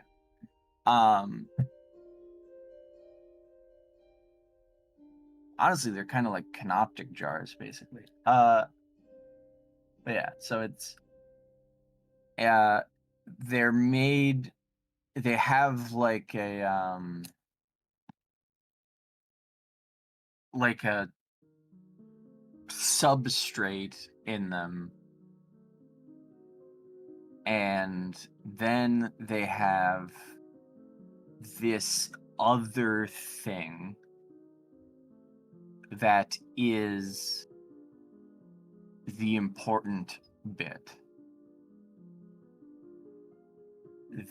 Honestly, they're kind of like canoptic jars, basically. But yeah, so it's they're made. They have like a substrate in them, and then they have this other thing that is the important bit.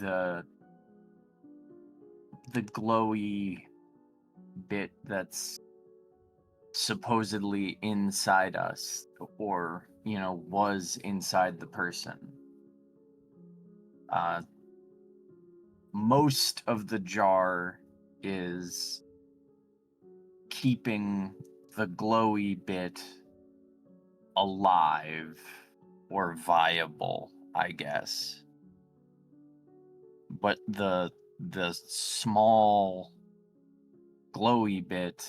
The glowy bit that's supposedly inside us, or was inside the person. Most of the jar is keeping the glowy bit alive or viable, I guess. But the small glowy bit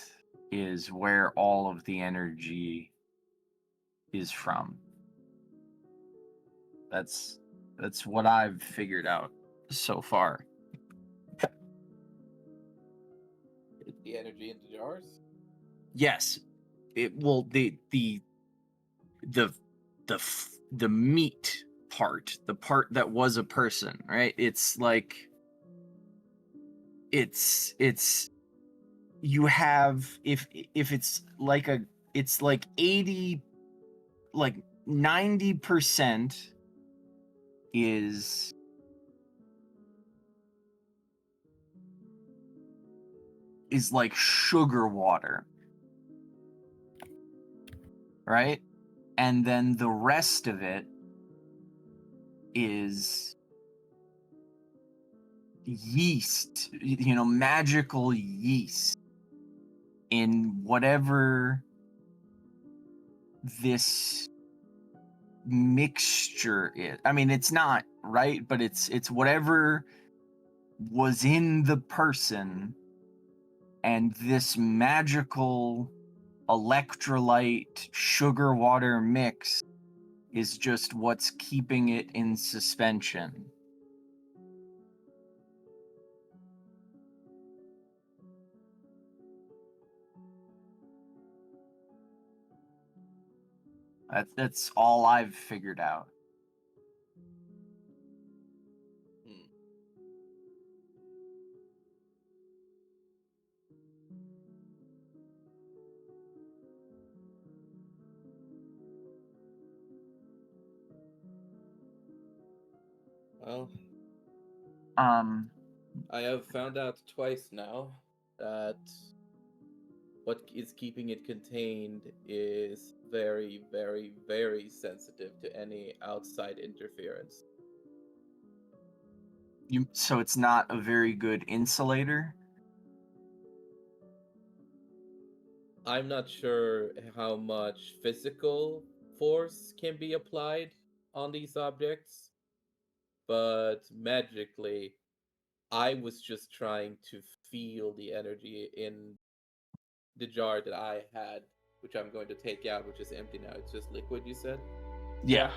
is where all of the energy is from. That's what I've figured out so far. The energy into jars? Yes, it will the meat part, the part that was a person, right? It's like it's you have, if it's like it's like 80, like 90% is like sugar water, right? And then the rest of it is yeast, magical yeast in whatever this mixture is. I mean, it's not, right? But it's whatever was in the person, and this magical electrolyte sugar water mix is just what's keeping it in suspension. That's all I've figured out. Well, I have found out twice now that what is keeping it contained is very, very, very sensitive to any outside interference. So it's not a very good insulator? I'm not sure how much physical force can be applied on these objects, but magically, I was just trying to feel the energy in the jar that I had, which I'm going to take out, which is empty now. It's just liquid, you said? Yeah,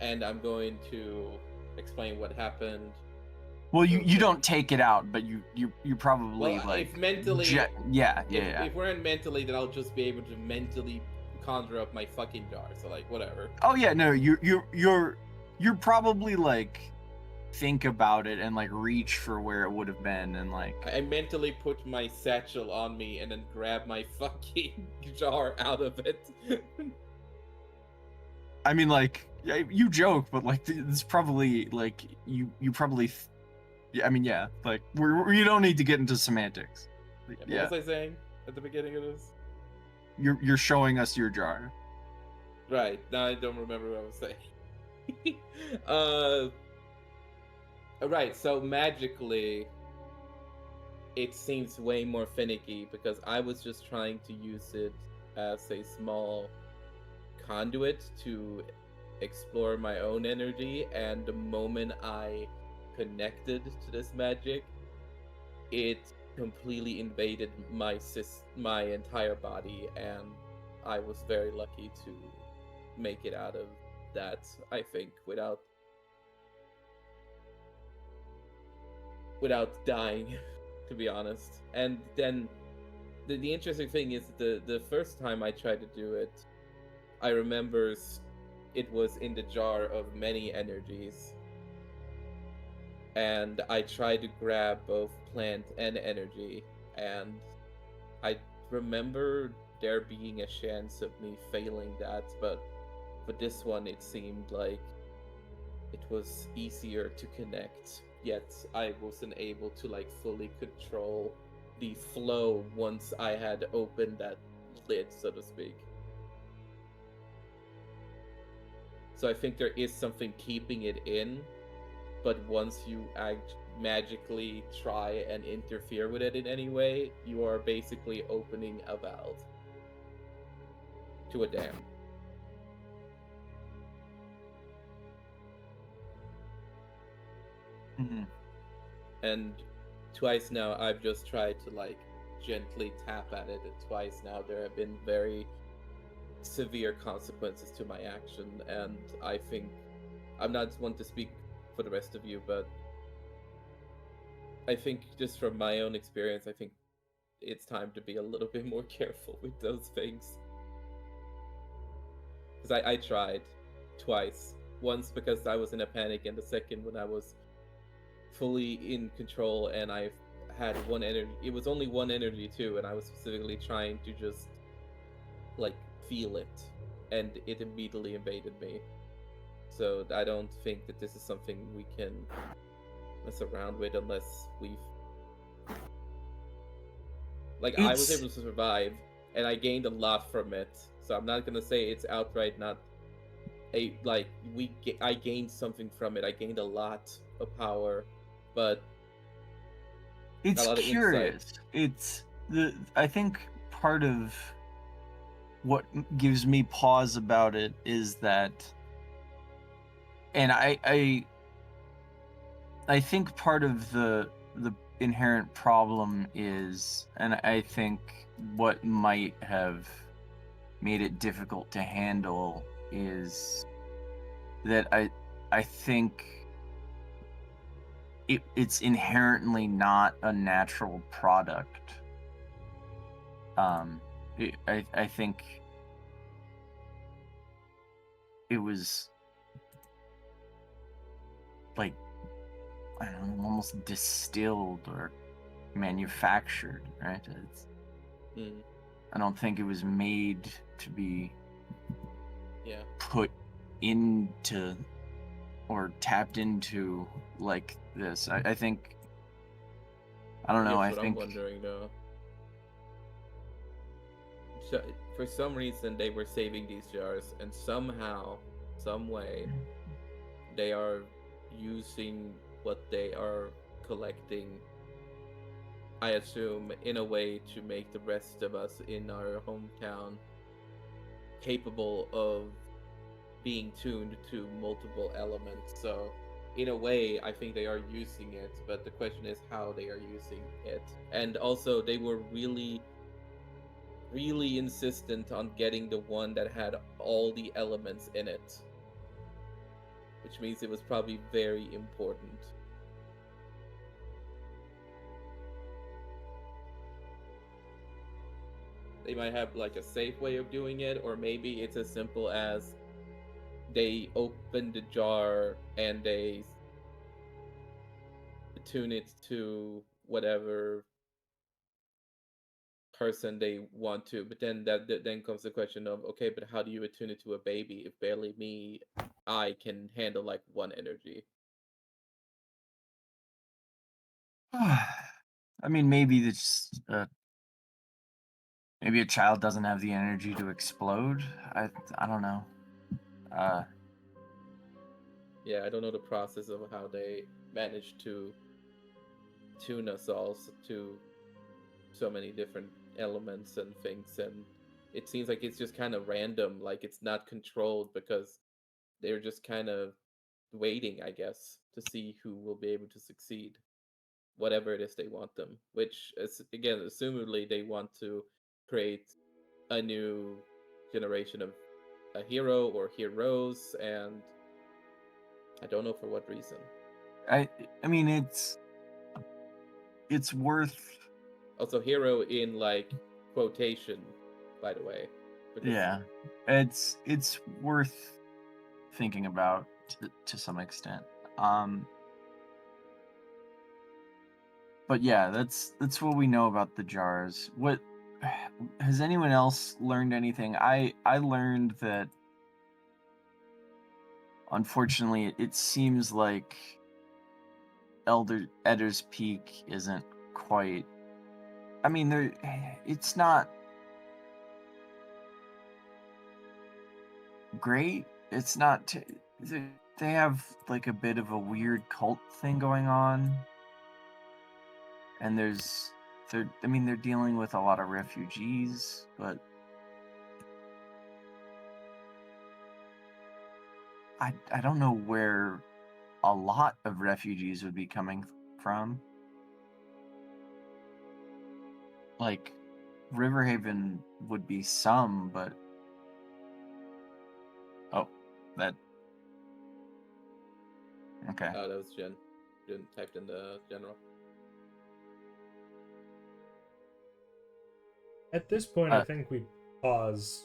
and I'm going to explain what happened. Well, you don't take it out, but you probably Well, like if mentally, if we're in mentally, then I'll just be able to mentally conjure up my fucking jar. So like, whatever. Oh yeah, no, you're probably like think about it and like reach for where it would have been and like. I mentally put my satchel on me and then grab my fucking jar out of it. I mean, like, you joke, but like, it's probably like you probably. Yeah, I mean, yeah, like we don't need to get into semantics. Yeah. What was I saying at the beginning of this? You're showing us your jar. Right. Now I don't remember what I was saying. Right, so magically it seems way more finicky because I was just trying to use it as a small conduit to explore my own energy, and the moment I connected to this magic, it completely invaded my entire body, and I was very lucky to make it out of that, I think, without dying, to be honest. And then the interesting thing is the first time I tried to do it, I remember it was in the jar of many energies, and I tried to grab both plant and energy, and I remember there being a chance of me failing that, but for this one it seemed like it was easier to connect, yet I wasn't able to like fully control the flow once I had opened that lid, so to speak. So I think there is something keeping it in, but once you magically try and interfere with it in any way, you are basically opening a valve to a dam. Mm-hmm. And twice now I've just tried to like gently tap at it, and twice now there have been very severe consequences to my action, and I think I'm not one to speak for the rest of you, but I think just from my own experience, I think it's time to be a little bit more careful with those things. Because I tried twice. Once because I was in a panic, and the second when I was fully in control and I had one energy. It was only one energy too, and I was specifically trying to just like feel it, and it immediately invaded me. So I don't think that this is something we can mess around with unless we've I was able to survive, and I gained a lot from it. So I'm not gonna say it's outright not a I gained something from it. I gained a lot of power, but it's a lot of curious. insight. I think part of what gives me pause about it is that, and I think part of the inherent problem is, and I think what might have made it difficult to handle is that I think it's inherently not a natural product. I think it was like, I don't know, almost distilled or manufactured, right? I don't think it was made to be put into or tapped into like this. I think, I don't know, I think I'm wondering though. So, for some reason they were saving these jars, and somehow, some way, they are using what they are collecting, I assume, in a way to make the rest of us in our hometown capable of being tuned to multiple elements. So in a way, I think they are using it, but the question is how they are using it. And also, they were really insistent on getting the one that had all the elements in it. which means it was probably very important. They might have like a safe way of doing it, or maybe it's as simple as they open the jar and they tune it to whatever person they want to. But then then comes the question of, okay, but how do you attune it to a baby if barely I can handle like one energy? I mean, maybe it's maybe a child doesn't have the energy to explode. I don't know. Yeah, I don't know the process of how they managed to tune us all to so many different elements and things, and it seems like it's just kind of random, like it's not controlled, because they're just kind of waiting, I guess, to see who will be able to succeed, whatever it is they want them. Which is, again, assumedly they want to create a new generation of a hero or heroes, and I don't know for what reason. I mean, it's worth. Also, hero in like quotation, by the way. Because Yeah, it's worth thinking about to some extent. But yeah, that's what we know about the jars. What has anyone else learned anything? I learned that unfortunately it seems like Edder's Peak isn't quite. I mean, it's not great. It's not. They have like a bit of a weird cult thing going on, and I mean, they're dealing with a lot of refugees, but I don't know where a lot of refugees would be coming from. Like, Riverhaven would be some, but oh, that okay. oh, that was Jen. Jen typed in the general. At this point, I think we pause.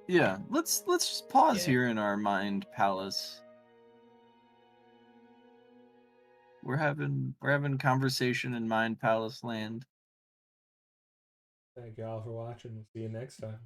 Yeah, let's just pause Yeah. here in our mind palace. We're having conversation in Mind Palace land. Thank you all for watching. We'll see you next time.